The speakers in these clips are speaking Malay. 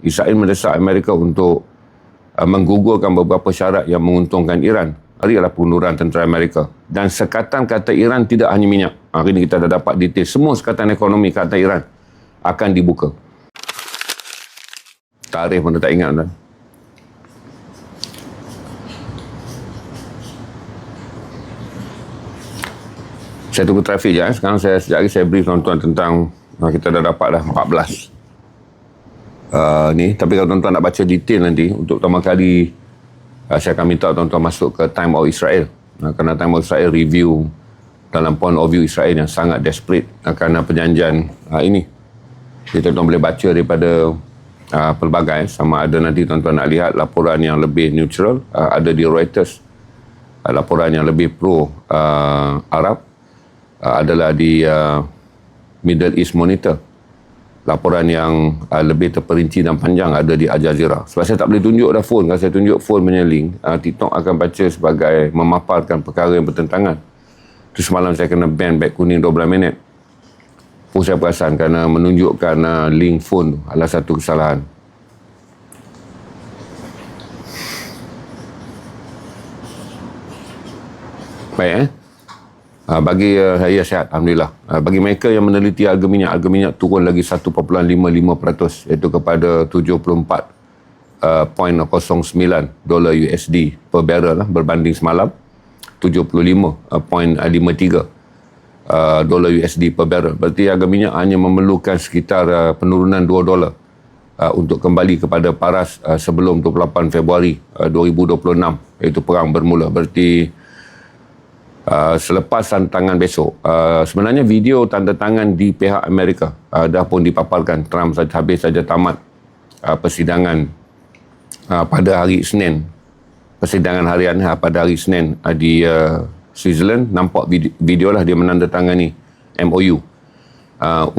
Israel mendesak Amerika untuk menggugurkan beberapa syarat yang menguntungkan Iran. Hari adalah pengunduran tentera Amerika. Dan sekatan kata Iran tidak hanya minyak. Hari ini kita dah dapat detail. Semua sekatan ekonomi kata Iran akan dibuka. Tarikh pun dah tak ingat. Kan? Saya tunggu trafik je. Sekarang sekejap lagi saya brief tuan-tuan tentang kita dah dapat dah 14. Ni, tapi kalau tuan-tuan nak baca detail nanti, untuk pertama kali saya akan minta tuan-tuan masuk ke Time of Israel. Kerana Time of Israel review dalam point of view Israel yang sangat desperate kerana perjanjian ini. Jadi tuan-tuan boleh baca daripada pelbagai, sama ada nanti tuan-tuan nak lihat laporan yang lebih neutral, ada di Reuters, laporan yang lebih pro Arab, adalah di Middle East Monitor. Laporan yang lebih terperinci dan panjang ada di Al Jazeera. Sebab saya tak boleh tunjuk dah phone. Kalau saya tunjuk phone punya link, TikTok akan baca sebagai memaparkan perkara yang bertentangan. Itu semalam saya kena ban back kuning 12 minit. Pun saya perasan kerana menunjukkan link phone adalah satu kesalahan. Baik bagi saya sihat, Alhamdulillah. Bagi mereka yang meneliti harga minyak turun lagi 1.55%, iaitu kepada 74.09 dolar USD per barrel berbanding semalam 75.53 dolar USD per barrel. Berarti harga minyak hanya memerlukan sekitar penurunan 2 dolar untuk kembali kepada paras sebelum 28 Februari 2026, iaitu perang bermula. Berarti selepas tantangan besok, sebenarnya video tanda tangan di pihak Amerika dah pun dipaparkan. Trump habis saja tamat persidangan pada hari Isnin, persidangan harian pada hari Isnin di Switzerland. Nampak video lah dia menandatangani MOU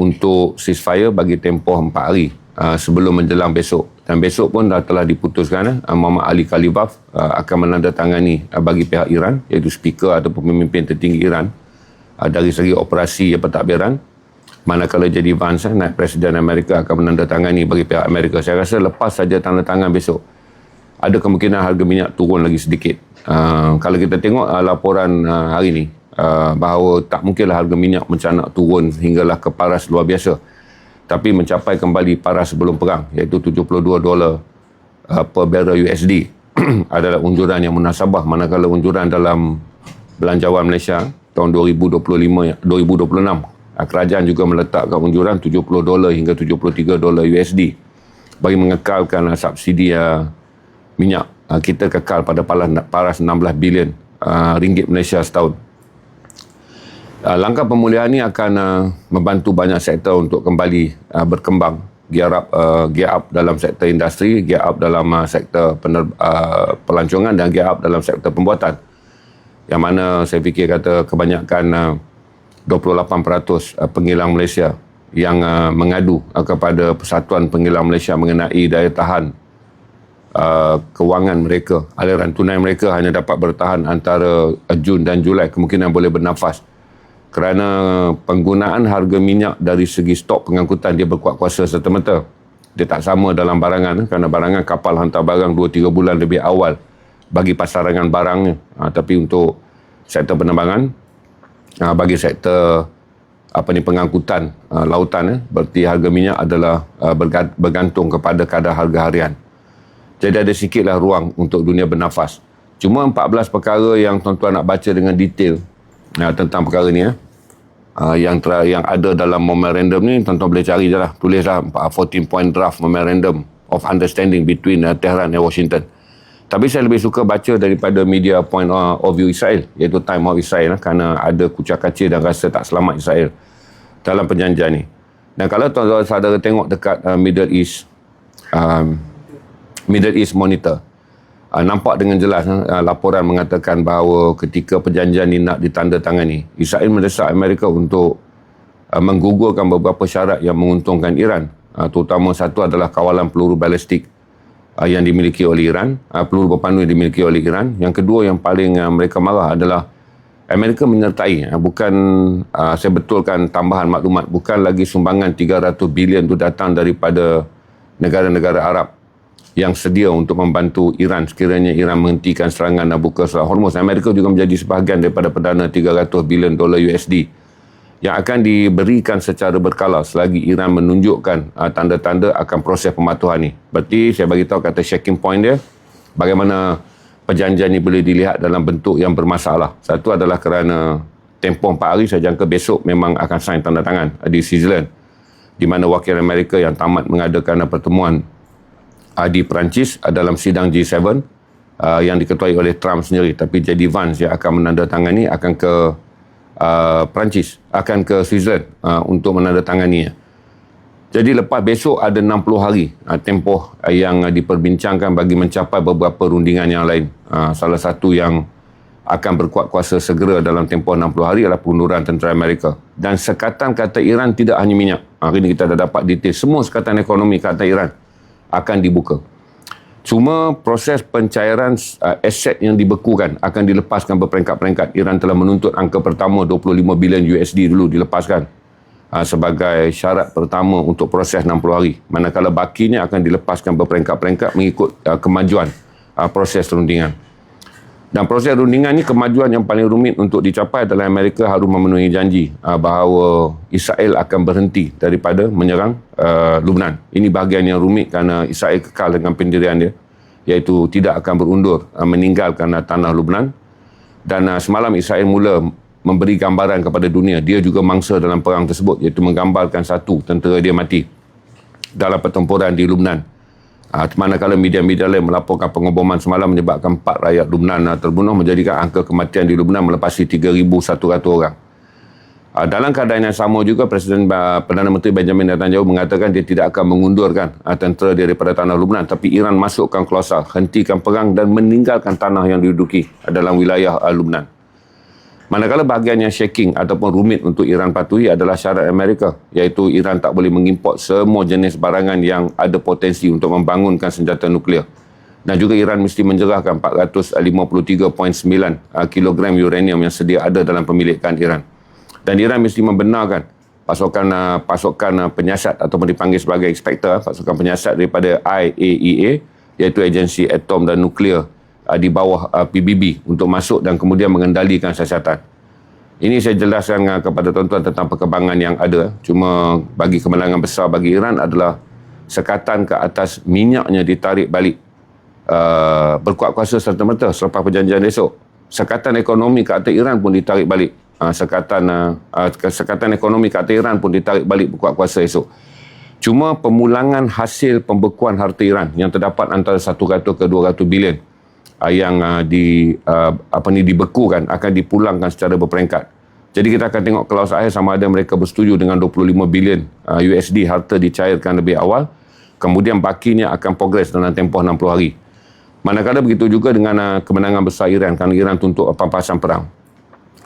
untuk ceasefire bagi tempoh 4 hari sebelum menjelang besok. Dan besok pun dah telah diputuskan Muhammad Ali Khalibaf akan menandatangani bagi pihak Iran, iaitu speaker ataupun pemimpin tertinggi Iran, dari segi operasi pentadbiran. Manakala jadi Vance, naib Presiden Amerika, akan menandatangani bagi pihak Amerika. Saya rasa lepas saja tanda tangan besok, ada kemungkinan harga minyak turun lagi sedikit. Kalau kita tengok laporan hari ini, bahawa tak mungkinlah harga minyak mencanak turun hinggalah ke paras luar biasa, tapi mencapai kembali paras sebelum perang, iaitu 72 dolar per barrel USD adalah unjuran yang munasabah, manakala unjuran dalam belanjawan Malaysia tahun 2026 kerajaan juga meletakkan unjuran 70 dolar hingga 73 dolar USD bagi mengekalkan subsidi minyak. Kita kekal pada paras 16 bilion ringgit Malaysia setahun. Langkah pemulihan ini akan membantu banyak sektor untuk kembali berkembang, gear up dalam sektor industri, gear up dalam sektor pelancongan dan gear up dalam sektor pembuatan. Yang mana saya fikir kata kebanyakan 28% pengilang Malaysia yang mengadu kepada Persatuan Pengilang Malaysia mengenai daya tahan kewangan mereka, aliran tunai mereka hanya dapat bertahan antara Jun dan Julai, kemungkinan boleh bernafas. Kerana penggunaan harga minyak dari segi stok pengangkutan dia berkuat kuasa serta-merta. Dia tak sama dalam barangan, kerana barangan kapal hantar barang 2-3 bulan lebih awal bagi pasaran barangnya. Tapi untuk sektor penerbangan, bagi sektor pengangkutan lautan, berarti harga minyak adalah bergantung kepada kadar harga harian. Jadi ada sikitlah ruang untuk dunia bernafas. Cuma 14 perkara yang tuan-tuan nak baca dengan detail tentang perkara ni, yang ada dalam memorandum ni, tuan-tuan boleh cari je lah. Tulislah 14 point draft memorandum of understanding between Tehran dan Washington. Tapi saya lebih suka baca daripada media point of view Israel, iaitu Time of Israel, kerana ada kucak kacir dan rasa tak selamat Israel dalam perjanjian ni. Dan kalau tuan-tuan saudara tengok dekat Middle East Monitor, nampak dengan jelas laporan mengatakan bahawa ketika perjanjian ini nak ditandatangani, Israel mendesak Amerika untuk menggugurkan beberapa syarat yang menguntungkan Iran, terutama satu adalah kawalan peluru balistik yang dimiliki oleh Iran, peluru berpandu yang dimiliki oleh Iran. Yang kedua yang paling mereka marah adalah Amerika menyertai, bukan, saya betulkan tambahan maklumat, bukan lagi sumbangan 300 bilion itu datang daripada negara-negara Arab yang sedia untuk membantu Iran sekiranya Iran menghentikan serangan dan buka Selat Hormuz. Amerika juga menjadi sebahagian daripada perdana $300 bilion USD yang akan diberikan secara berkala selagi Iran menunjukkan tanda-tanda akan proses pematuhan ni. Berarti saya bagi tahu kata checking point dia, bagaimana perjanjian ini boleh dilihat dalam bentuk yang bermasalah. Satu adalah kerana tempoh 4 hari, saya jangka besok memang akan sign tanda tangan di Switzerland, di mana wakil Amerika yang tamat mengadakan pertemuan di Perancis dalam sidang G7 yang diketuai oleh Trump sendiri, tapi JD Vance yang akan menandatangani akan ke Perancis, akan ke Switzerland untuk menandatangani. Jadi lepas besok ada 60 hari tempoh yang diperbincangkan bagi mencapai beberapa rundingan yang lain. Salah satu yang akan berkuat kuasa segera dalam tempoh 60 hari adalah pengunduran tentera Amerika. Dan sekatan kata Iran tidak hanya minyak. Hari ini kita dah dapat detail semua sekatan ekonomi kata Iran akan dibuka. Cuma proses pencairan aset yang dibekukan akan dilepaskan berperingkat-peringkat. Iran telah menuntut angka pertama 25 bilion USD dulu dilepaskan sebagai syarat pertama untuk proses 60 hari. Manakala bakinya akan dilepaskan berperingkat-peringkat mengikut kemajuan proses rundingan. Dan proses rundingan ni, kemajuan yang paling rumit untuk dicapai adalah Amerika harus memenuhi janji bahawa Israel akan berhenti daripada menyerang Lebanon. Ini bahagian yang rumit kerana Israel kekal dengan pendirian dia, iaitu tidak akan berundur meninggalkan tanah Lebanon. Dan semalam Israel mula memberi gambaran kepada dunia, dia juga mangsa dalam perang tersebut, iaitu menggambarkan satu tentera dia mati dalam pertempuran di Lebanon. Manakala media-media lain melaporkan pengeboman semalam menyebabkan 4 rakyat Lebanon terbunuh, menjadikan angka kematian di Lebanon melepasi 3,100 orang. Dalam keadaan yang sama juga, Perdana Menteri Benjamin Netanyahu mengatakan dia tidak akan mengundurkan tentera daripada tanah Lebanon, tapi Iran masukkan klausul hentikan perang dan meninggalkan tanah yang diduduki dalam wilayah Lebanon. Manakala bahagian yang shaking ataupun rumit untuk Iran patuhi adalah syarat Amerika, iaitu Iran tak boleh mengimport semua jenis barangan yang ada potensi untuk membangunkan senjata nuklear. Dan juga Iran mesti menjerahkan 453.9 kilogram uranium yang sedia ada dalam pemilikan Iran. Dan Iran mesti membenarkan pasukan penyiasat ataupun dipanggil sebagai inspektor, pasukan penyiasat daripada IAEA, iaitu Agensi Atom dan Nuklear di bawah PBB untuk masuk dan kemudian mengendalikan siasatan. Ini saya jelaskan kepada tuan-tuan tentang perkembangan yang ada. Cuma bagi kemenangan besar bagi Iran adalah sekatan ke atas minyaknya ditarik balik berkuat kuasa serta-merta selepas perjanjian esok. Sekatan ekonomi ke atas Iran pun ditarik balik. Sekatan ekonomi ke atas Iran pun ditarik balik berkuat kuasa esok. Cuma pemulangan hasil pembekuan harta Iran yang terdapat antara 100 ke 200 bilion yang dibekukan akan dipulangkan secara berperingkat. Jadi kita akan tengok klaus akhir sama ada mereka bersetuju dengan 25 bilion USD harta dicairkan lebih awal, kemudian bakinya akan progres dalam tempoh 60 hari. Manakala begitu juga dengan kemenangan besar Iran, kerana Iran tuntut pampasan perang.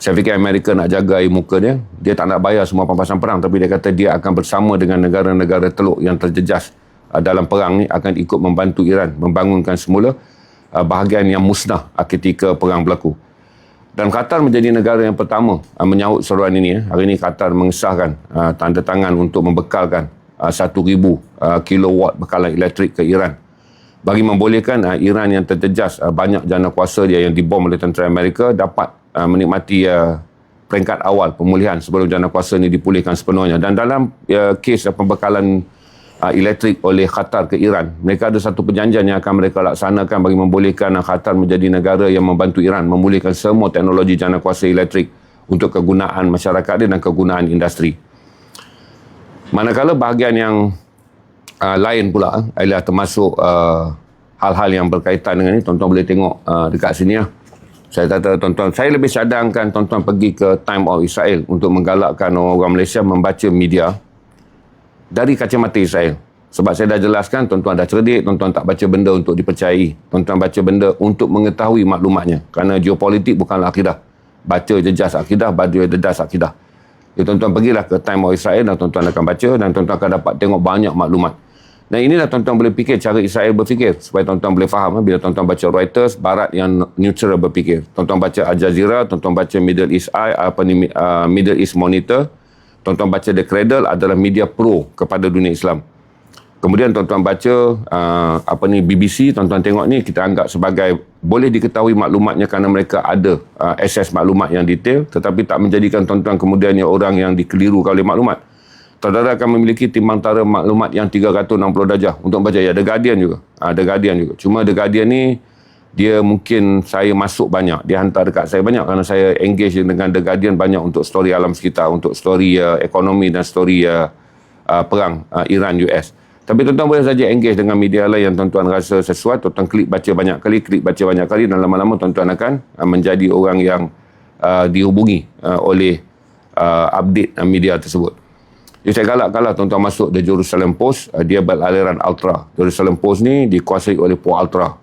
Saya fikir Amerika nak jaga air muka dia, dia tak nak bayar semua pampasan perang, tapi dia kata dia akan bersama dengan negara-negara teluk yang terjejas dalam perang ni akan ikut membantu Iran membangunkan semula bahagian yang musnah ketika perang berlaku. Dan Qatar menjadi negara yang pertama menyahut seruan ini. Hari ini Qatar mengesahkan tanda tangan untuk membekalkan 1,000 kilowatt bekalan elektrik ke Iran, bagi membolehkan Iran yang terjejas banyak jana kuasa dia yang dibom oleh tentera Amerika dapat menikmati peringkat awal pemulihan sebelum jana kuasa ini dipulihkan sepenuhnya. Dan dalam kes pembekalan elektrik oleh Qatar ke Iran, mereka ada satu perjanjian yang akan mereka laksanakan bagi membolehkan Qatar menjadi negara yang membantu Iran memulihkan semua teknologi jana kuasa elektrik untuk kegunaan masyarakat dia dan kegunaan industri. Manakala bahagian yang lain pula adalah termasuk hal-hal yang berkaitan dengan ini, tuan-tuan boleh tengok dekat sini . Saya kata tuan-tuan, saya lebih cadangkan tuan-tuan pergi ke Time of Israel untuk menggalakkan orang Malaysia membaca media dari kacamata Israel. Sebab saya dah jelaskan, tuan-tuan dah cerdik, tuan-tuan tak baca benda untuk dipercayai. Tuan-tuan baca benda untuk mengetahui maklumatnya. Kerana geopolitik bukanlah akidah. Baca jejas akidah, baca jejas akidah. Jadi tuan-tuan pergilah ke Time of Israel dan tuan-tuan akan baca dan tuan-tuan akan dapat tengok banyak maklumat. Dan inilah tuan-tuan boleh fikir cara Israel berfikir supaya tuan-tuan boleh faham. Bila tuan-tuan baca Reuters, barat yang neutral berfikir. Tuan-tuan baca Al Jazeera, tuan-tuan baca Middle East Eye, Middle East Monitor, tuan-tuan baca The Cradle adalah media pro kepada dunia Islam. Kemudian tuan-tuan baca BBC, tuan-tuan tengok ni, kita anggap sebagai boleh diketahui maklumatnya kerana mereka ada akses maklumat yang detail, tetapi tak menjadikan tuan-tuan kemudiannya orang yang dikelirukan oleh maklumat. Tuan-tuan akan memiliki timbang tara maklumat yang 360 darjah untuk baca. Ya, The Guardian juga. The Guardian juga. Cuma The Guardian ni, dia mungkin saya masuk banyak. Dia hantar dekat saya banyak kerana saya engage dengan The Guardian banyak untuk story alam sekitar, untuk story ekonomi dan story perang Iran-US. Tapi tuan-tuan boleh saja engage dengan media lain yang tuan-tuan rasa sesuai. Tuan-tuan klik baca banyak kali, dan lama-lama tuan-tuan akan menjadi orang yang dihubungi oleh update media tersebut. Jadi saya galakkanlah tuan-tuan masuk The Jerusalem Post. Dia beraliran ultra. Jerusalem Post ni dikuasai oleh pro-ultra,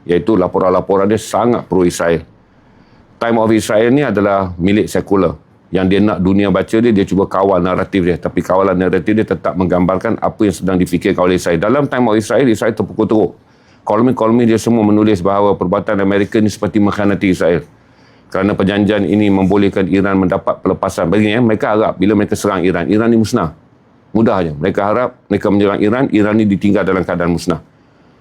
iaitu laporan-laporan dia sangat pro-Israel. Time of Israel ni adalah milik sekular. Yang dia nak dunia baca dia cuba kawal naratif dia. Tapi kawalan naratif dia tetap menggambarkan apa yang sedang difikirkan oleh Israel. Dalam Time of Israel terpukul teruk. Kolom-kolom dia semua menulis bahawa perbuatan Amerika ni seperti mengkhianati Israel. Kerana perjanjian ini membolehkan Iran mendapat pelepasan. Begini, mereka harap bila mereka serang Iran ni musnah. Mudah aja. Mereka harap mereka menyerang Iran ni ditinggal dalam keadaan musnah.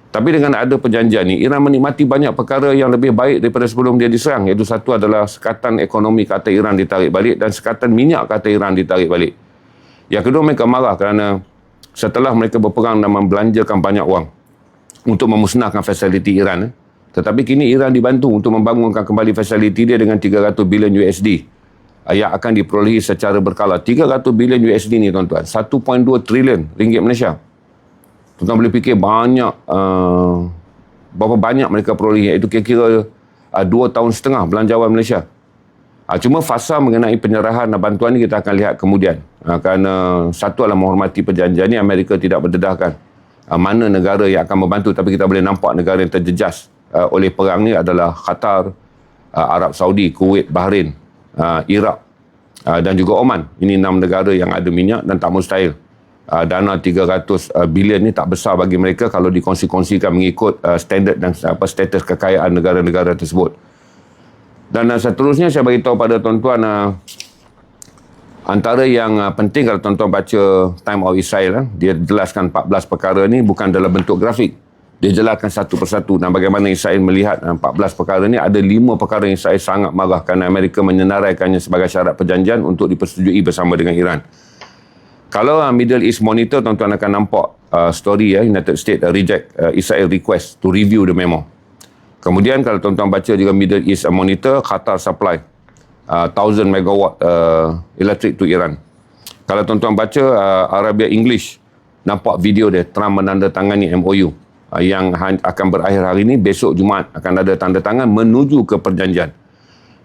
Tapi dengan ada perjanjian ni, Iran menikmati banyak perkara yang lebih baik daripada sebelum dia diserang. Iaitu satu adalah sekatan ekonomi ke atas Iran ditarik balik dan sekatan minyak ke atas Iran ditarik balik. Yang kedua, mereka marah kerana setelah mereka berperang dan membelanjakan banyak wang untuk memusnahkan fasiliti Iran. Tetapi kini Iran dibantu untuk membangunkan kembali fasiliti dia dengan 300 bilion USD yang akan diperolehi secara berkala. 300 bilion USD ni tuan-tuan, 1.2 trilion ringgit Malaysia. Tuan-tuan boleh fikir banyak, berapa banyak mereka peroleh, iaitu kira-kira 2 tahun setengah belanjawan Malaysia. Cuma fasa mengenai penyerahan bantuan ni kita akan lihat kemudian. Kerana satu adalah menghormati perjanjian ni, Amerika tidak berdedahkan mana negara yang akan membantu, tapi kita boleh nampak negara yang terjejas oleh perang ni adalah Qatar, Arab Saudi, Kuwait, Bahrain, Iraq dan juga Oman. Ini 6 negara yang ada minyak dan tak mustahil. Dana 300 bilion ni tak besar bagi mereka kalau dikongsi-kongsikan mengikut standard dan status kekayaan negara-negara tersebut. Dan seterusnya saya beritahu pada tuan-tuan, antara yang penting kalau tuan-tuan baca Time of Israel, dia jelaskan 14 perkara ni bukan dalam bentuk grafik. Dia jelaskan satu persatu dan bagaimana Israel melihat 14 perkara ni. Ada 5 perkara yang Israel sangat marah kerana Amerika menyenaraikannya sebagai syarat perjanjian untuk dipersetujui bersama dengan Iran. Kalau Middle East Monitor, tuan-tuan akan nampak story United States reject Israel request to review the memo. Kemudian kalau tuan-tuan baca juga Middle East Monitor, Qatar supply 1000 megawatt electric to Iran. Kalau tuan-tuan baca Arabia English, nampak video dia Trump menandatangani MOU yang akan berakhir hari ini. Besok Jumaat akan ada tanda tangan menuju ke perjanjian.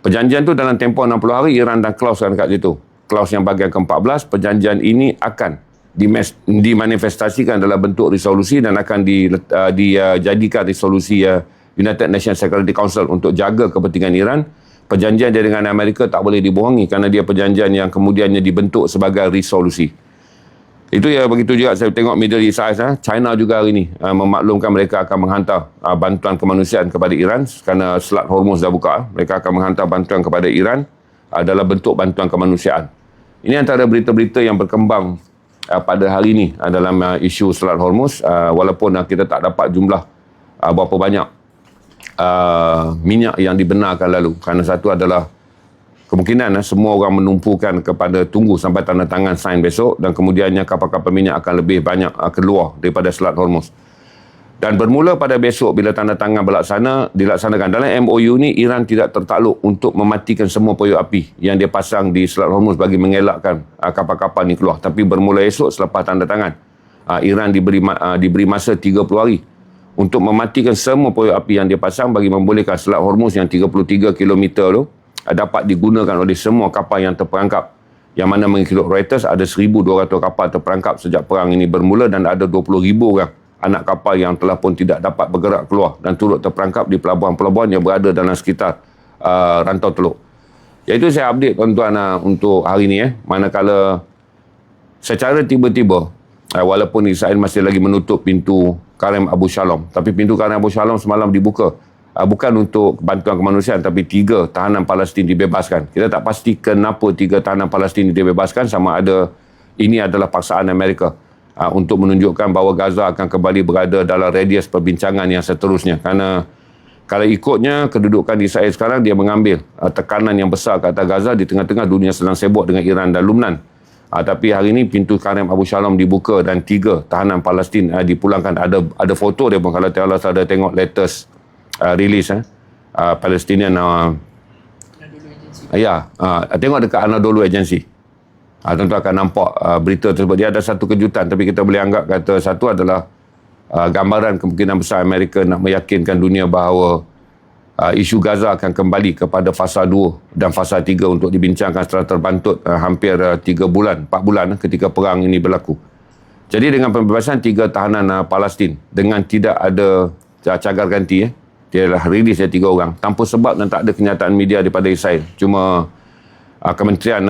Perjanjian tu dalam tempoh 60 hari, Iran dan klaus kan kat situ. Klaus yang bahagian ke-14, perjanjian ini akan dimanifestasikan dalam bentuk resolusi dan akan dijadikan resolusi United Nations Security Council untuk jaga kepentingan Iran. Perjanjian dia dengan Amerika tak boleh dibohongi kerana dia perjanjian yang kemudiannya dibentuk sebagai resolusi. Itu ya, begitu juga saya tengok Middle East, China juga hari ini memaklumkan mereka akan menghantar bantuan kemanusiaan kepada Iran kerana Selat Hormuz dah buka. Mereka akan menghantar bantuan kepada Iran dalam bentuk bantuan kemanusiaan. Ini antara berita-berita yang berkembang pada hari ini dalam isu Selat Hormuz, walaupun kita tak dapat jumlah berapa banyak minyak yang dibenarkan lalu. Kerana satu adalah kemungkinan semua orang menumpukan kepada tunggu sampai tanda tangan sign besok dan kemudiannya kapal-kapal minyak akan lebih banyak keluar daripada Selat Hormuz. Dan bermula pada besok bila tanda tangan dilaksanakan. Dalam MOU ni, Iran tidak tertakluk untuk mematikan semua poyok api yang dia pasang di Selat Hormuz bagi mengelakkan kapal-kapal ni keluar. Tapi bermula esok selepas tanda tangan, Iran diberi masa 30 hari untuk mematikan semua poyok api yang dia pasang bagi membolehkan Selat Hormuz yang 33 km tu dapat digunakan oleh semua kapal yang terperangkap. Yang mana mengikut Reuters ada 1,200 kapal terperangkap sejak perang ini bermula dan ada 20,000 orang anak kapal yang telah pun tidak dapat bergerak keluar dan turut terperangkap di pelabuhan-pelabuhan yang berada dalam sekitar rantau teluk. Iaitu saya update tuan-tuan untuk hari ini. Manakala secara tiba-tiba, walaupun Israel masih lagi menutup pintu Karem Abu Shalom, tapi pintu Karem Abu Shalom semalam dibuka. Bukan untuk bantuan kemanusiaan, tapi 3 tahanan Palestin dibebaskan. Kita tak pasti kenapa 3 tahanan Palestin dibebaskan, sama ada ini adalah paksaan Amerika. untuk menunjukkan bahawa Gaza akan kembali berada dalam radius perbincangan yang seterusnya. Kerana kalau ikutnya kedudukan Israel sekarang, dia mengambil tekanan yang besar ke atas Gaza di tengah-tengah dunia sedang sibuk dengan Iran dan Lubnan. Tapi hari ini pintu Karem Abu Shalom dibuka dan 3 tahanan Palestin dipulangkan. Ada foto dia pun, kalau Tiala ada tengok latest release Palestinian tengok dekat Anadolu Agency. Tentu akan nampak berita tersebut. Dia ada satu kejutan, tapi kita boleh anggap kata satu adalah gambaran kemungkinan besar Amerika nak meyakinkan dunia bahawa isu Gaza akan kembali kepada fasa 2 dan fasa 3 untuk dibincangkan secara terbantut hampir 3 bulan, 4 bulan ketika perang ini berlaku. Jadi dengan pembebasan 3 tahanan Palestin dengan tidak ada cagar ganti, dia dah rilis 3 orang tanpa sebab dan tak ada kenyataan media daripada Israel. Cuma Kementerian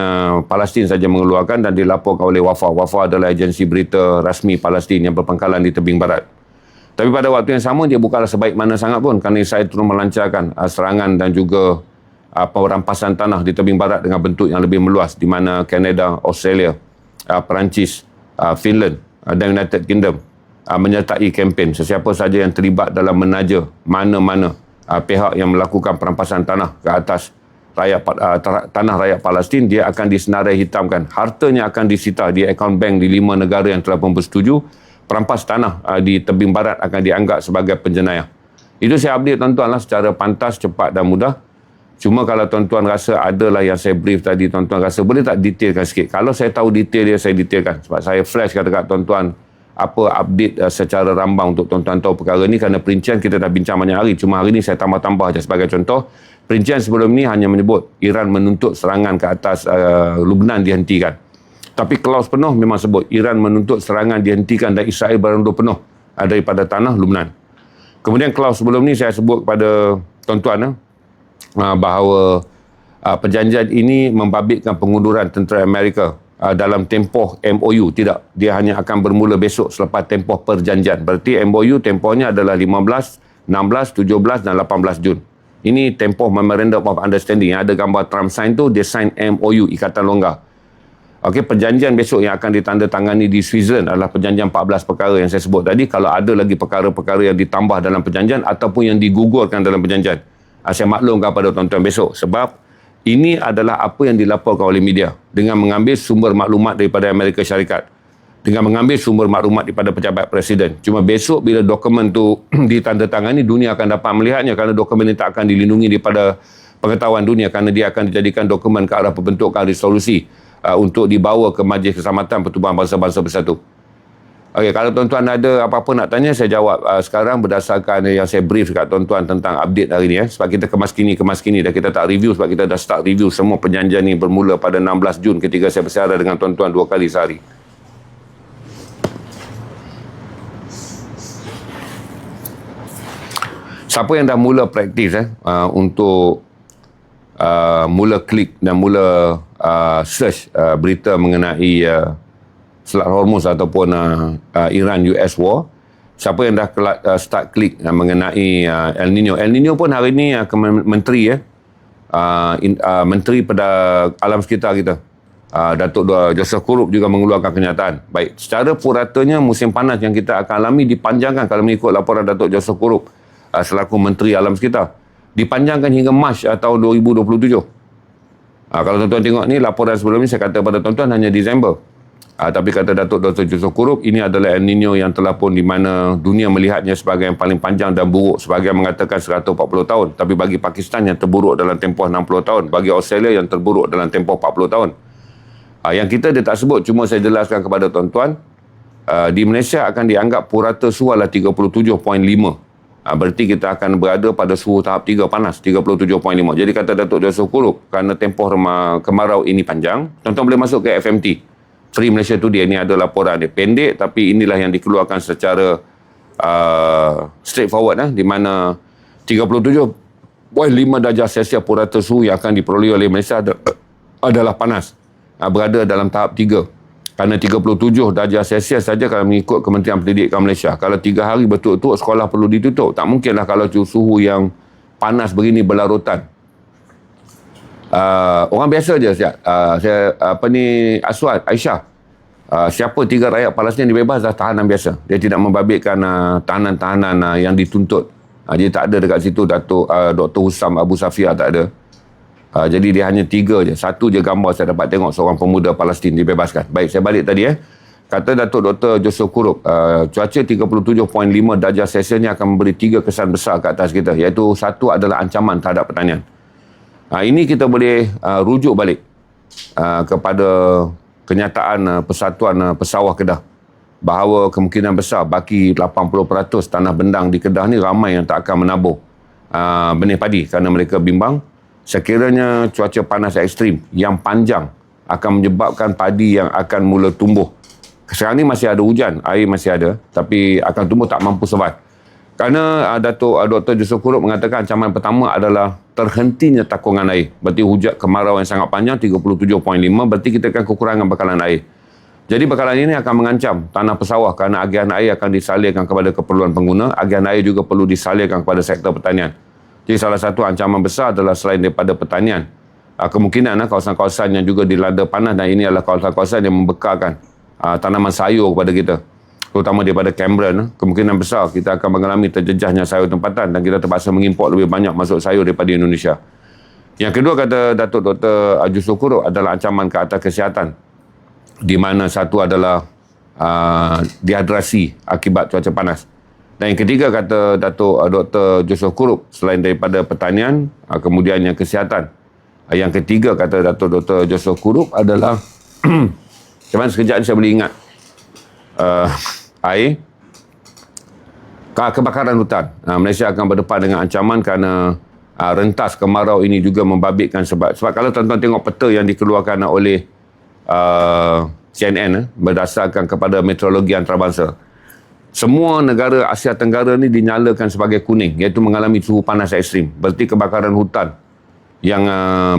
Palestin saja mengeluarkan dan dilaporkan oleh Wafa. Wafa adalah agensi berita rasmi Palestin yang berpangkalan di tebing barat. Tapi pada waktu yang sama, dia bukanlah sebaik mana sangat pun, kerana Israel terus melancarkan serangan dan juga perampasan tanah di tebing barat dengan bentuk yang lebih meluas, di mana Kanada, Australia, Perancis, Finland dan United Kingdom menyertai kempen sesiapa saja yang terlibat dalam menaja mana-mana pihak yang melakukan perampasan tanah ke atas tanah rakyat Palestin, dia akan disenarai hitamkan. Hartanya akan disita di akaun bank di 5 negara yang telah pun bersetuju. Perampas tanah di tebing barat akan dianggap sebagai penjenayah. Itu saya update tuan-tuan lah secara pantas, cepat dan mudah. Cuma kalau tuan-tuan rasa adalah yang saya brief tadi, tuan-tuan rasa boleh tak detailkan sikit? Kalau saya tahu detail dia, saya detailkan. Sebab saya flash kata kat tuan-tuan apa update secara rambang untuk tuan-tuan tahu perkara ni, kerana perincian kita dah bincang banyak hari. Cuma hari ni saya tambah-tambah saja sebagai contoh. Perincian sebelum ni hanya menyebut Iran menuntut serangan ke atas Lubnan dihentikan. Tapi klaus penuh memang sebut Iran menuntut serangan dihentikan dan Israel berundur penuh daripada tanah Lubnan. Kemudian klaus sebelum ni saya sebut kepada tuan-tuan bahawa perjanjian ini membabitkan pengunduran tentera Amerika dalam tempoh MOU. Tidak, dia hanya akan bermula besok selepas tempoh perjanjian. Berarti MOU tempohnya adalah 15, 16, 17 dan 18 Jun. Ini tempoh Memorandum of Understanding yang ada gambar Trump sign tu, dia sign MOU, Ikatan Longgar. Okey, perjanjian besok yang akan ditandatangani di Switzerland adalah perjanjian 14 perkara yang saya sebut tadi. Kalau ada lagi perkara-perkara yang ditambah dalam perjanjian ataupun yang digugurkan dalam perjanjian, saya maklumkan kepada tuan-tuan besok. Sebab ini adalah apa yang dilaporkan oleh media dengan mengambil sumber maklumat daripada Amerika Syarikat, dengan mengambil sumber maklumat daripada pejabat presiden. Cuma besok bila dokumen tu ditandatangani, dunia akan dapat melihatnya, kerana dokumen ini tak akan dilindungi daripada pengetahuan dunia, kerana dia akan dijadikan dokumen ke arah pembentukan resolusi untuk dibawa ke Majlis Keselamatan Pertubuhan Bangsa-Bangsa Bersatu. Okey, kalau tuan-tuan ada apa-apa nak tanya, saya jawab sekarang berdasarkan yang saya brief kat tuan-tuan tentang update hari ni. Sebab kita kemas kini dah, kita tak review sebab kita dah start review semua perjanjian ni bermula pada 16 Jun ketika saya bersiaran dengan tuan-tuan 2 kali sehari. Siapa yang dah mula praktis untuk mula klik dan mula search berita mengenai Selat Hormuz ataupun Iran-US war, siapa yang dah start klik mengenai El Nino. El Nino pun hari ni menteri menteri pada alam sekitar kita, Datuk Joseph Kurup juga mengeluarkan kenyataan. Baik, secara puratanya musim panas yang kita akan alami dipanjangkan kalau mengikut laporan Datuk Joseph Kurup selaku Menteri Alam Sekitar. Dipanjangkan hingga Mac tahun 2027. Kalau tuan-tuan tengok ni, laporan sebelum ni saya kata pada tuan-tuan hanya Disember. Tapi kata Datuk Dr. Joseph Kurup, ini adalah El Nino yang telah pun di mana dunia melihatnya sebagai yang paling panjang dan buruk. Sebagian mengatakan 140 tahun. Tapi bagi Pakistan yang terburuk dalam tempoh 60 tahun. Bagi Australia yang terburuk dalam tempoh 40 tahun. Yang kita dia tak sebut, cuma saya jelaskan kepada tuan-tuan. Di Malaysia akan dianggap purata suhu adalah 37.5. Berarti kita akan berada pada suhu tahap 3 panas, 37.5. Jadi kata Datuk Joseph Kurup, kerana tempoh kemarau ini panjang, tuan-tuan boleh masuk ke FMT. Free Malaysia Today, ini ada laporan dia. Pendek, tapi inilah yang dikeluarkan secara straightforward. Di mana 37.5 darjah Celsius purata suhu yang akan diperoleh oleh Malaysia adalah panas. Berada dalam tahap 3. Kerana 37 darjah Celsius saja kalau mengikut Kementerian Pendidikan Malaysia. Kalau 3 hari betul-betul sekolah perlu ditutup. Tak mungkinlah kalau suhu yang panas begini berlarutan. Orang biasa je, Aswad, Aisyah. Siapa 3 rakyat Palestin dibebas dah tahanan biasa. Dia tidak membabitkan tahanan-tahanan yang dituntut. Dia tak ada dekat situ Dr. Hussam Abu Safia, tak ada. Jadi dia hanya 3 je. Satu je gambar saya dapat tengok seorang pemuda Palestin dibebaskan. Baik, saya balik tadi. Kata Datuk Dr. Joseph Kurup, cuaca 37.5 darjah Celsius ni akan memberi 3 kesan besar ke atas kita. Iaitu satu adalah ancaman terhadap pertanian. Ini kita boleh rujuk balik kepada kenyataan Persatuan Pesawah Kedah, bahawa kemungkinan besar baki 80% tanah bendang di Kedah ni ramai yang tak akan menabur benih padi kerana mereka bimbang sekiranya cuaca panas ekstrim yang panjang akan menyebabkan padi yang akan mula tumbuh. Sekarang ni masih ada hujan, air masih ada, tapi akan tumbuh tak mampu survive. Kerana Datuk Dr. Joseph Kurup mengatakan ancaman pertama adalah terhentinya takungan air. Berarti hujan kemarau yang sangat panjang 37.5, berarti kita akan kekurangan bekalan air. Jadi bekalan ini akan mengancam tanah pesawah kerana agihan air akan disalurkan kepada keperluan pengguna. Agihan air juga perlu disalurkan kepada sektor pertanian. Jadi salah satu ancaman besar adalah selain daripada pertanian, kemungkinan kawasan-kawasan yang juga dilanda panas, dan ini adalah kawasan-kawasan yang membekalkan tanaman sayur kepada kita, terutama daripada Cameron. Kemungkinan besar kita akan mengalami terjejahnya sayur tempatan dan kita terpaksa mengimport lebih banyak masuk sayur daripada Indonesia. Yang kedua, kata Datuk Dr. Joseph Kurup, adalah ancaman ke atas kesihatan, di mana satu adalah dehidrasi akibat cuaca panas. Dan yang ketiga, kata Datuk Dr. Joseph Kurup, selain daripada pertanian, kemudian yang kesihatan. Yang ketiga, kata Datuk Dr. Joseph Kurup, adalah macam mana sekejap ni saya boleh ingat, air, kebakaran hutan. Malaysia akan berdepan dengan ancaman kerana rentas kemarau ini juga membabitkan. Sebab kalau tuan-tuan tengok peta yang dikeluarkan oleh CNN berdasarkan kepada meteorologi antarabangsa, semua negara Asia Tenggara ni dinyalakan sebagai kuning, iaitu mengalami suhu panas ekstrim. Berarti kebakaran hutan yang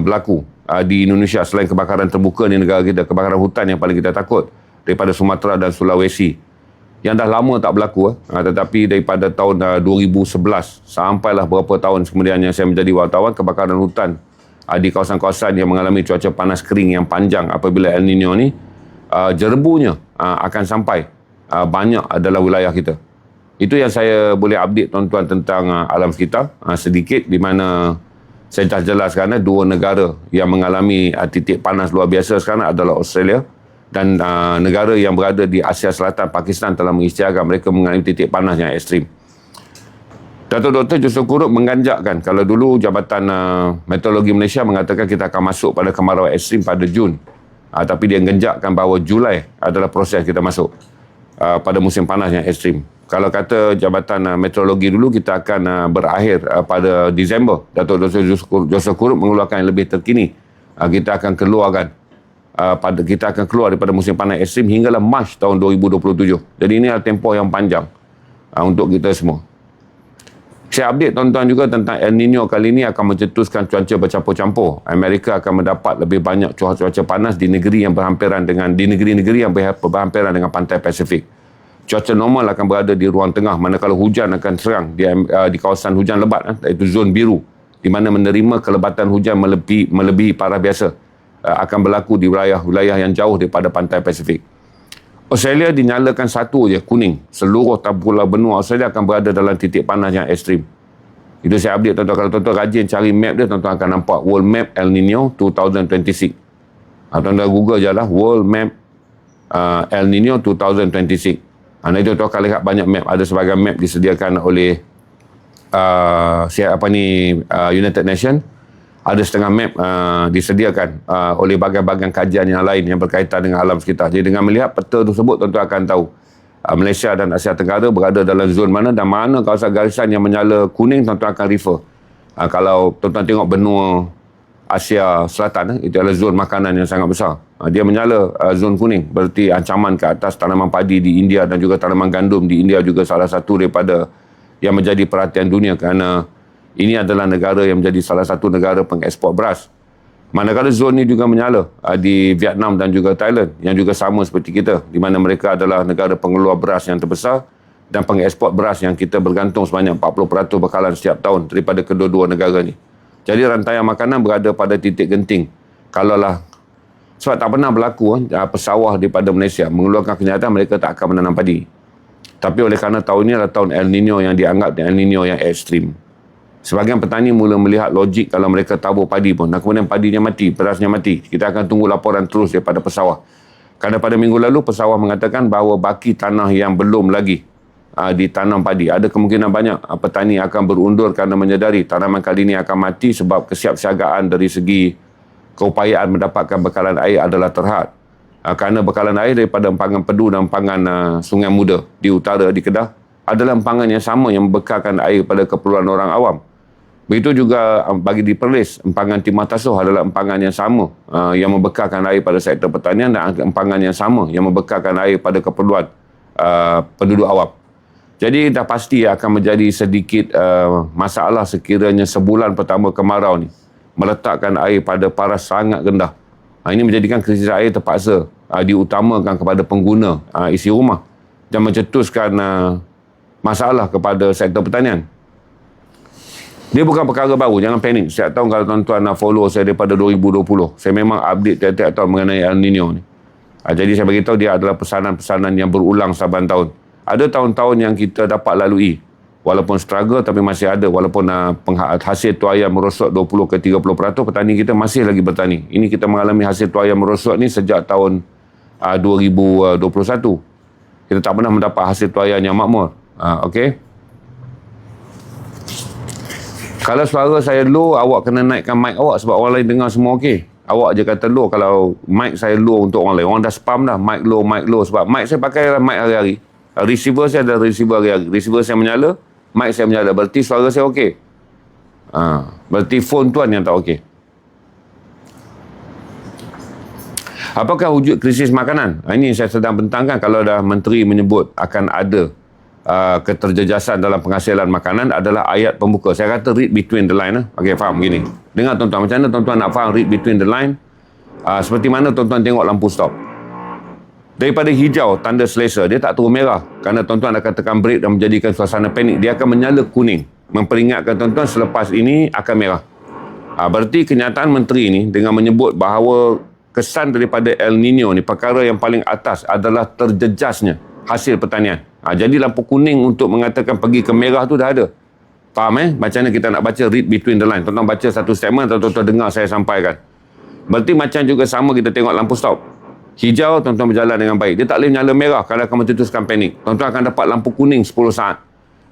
berlaku di Indonesia, selain kebakaran terbuka di negara kita, kebakaran hutan yang paling kita takut daripada Sumatera dan Sulawesi, yang dah lama tak berlaku. Tetapi daripada tahun 2011 sampailah berapa tahun kemudian yang saya menjadi wartawan, kebakaran hutan di kawasan-kawasan yang mengalami cuaca panas kering yang panjang apabila El Nino ni, jerbunya akan sampai banyak adalah wilayah kita. Itu yang saya boleh update tuan-tuan tentang alam sekitar sedikit, di mana saya dah jelaskan 2 negara yang mengalami titik panas luar biasa sekarang adalah Australia dan negara yang berada di Asia Selatan, Pakistan, telah mengisytiharkan mereka mengalami titik panas yang ekstrim. Datuk Dr. Joseph Kurup mengganjakkan, kalau dulu Jabatan Meteorologi Malaysia mengatakan kita akan masuk pada kemarau ekstrim pada Jun, tapi dia genjakkan bahawa Julai adalah proses kita masuk pada musim panas yang ekstrim. Kalau kata Jabatan Meteorologi dulu, kita akan berakhir pada Disember. Datuk Dr. Joseph Kurup mengeluarkan yang lebih terkini. Kita akan keluar daripada musim panas ekstrim hinggalah Mac tahun 2027. Jadi ini adalah tempoh yang panjang untuk kita semua. Saya update tuan-tuan juga tentang El Nino kali ini akan mencetuskan cuaca bercampur-campur. Amerika akan mendapat lebih banyak cuaca panas di negeri yang berhampiran dengan dengan pantai Pasifik. Cuaca normal akan berada di ruang tengah, manakala hujan akan serang di kawasan hujan lebat, iaitu zon biru, di mana menerima kelebatan hujan melebihi parah biasa akan berlaku di wilayah yang jauh daripada pantai Pasifik. Australia dinyalakan satu je, kuning. Seluruh pulau benua Australia akan berada dalam titik panas yang ekstrim. Itu saya update tuan-tuan. Kalau tuan-tuan rajin cari map dia, tuan-tuan akan nampak World Map El Nino 2026. Tuan-tuan Google je lah, World Map El Nino 2026. Nanti tuan-tuan akan lihat banyak map. Ada sebagai map disediakan oleh United Nations. Ada setengah map disediakan oleh bahagian-bahagian kajian yang lain yang berkaitan dengan alam sekitar. Jadi dengan melihat peta tersebut, tuan-tuan akan tahu Malaysia dan Asia Tenggara berada dalam zon mana, dan mana kawasan garisan yang menyala kuning, tuan-tuan akan refer. Kalau tuan-tuan tengok benua Asia Selatan, itu adalah zon makanan yang sangat besar. Dia menyala zon kuning, berarti ancaman ke atas tanaman padi di India dan juga tanaman gandum di India juga salah satu daripada yang menjadi perhatian dunia, kerana ini adalah negara yang menjadi salah satu negara pengekspor beras. Manakala zon ini juga menyala di Vietnam dan juga Thailand, yang juga sama seperti kita, di mana mereka adalah negara pengeluar beras yang terbesar dan pengekspor beras yang kita bergantung sebanyak 40% bekalan setiap tahun daripada kedua-dua negara ni. Jadi rantaian makanan berada pada titik genting. Kalaulah Sebab tak pernah berlaku pesawah daripada Malaysia mengeluarkan kenyataan mereka tak akan menanam padi. Tapi oleh kerana tahun ini adalah tahun El Nino yang dianggap El Nino yang ekstrim. Sebahagian petani mula melihat logik kalau mereka tabur padi pun dan kemudian padinya mati, berasnya mati. Kita akan tunggu laporan terus daripada pesawah. Kerana pada minggu lalu pesawah mengatakan bahawa baki tanah yang belum lagi ditanam padi. Ada kemungkinan banyak petani akan berundur kerana menyedari tanaman kali ini akan mati sebab kesiapsiagaan dari segi keupayaan mendapatkan bekalan air adalah terhad. Kerana bekalan air daripada empangan Pedu dan empangan Sungai Muda di utara, di Kedah, adalah empangan yang sama yang membekalkan air pada keperluan orang awam. Begitu juga bagi di Perlis, empangan Timah Tasuh adalah empangan yang sama yang membekalkan air pada sektor pertanian dan empangan yang sama yang membekalkan air pada keperluan penduduk awam. Jadi dah pasti akan menjadi sedikit masalah sekiranya sebulan pertama kemarau ni meletakkan air pada paras sangat rendah. Ini menjadikan krisis air terpaksa diutamakan kepada pengguna isi rumah dan mencetuskan masalah kepada sektor pertanian. Dia bukan perkara baru, jangan panik. Setiap tahun kalau tuan-tuan nak follow saya daripada 2020, saya memang update tiap-tiap tahun mengenai El Nino ni. Jadi saya beritahu dia adalah pesanan-pesanan yang berulang saban tahun. Ada tahun-tahun yang kita dapat lalui walaupun struggle tapi masih ada, walaupun hasil tuaian merosot 20 ke 30%, petani kita masih lagi bertani. Ini kita mengalami hasil tuaian merosot ni sejak tahun 2021. Kita tak pernah mendapat hasil tuaian yang makmur. Okey. Kalau suara saya low, awak kena naikkan mic awak sebab orang lain dengar semua okey. Awak je kata low kalau mic saya low untuk orang lain. Orang dah spam dah mic low sebab mic saya pakai mic hari-hari. Receiver saya ada receiver hari-hari. Receiver saya menyala, mic saya menyala. Berarti suara saya okey. Berarti phone tuan yang tak okey. Apakah wujud krisis makanan? Ini saya sedang bentangkan kalau dah menteri menyebut akan ada keterjejasan dalam penghasilan makanan adalah ayat pembuka. Saya kata read between the line. Okey, faham begini. Dengar tuan-tuan, macam mana tuan-tuan nak faham read between the line? Seperti mana tuan-tuan tengok lampu stop. Daripada hijau, tanda selesa, dia tak turun merah. Kerana tuan-tuan akan tekan brake dan menjadikan suasana panik. Dia akan menyala kuning. Memperingatkan tuan-tuan selepas ini akan merah. Berarti kenyataan menteri ini dengan menyebut bahawa kesan daripada El Nino ni, perkara yang paling atas adalah terjejasnya hasil pertanian. Jadi lampu kuning untuk mengatakan pergi ke merah tu dah ada. Faham macam mana kita nak baca read between the line. Tuan-tuan baca satu statement atau tuan-tuan dengar saya sampaikan. Berarti macam juga sama kita tengok lampu stop. Hijau, tuan-tuan berjalan dengan baik. Dia tak boleh menyala merah kalau akan mencetuskan panik. Tuan-tuan akan dapat lampu kuning 10 saat.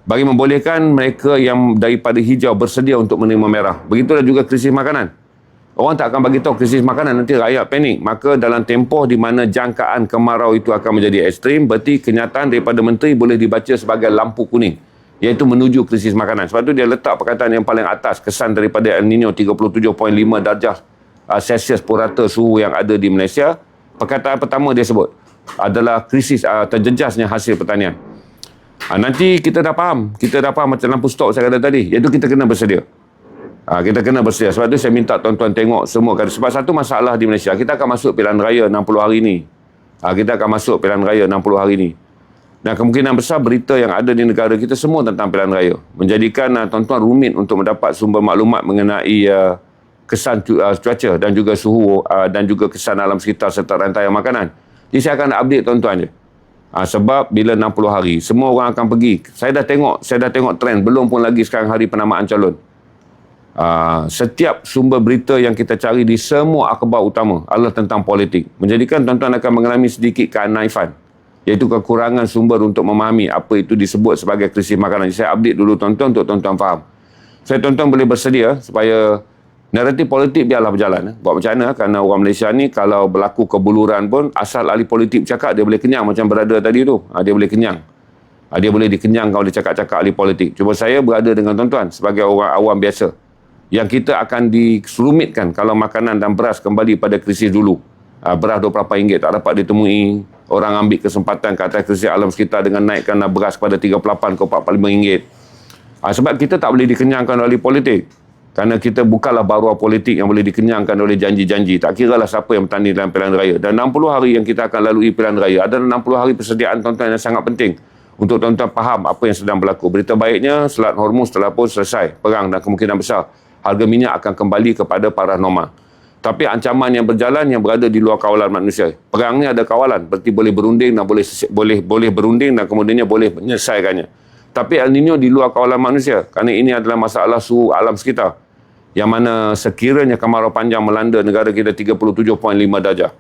Bagi membolehkan mereka yang daripada hijau bersedia untuk menerima merah. Begitulah juga krisis makanan. Orang tak akan bagi tahu krisis makanan, nanti rakyat panik. Maka dalam tempoh di mana jangkaan kemarau itu akan menjadi ekstrim, berarti kenyataan daripada menteri boleh dibaca sebagai lampu kuning, iaitu menuju krisis makanan. Sebab tu dia letak perkataan yang paling atas, kesan daripada El Nino 37.5 darjah Celsius purata suhu yang ada di Malaysia. Perkataan pertama dia sebut adalah krisis terjejasnya hasil pertanian. Nanti kita dah faham macam lampu stop saya kata tadi, iaitu kita kena bersedia. Kita kena bersedia. Sebab tu saya minta tuan-tuan tengok semua. Sebab satu masalah di Malaysia, kita akan masuk pilihan raya 60 hari ni. Kita akan masuk pilihan raya 60 hari ni. Dan kemungkinan besar berita yang ada di negara kita semua tentang pilihan raya. Menjadikan tuan-tuan rumit untuk mendapat sumber maklumat mengenai kesan cuaca dan juga suhu dan juga kesan alam sekitar serta rantaian makanan. Jadi saya akan update tuan-tuan je. Sebab bila 60 hari, semua orang akan pergi. Saya dah tengok trend. Belum pun lagi sekarang hari penamaan calon. Setiap sumber berita yang kita cari di semua akhbar utama adalah tentang politik. Menjadikan tuan-tuan akan mengalami sedikit kenaifan, iaitu kekurangan sumber untuk memahami apa itu disebut sebagai krisis makanan. Jadi saya update dulu tuan-tuan untuk tuan-tuan faham. Saya tuan-tuan boleh bersedia supaya naratif politik biarlah berjalan. Buat macam mana? Kerana orang Malaysia ni kalau berlaku kebuluran pun, asal ahli politik bercakap, dia boleh kenyang macam berada tadi tu. Dia boleh kenyang. Dia boleh dikenyangkan oleh cakap-cakap ahli politik. Cuma saya berada dengan tuan-tuan sebagai orang awam biasa. Yang kita akan disurumitkan kalau makanan dan beras kembali pada krisis dulu. Beras RM28 tak dapat ditemui. Orang ambil kesempatan ke atas krisis alam sekitar dengan naikkan beras pada RM38 ke RM45. Sebab kita tak boleh dikenyangkan oleh politik. Kerana kita bukanlah baruah politik yang boleh dikenyangkan oleh janji-janji. Tak kira lah siapa yang bertanding dalam pilihan raya. Dan 60 hari yang kita akan lalui pilihan raya adalah 60 hari persediaan tuan-tuan yang sangat penting. Untuk tuan-tuan faham apa yang sedang berlaku. Berita baiknya, Selat Hormuz telah pun selesai perang dan kemungkinan besar harga minyak akan kembali kepada parah normal. Tapi ancaman yang berjalan yang berada di luar kawalan manusia. Perang ni ada kawalan, berarti boleh berunding dan boleh berunding dan kemudiannya boleh menyelesaikannya. Tapi El Nino di luar kawalan manusia, kerana ini adalah masalah suhu alam sekitar. Yang mana sekiranya kemarau panjang melanda negara kita 37.5 darjah.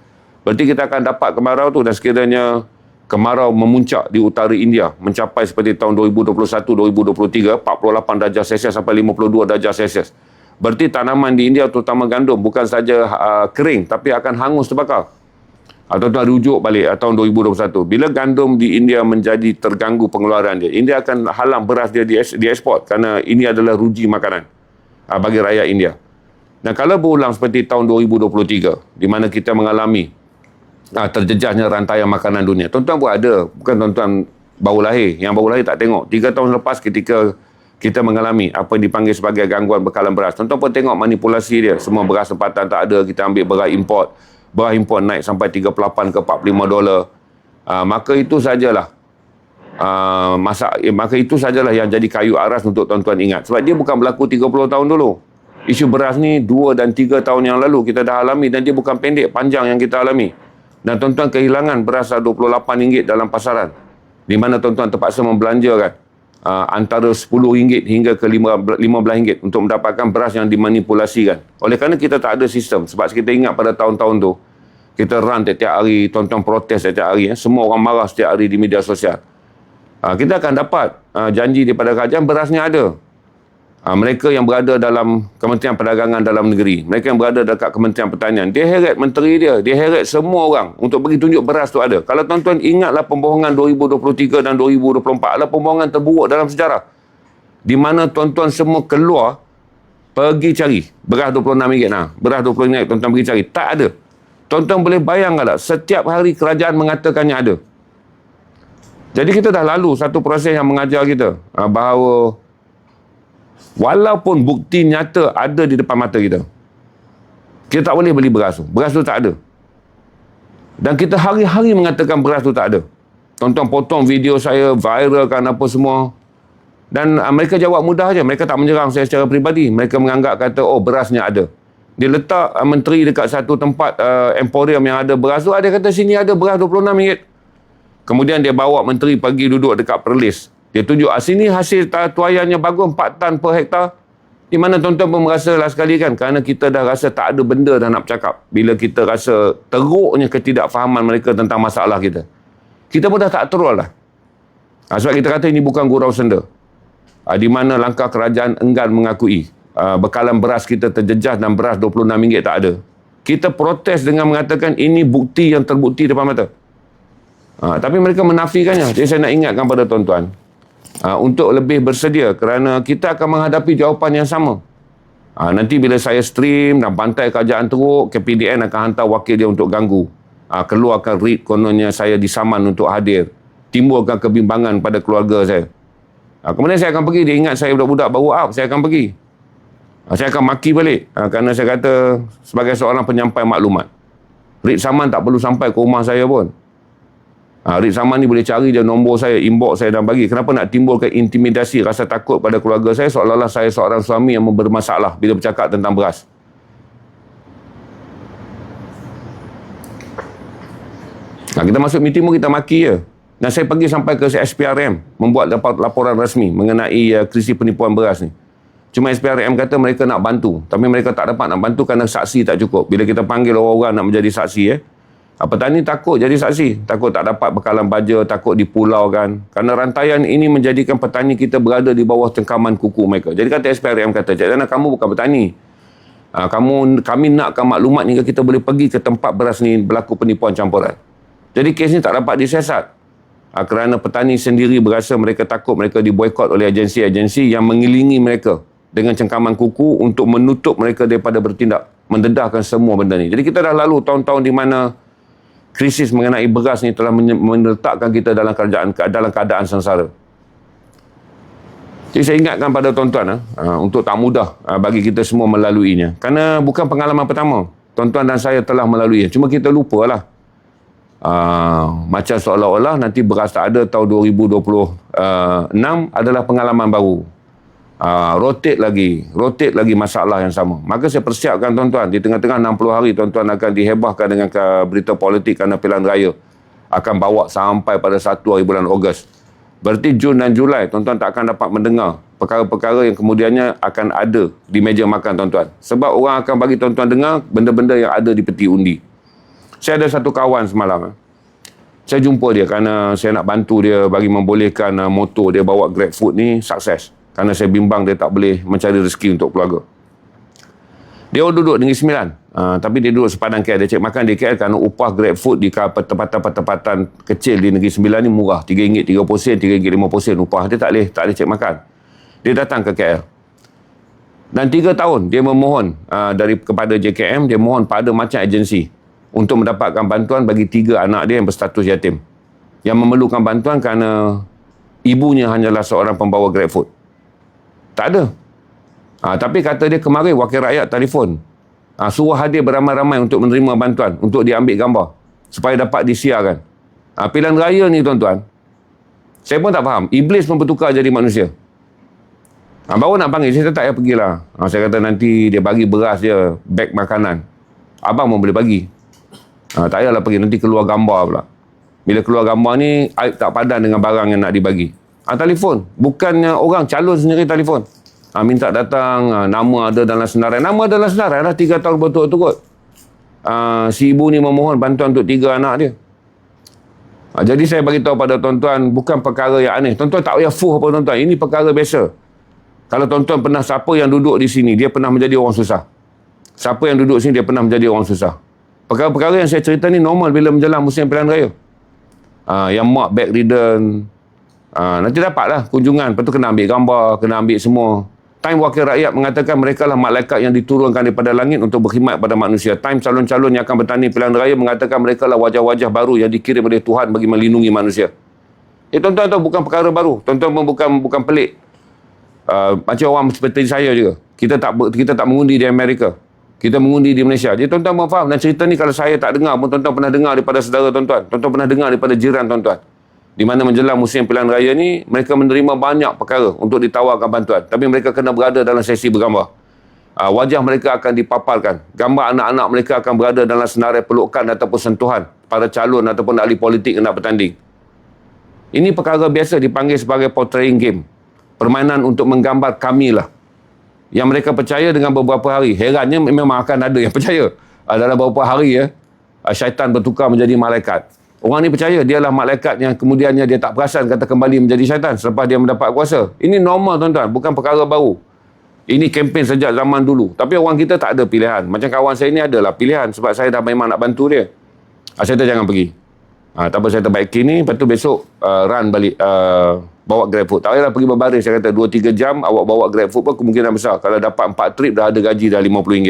Berarti kita akan dapat kemarau tu, dan sekiranya kemarau memuncak di utara India mencapai seperti tahun 2021-2023 48 darjah Celsius sampai 52 darjah Celsius. Berarti tanaman di India terutama gandum bukan saja kering tapi akan hangus terbakar. Tuan-tuan rujuk balik tahun 2021. Bila gandum di India menjadi terganggu pengeluaran dia, India akan halang beras dia dieksport kerana ini adalah ruji makanan bagi rakyat India. Dan kalau berulang seperti tahun 2023 di mana kita mengalami terjejasnya rantaian makanan dunia. Tuan-tuan pun ada, bukan tuan-tuan baru lahir. Yang baru lahir tak tengok. 3 tahun lepas ketika kita mengalami apa yang dipanggil sebagai gangguan bekalan beras. Tuan-tuan pun tengok manipulasi dia. Semua beras tempatan tak ada, kita ambil beras import. Beras import naik sampai 38 ke 45 dolar. Maka itu sajalah maka itu sajalah yang jadi kayu aras untuk tuan-tuan ingat. Sebab dia bukan berlaku 30 tahun dulu. Isu beras ni 2 dan 3 tahun yang lalu kita dah alami, dan dia bukan pendek, panjang yang kita alami. Dan tuan-tuan kehilangan beras RM28 dalam pasaran. Di mana tuan-tuan terpaksa membelanjakan antara RM10 hingga ke RM15 untuk mendapatkan beras yang dimanipulasikan. Oleh kerana kita tak ada sistem. Sebab kita ingat pada tahun-tahun tu, kita run setiap hari, tuan-tuan protes setiap hari. Semua orang marah setiap hari di media sosial. Kita akan dapat janji daripada kerajaan, berasnya ada. Mereka yang berada dalam Kementerian Perdagangan Dalam Negeri, mereka yang berada dekat Kementerian Pertanian, dia heret menteri dia heret semua orang untuk bagi tunjuk beras tu ada. Kalau tuan-tuan ingatlah pembohongan 2023 dan 2024 adalah pembohongan terburuk dalam sejarah. Di mana tuan-tuan semua keluar pergi cari beras RM26. Beras RM20 tuan-tuan pergi cari. Tak ada. Tuan-tuan boleh bayangkan tak, setiap hari kerajaan mengatakannya ada. Jadi kita dah lalu satu proses yang mengajar kita bahawa walaupun bukti nyata ada di depan mata kita, kita tak boleh beli beras tu. Beras tu tak ada. Dan kita hari-hari mengatakan beras tu tak ada. Tuan-tuan potong video saya, viralkan apa semua. Dan mereka jawab mudah aja. Mereka tak menyerang saya secara peribadi. Mereka menganggap kata, oh berasnya ada. Dia letak menteri dekat satu tempat emporium yang ada beras tu. Dia kata sini ada beras RM26. Kemudian dia bawa menteri pergi duduk dekat Perlis. Dia tunjuk, sini hasil tuaiannya bagus, 4 tan per hektar. Di mana tuan-tuan pun merasa lah sekali kan, kerana kita dah rasa tak ada benda dah nak bercakap. Bila kita rasa teruknya ketidakfahaman mereka tentang masalah kita. Kita pun dah tak terul lah. Sebab kita kata ini bukan gurau senda. Di mana langkah kerajaan enggan mengakui bekalan beras kita terjejas dan beras RM26 tak ada. Kita protes dengan mengatakan ini bukti yang terbukti depan mata. Tapi mereka menafikannya. Jadi saya nak ingatkan pada tuan-tuan, untuk lebih bersedia kerana kita akan menghadapi jawapan yang sama. Nanti bila saya stream dan pantai kerajaan teruk, KPDN akan hantar wakil dia untuk ganggu. Keluarkan read kononnya saya disaman untuk hadir. Timbulkan kebimbangan pada keluarga saya. Kemudian saya akan pergi. Dia ingat saya budak-budak baru up, saya akan pergi. Saya akan maki balik. Kerana saya kata sebagai seorang penyampai maklumat, read saman tak perlu sampai ke rumah saya pun. Rid Saman ni boleh cari dia nombor saya, inbox saya dan bagi. Kenapa nak timbulkan intimidasi, rasa takut pada keluarga saya, seolah-olah saya seorang suami yang bermasalah bila bercakap tentang beras. Kita masuk meeting pun kita maki je. Dan saya pergi sampai ke SPRM membuat laporan rasmi mengenai krisis penipuan beras ni. Cuma SPRM kata mereka nak bantu, tapi mereka tak dapat nak bantu kerana saksi tak cukup. Bila kita panggil orang-orang nak menjadi saksi, petani takut jadi saksi, takut tak dapat bekalan baja, takut dipulaukan. Kerana rantaian ini menjadikan petani kita berada di bawah cengkaman kuku mereka. Jadi kata SPRM kata, Cik Dana, kamu bukan petani. Kami nakkan maklumat hingga kita boleh pergi ke tempat beras ni berlaku penipuan campuran. Jadi kes ni tak dapat disiasat. Kerana petani sendiri berasa mereka takut mereka diboikot oleh agensi-agensi yang mengilingi mereka dengan cengkaman kuku untuk menutup mereka daripada bertindak, mendedahkan semua benda ni. Jadi kita dah lalu tahun-tahun di mana krisis mengenai beras ni telah meletakkan kita dalam keadaan sengsara. Jadi saya ingatkan pada tuan-tuan untuk tak mudah bagi kita semua melaluinya. Kerana bukan pengalaman pertama. Tuan-tuan dan saya telah melaluinya. Cuma kita lupalah. Macam seolah-olah nanti beras tak ada tahun 2026 adalah pengalaman baru. rotate lagi masalah yang sama. Maka saya persiapkan tuan-tuan, di tengah-tengah 60 hari tuan-tuan akan dihebahkan dengan berita politik kerana pilihan raya akan bawa sampai pada 1 hari bulan Ogos. Berarti Jun dan Julai tuan-tuan tak akan dapat mendengar perkara-perkara yang kemudiannya akan ada di meja makan tuan-tuan. Sebab orang akan bagi tuan-tuan dengar benda-benda yang ada di peti undi. Saya ada satu kawan semalam. Saya jumpa dia kerana saya nak bantu dia bagi membolehkan motor dia bawa GrabFood ni sukses. Kerana saya bimbang dia tak boleh mencari rezeki untuk keluarga. Dia duduk Negeri Sembilan. Tapi dia duduk sepadan KL. Dia cek makan di KL kerana upah GrabFood di tempatan-tempatan kecil di Negeri Sembilan ni murah. RM3.30, RM3.50 upah. Dia tak boleh cek makan. Dia datang ke KL. Dan 3 tahun dia memohon kepada JKM, dia mohon pada macam agensi untuk mendapatkan bantuan bagi 3 anak dia yang berstatus yatim. Yang memerlukan bantuan kerana ibunya hanyalah seorang pembawa GrabFood. Tak ada. Tapi kata dia kemarin wakil rakyat telefon. Suruh hadir beramai-ramai untuk menerima bantuan, untuk diambil gambar supaya dapat disiarkan. Pilihan raya ni tuan-tuan, saya pun tak faham. Iblis pun bertukar jadi manusia. Baru nak panggil, saya tak payah pergilah. Saya kata nanti dia bagi beras dia, beg makanan. Abang pun boleh bagi. Tak payahlah pergi, nanti keluar gambar pula. Bila keluar gambar ni, Aib tak padan dengan barang yang nak dibagi. Telefon. Bukannya orang calon sendiri telefon. Minta datang, nama ada dalam senarai. Nama ada dalam senarai dah 3 tahun berturut-turut. Si ibu ni memohon bantuan untuk 3 anak dia. Jadi saya bagi tahu pada tuan-tuan, bukan perkara yang aneh. Tuan-tuan tak payah fuh apa tuan-tuan. Ini perkara biasa. Kalau tuan-tuan pernah, siapa yang duduk di sini, dia pernah menjadi orang susah. Siapa yang duduk sini, dia pernah menjadi orang susah. Perkara-perkara yang saya cerita ni normal bila menjelang musim pilihan raya. Yang mak bedridden, nanti dapatlah kunjungan. Lepas tu kena ambil gambar, kena ambil semua. Time wakil rakyat mengatakan mereka lah malaikat yang diturunkan daripada langit untuk berkhidmat pada manusia. Time calon-calon yang akan bertanding pilihan raya mengatakan mereka lah wajah-wajah baru yang dikirim oleh Tuhan bagi melindungi manusia. Tuan-tuan tahu bukan perkara baru. Tuan-tuan pun bukan pelik. Macam orang seperti saya juga. Kita tak mengundi di Amerika. Kita mengundi di Malaysia. Jadi tuan-tuan pun faham. Dan cerita ni kalau saya tak dengar pun tuan-tuan pernah dengar daripada saudara tuan-tuan. Tuan-tuan pernah dengar daripada jiran tuan-tuan. Di mana menjelang musim pilihan raya ni, mereka menerima banyak perkara untuk ditawarkan bantuan. Tapi mereka kena berada dalam sesi bergambar. Wajah mereka akan dipaparkan. Gambar anak-anak mereka akan berada dalam senarai pelukan ataupun sentuhan pada calon ataupun ahli politik yang nak bertanding. Ini perkara biasa dipanggil sebagai portraying game. Permainan untuk menggambar kamilah. Yang mereka percaya dengan beberapa hari. Herannya memang akan ada yang percaya. Dalam beberapa hari syaitan bertukar menjadi malaikat. Orang ni percaya dialah malaikat yang kemudiannya dia tak perasan kata kembali menjadi syaitan selepas dia mendapat kuasa. Ini normal tuan-tuan, bukan perkara baru. Ini kempen sejak zaman dulu. Tapi orang kita tak ada pilihan. Macam kawan saya ni adalah pilihan sebab saya dah memang nak bantu dia. Saya kata jangan pergi. Tak apa, saya terbaiki ni, lepas tu besok run balik, bawa GrabFood. Tak payahlah pergi berbaris. Saya kata 2-3 jam awak bawa GrabFood pun kemungkinan besar. Kalau dapat 4 trip dah ada gaji dah RM50.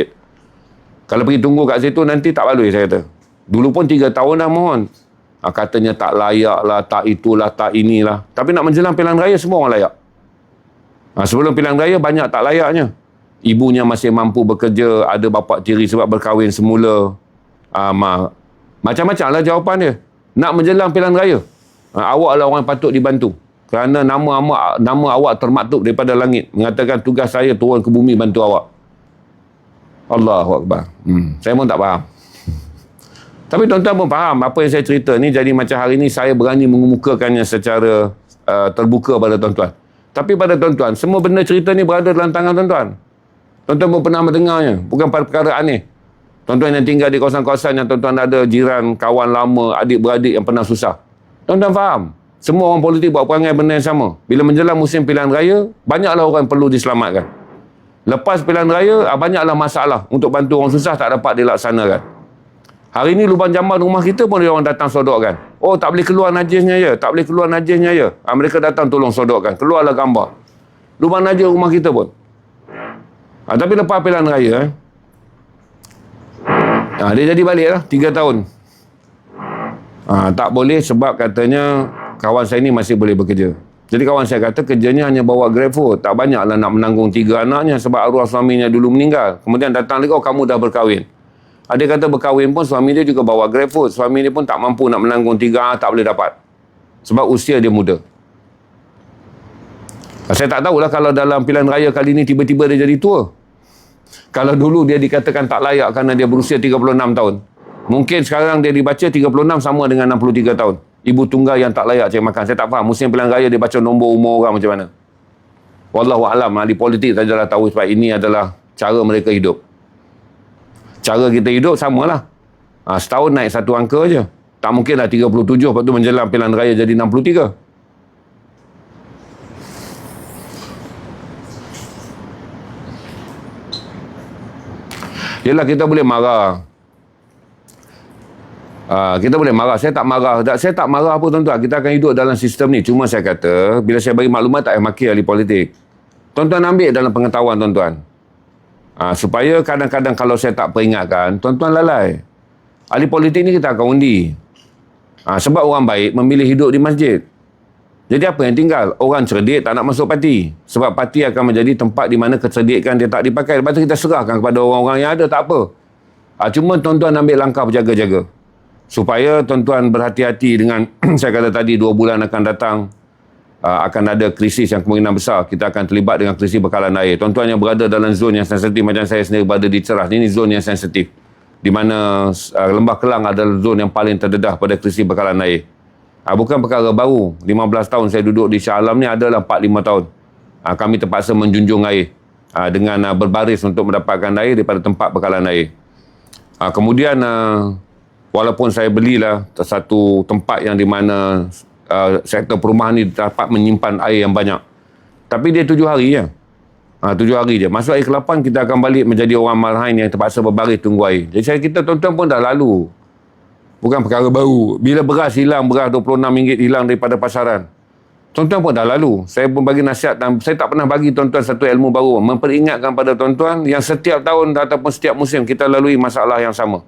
Kalau pergi tunggu kat situ nanti tak baloi, saya kata. Dulu pun 3 tahun dah mohon. Katanya tak layak lah, tak itulah, tak inilah. Tapi nak menjelang pilihan raya, semua orang layak. Sebelum pilihan raya, banyak tak layaknya. Ibunya masih mampu bekerja, ada bapa tiri sebab berkahwin semula. Macam-macam lah jawapan dia. Nak menjelang pilihan raya, awaklah orang patut dibantu. Kerana nama awak termaktub daripada langit. Mengatakan tugas saya turun ke bumi bantu awak. Allahu Akbar. Saya pun tak faham. Tapi tuan-tuan pun faham apa yang saya cerita ni. Jadi macam hari ni saya berani mengemukakannya secara terbuka pada tuan-tuan. Tapi pada tuan-tuan, semua benda cerita ni berada dalam tangan tuan-tuan. Tuan-tuan pun pernah mendengarnya. Bukan perkara aneh. Tuan-tuan yang tinggal di kawasan-kawasan yang tuan-tuan ada jiran, kawan lama, adik-beradik yang pernah susah. Tuan-tuan faham. Semua orang politik buat perangai benda yang sama. Bila menjelang musim pilihan raya, banyaklah orang yang perlu diselamatkan. Lepas pilihan raya, banyaklah masalah untuk bantu orang susah tak dapat dilaksanakan. Hari ni lubang jamban rumah kita pun dia orang datang sodokkan. Oh, tak boleh keluar najisnya ya. Tak boleh keluar najisnya ya. Mereka datang tolong sodokkan. Keluarlah gambar. Lubang najis rumah kita pun. Tapi lepas pilihan raya, dia jadi balik lah 3 tahun. Tak boleh sebab katanya kawan saya ni masih boleh bekerja. Jadi kawan saya kata kerjanya hanya bawa GrabFood. Tak banyaklah nak menanggung 3 anaknya sebab arwah suaminya dulu meninggal. Kemudian datang lagi, kamu dah berkahwin. Dia kata berkahwin pun suami dia juga bawa GrabFood. Suami dia pun tak mampu nak menanggung 3, tak boleh dapat. Sebab usia dia muda. Saya tak tahulah kalau dalam pilihan raya kali ni tiba-tiba dia jadi tua. Kalau dulu dia dikatakan tak layak kerana dia berusia 36 tahun. Mungkin sekarang dia dibaca 36 sama dengan 63 tahun. Ibu tunggal yang tak layak cari makan. Saya tak faham. Musim pilihan raya dia baca nombor umur orang macam mana. Wallahualam, ahli politik sajalah tahu sebab ini adalah cara mereka hidup. Cara kita hidup samalah. Setahun naik satu angka je. Tak mungkinlah 37 lepas tu menjelang pilihan raya jadi 63. Yelah, kita boleh marah. Kita boleh marah. Saya tak marah. Saya tak marah apa tuan-tuan. Kita akan hidup dalam sistem ni. Cuma saya kata, bila saya bagi maklumat tak payah maki ahli politik. Tuan-tuan ambil dalam pengetahuan tuan-tuan. Supaya kadang-kadang kalau saya tak peringatkan, tuan-tuan lalai. Ahli politik ni kita akan undi. Sebab orang baik memilih hidup di masjid. Jadi apa yang tinggal? Orang cerdik tak nak masuk parti. Sebab parti akan menjadi tempat di mana kecerdikan dia tak dipakai. Lepas tu kita serahkan kepada orang-orang yang ada, tak apa. Cuma tuan-tuan ambil langkah berjaga-jaga. Supaya tuan-tuan berhati-hati dengan, saya kata tadi, 2 bulan akan datang, akan ada krisis yang kemungkinan besar. Kita akan terlibat dengan krisis bekalan air. Tuan-tuan yang berada dalam zon yang sensitif, macam saya sendiri berada di Ceras, ini zon yang sensitif. Di mana Lembah Kelang adalah zon yang paling terdedah pada krisis bekalan air. Bukan perkara baru. 15 tahun saya duduk di Shah Alam ni adalah 4-5 tahun. Kami terpaksa menjunjung air dengan berbaris untuk mendapatkan air daripada tempat bekalan air. Kemudian walaupun saya belilah satu tempat yang di mana sektor perumahan ni dapat menyimpan air yang banyak. Tapi dia 7 hari je. 7 hari je. Masuk air ke-8 kita akan balik menjadi orang marhain yang terpaksa berbaris tunggu air. Jadi kita tuan-tuan pun dah lalu. Bukan perkara baru. Bila beras hilang, beras RM26 hilang daripada pasaran. Tuan-tuan pun dah lalu. Saya pun bagi nasihat dan saya tak pernah bagi tuan-tuan satu ilmu baru. Memperingatkan pada tuan-tuan yang setiap tahun ataupun setiap musim kita lalui masalah yang sama.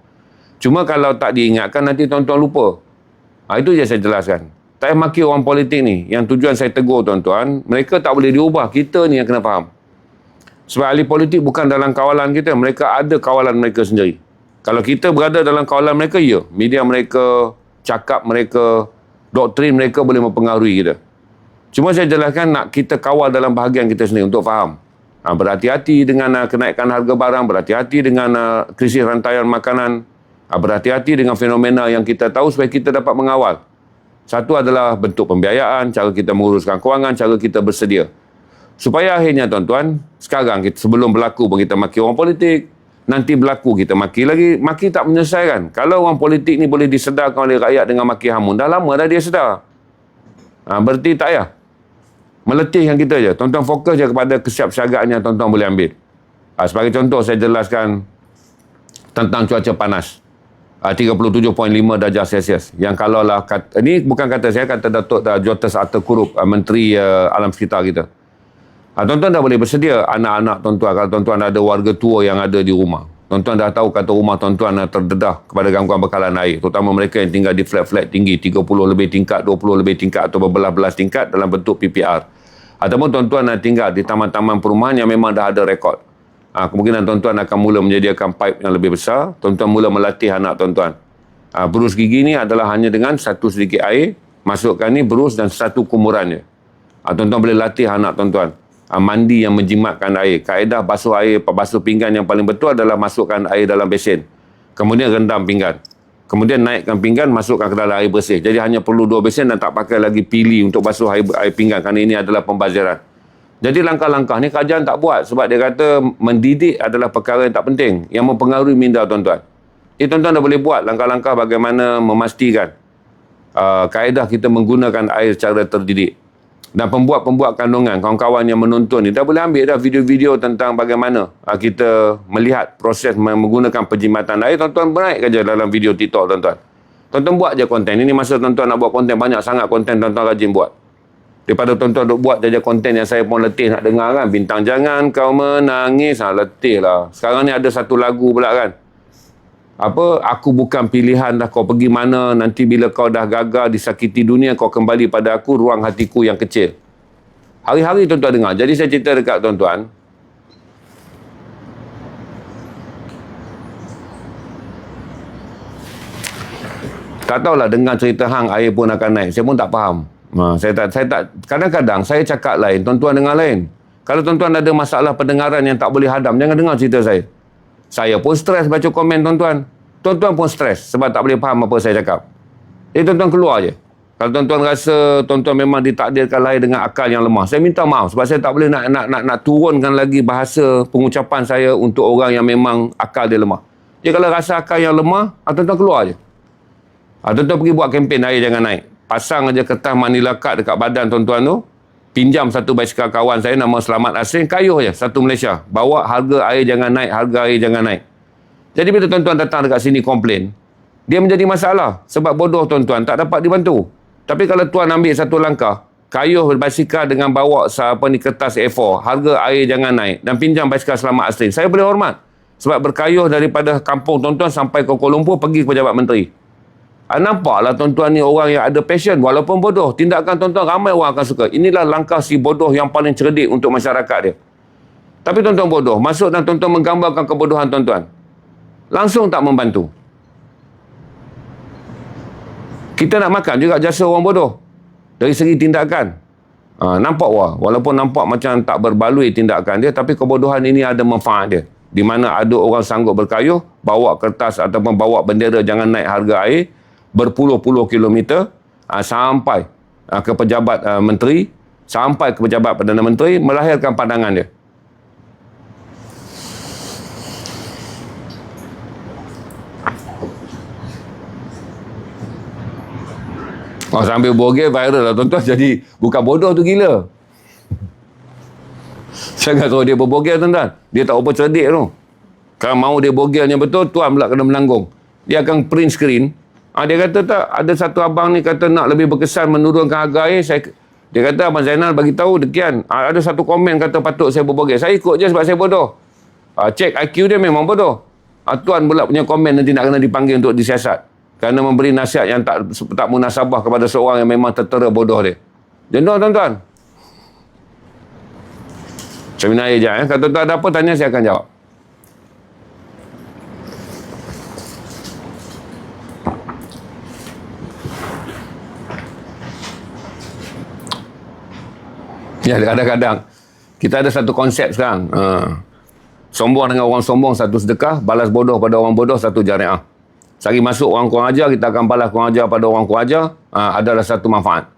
Cuma kalau tak diingatkan nanti tuan-tuan lupa. Itu je saya jelaskan. Tak payah maki orang politik ni. Yang tujuan saya tegur tuan-tuan, mereka tak boleh diubah. Kita ni yang kena faham. Sebab ahli politik bukan dalam kawalan kita. Mereka ada kawalan mereka sendiri. Kalau kita berada dalam kawalan mereka, ya. Media mereka, cakap mereka, doktrin mereka boleh mempengaruhi kita. Cuma saya jelaskan nak kita kawal dalam bahagian kita sendiri untuk faham. Berhati-hati dengan kenaikan harga barang, berhati-hati dengan krisis rantaian makanan, berhati-hati dengan fenomena yang kita tahu supaya kita dapat mengawal. Satu adalah bentuk pembiayaan, cara kita menguruskan kewangan, cara kita bersedia. Supaya akhirnya tuan-tuan, sekarang sebelum berlaku pun kita maki orang politik, nanti berlaku kita maki lagi, maki tak menyelesaikan. Kalau orang politik ni boleh disedarkan oleh rakyat dengan maki hamun, dah lama dah dia sedar. Berarti tak payah meletihkan kita je. Tuan-tuan fokus je kepada kesiapsiagaan yang tuan-tuan boleh ambil. Sebagai contoh saya jelaskan tentang cuaca panas. 37.5 darjah Celsius. Yang kalau lah, ini bukan kata saya, kata Datuk Jotas Atakurup, Menteri Alam Sekitar kita. Tuan-tuan dah boleh bersedia anak-anak tuan-tuan. Kalau tuan-tuan ada warga tua yang ada di rumah. Tuan-tuan dah tahu kata rumah tuan-tuan terdedah kepada gangguan bekalan air. Terutama mereka yang tinggal di flat-flat tinggi. 30 lebih tingkat, 20 lebih tingkat atau berbelas-belas tingkat dalam bentuk PPR. Ataupun tuan-tuan tinggal di taman-taman perumahan yang memang dah ada rekod. Kemungkinan tuan-tuan akan mula menyediakan pipe yang lebih besar. Tuan-tuan mula melatih anak tuan-tuan. Berus gigi ni adalah hanya dengan satu sedikit air. Masukkan ni berus dan satu kumuran je. Tuan-tuan boleh latih anak tuan-tuan. Mandi yang menjimatkan air. Kaedah basuh air, basuh pinggan yang paling betul adalah masukkan air dalam besen. Kemudian rendam pinggan. Kemudian naikkan pinggan, masukkan ke dalam air bersih. Jadi hanya perlu 2 besen dan tak pakai lagi pili untuk basuh air pinggan. Kerana ini adalah pembaziran. Jadi langkah-langkah ni kerajaan tak buat. Sebab dia kata mendidik adalah perkara yang tak penting. Yang mempengaruhi minda tuan-tuan. Tuan-tuan dah boleh buat langkah-langkah bagaimana memastikan kaedah kita menggunakan air secara terdidik. Dan pembuat-pembuat kandungan, kawan-kawan yang menonton ni dah boleh ambil dah video-video tentang bagaimana kita melihat proses menggunakan penjimatan air. Tuan-tuan naikkan je dalam video TikTok tuan-tuan. Tuan-tuan buat je konten. Ini masa tuan-tuan nak buat konten, banyak sangat konten tuan-tuan rajin buat. Daripada tuan-tuan duk buat je konten yang saya pun letih nak dengar kan. Bintang jangan kau menangis. Letih lah. Sekarang ni ada satu lagu pula kan. Aku bukan pilihan dah kau pergi mana. Nanti bila kau dah gagal disakiti dunia, kau kembali pada aku, ruang hatiku yang kecil. Hari-hari tuan-tuan dengar. Jadi saya cerita dekat tuan-tuan. Tak tahulah dengar cerita hang air pun akan naik. Saya pun tak faham. Saya tak kadang-kadang saya cakap lain, tuan-tuan dengar lain. Kalau tuan-tuan ada masalah pendengaran yang tak boleh hadam, jangan dengar cerita saya. Saya pun stres baca komen tuan-tuan. Tuan-tuan pun stres sebab tak boleh faham apa saya cakap. Tuan-tuan keluar je. Kalau tuan-tuan rasa tuan-tuan memang ditakdirkan lahir dengan akal yang lemah, saya minta maaf sebab saya tak boleh nak turunkan lagi bahasa pengucapan saya untuk orang yang memang akal dia lemah. Jadi kalau rasa akal yang lemah, tuan-tuan keluar je. Tuan-tuan pergi buat kempen air jangan naik. Pasang aja kertas Manila Card dekat badan tuan-tuan tu. Pinjam satu basikal kawan saya nama Selamat Asrin, kayuh je satu Malaysia. Bawa harga air jangan naik, harga air jangan naik. Jadi bila tuan-tuan datang dekat sini komplain, dia menjadi masalah sebab bodoh tuan-tuan tak dapat dibantu. Tapi kalau tuan ambil satu langkah, kayuh basikal dengan bawa kertas A4, harga air jangan naik dan pinjam basikal Selamat Asrin, saya boleh hormat. Sebab berkayuh daripada kampung tuan-tuan sampai ke Kuala Lumpur pergi ke pejabat menteri. Nampaklah tuan-tuan ni orang yang ada passion walaupun bodoh. Tindakan tuan-tuan ramai orang akan suka. Inilah langkah si bodoh yang paling cerdik untuk masyarakat dia. Tapi tuan-tuan bodoh, masuk dan tuan-tuan menggambarkan kebodohan tuan-tuan. Langsung tak membantu. Kita nak makan juga jasa orang bodoh. Dari segi tindakan. Nampak walaupun nampak macam tak berbaloi tindakan dia, tapi kebodohan ini ada manfaat dia. Di mana ada orang sanggup berkayuh, bawa kertas ataupun bawa bendera jangan naik harga air, berpuluh-puluh kilometer sampai ke pejabat menteri, sampai ke pejabat Perdana Menteri, melahirkan pandangan dia. Sambil bogel viral lah tuan-tuan. Jadi bukan bodoh tu gila. Jangan suruh dia berbogel tuan-tuan. Dia tak apa cerdik tu. Kalau mau dia bogelnya betul, tuan pula kena menanggung. Dia akan print screen. Dia kata tak, ada satu abang ni kata nak lebih berkesan menurunkan harga air. Dia kata Abang Zainal bagi tahu dekian. Ada satu komen kata patut saya berbogel. Saya ikut je sebab saya bodoh. Cek IQ dia memang bodoh. Tuan pula punya komen nanti nak kena dipanggil untuk disiasat. Kerana memberi nasihat yang tak munasabah kepada seorang yang memang tertera bodoh dia. Jenuh tuan-tuan. Saya minta air sekejap. Kalau tuan-tuan ada apa tanya, saya akan jawab. Ya, kadang-kadang kita ada satu konsep sekarang. Sombong dengan orang sombong satu sedekah, balas bodoh pada orang bodoh satu jariah. Sehari masuk orang kurang ajar, kita akan balas kurang ajar pada orang kurang ajar. Adalah satu manfaat.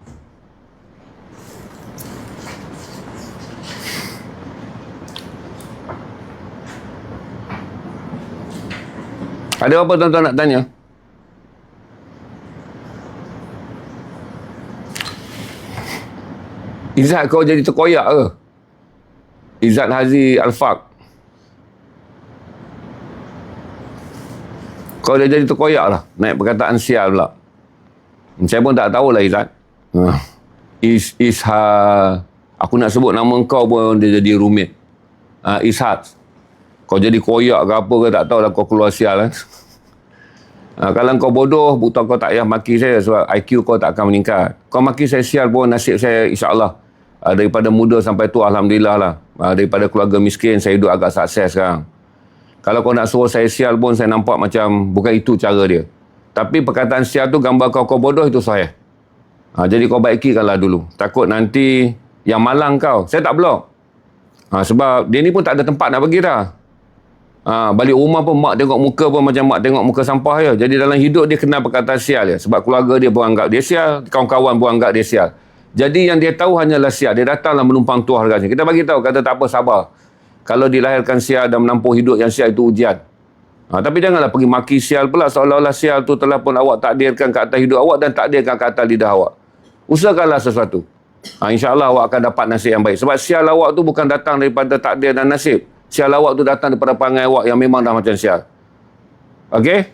Ada apa tuan-tuan nak tanya? Izzat, kau jadi terkoyak ke? Izzat Hazi Al-Faq. Kau dah jadi terkoyak lah. Naik perkataan sial pula. Saya pun tak tahulah Izzat. Aku nak sebut nama kau pun dia jadi rumit. Ishak. Kau jadi koyak ke apa ke tak tahulah, kau keluar sial kan. Kalau kau bodoh, buta kau tak payah maki saya sebab IQ kau tak akan meningkat. Kau maki saya sial pun nasib saya insyaAllah. Daripada muda sampai tua Alhamdulillah lah. Daripada keluarga miskin saya hidup agak sukses sekarang. Kalau kau nak suruh saya sial pun saya nampak macam bukan itu cara dia. Tapi perkataan sial tu gambar kau bodoh itu saya. Jadi kau baikikanlah dulu. Takut nanti yang malang kau. Saya tak blok. Sebab dia ni pun tak ada tempat nak pergi dah. Balik rumah pun mak tengok muka pun macam mak tengok muka sampah je. Jadi dalam hidup dia kenal perkataan sial je. Sebab keluarga dia pun anggap dia sial. Kawan-kawan pun anggap dia sial. Jadi yang dia tahu hanyalah sial. Dia datanglah menumpang tuah harganya. Kita bagi tahu, kata tak apa, sabar. Kalau dilahirkan sial dan menampung hidup yang sial itu ujian. Tapi janganlah pergi maki sial pula seolah-olah sial tu telah pun awak takdirkan ke atas hidup awak dan takdirkan ke atas lidah awak. Usahakanlah sesuatu. InsyaAllah awak akan dapat nasib yang baik. Sebab sial awak tu bukan datang daripada takdir dan nasib. Sial awak tu datang daripada perangai awak yang memang dah macam sial. Okey?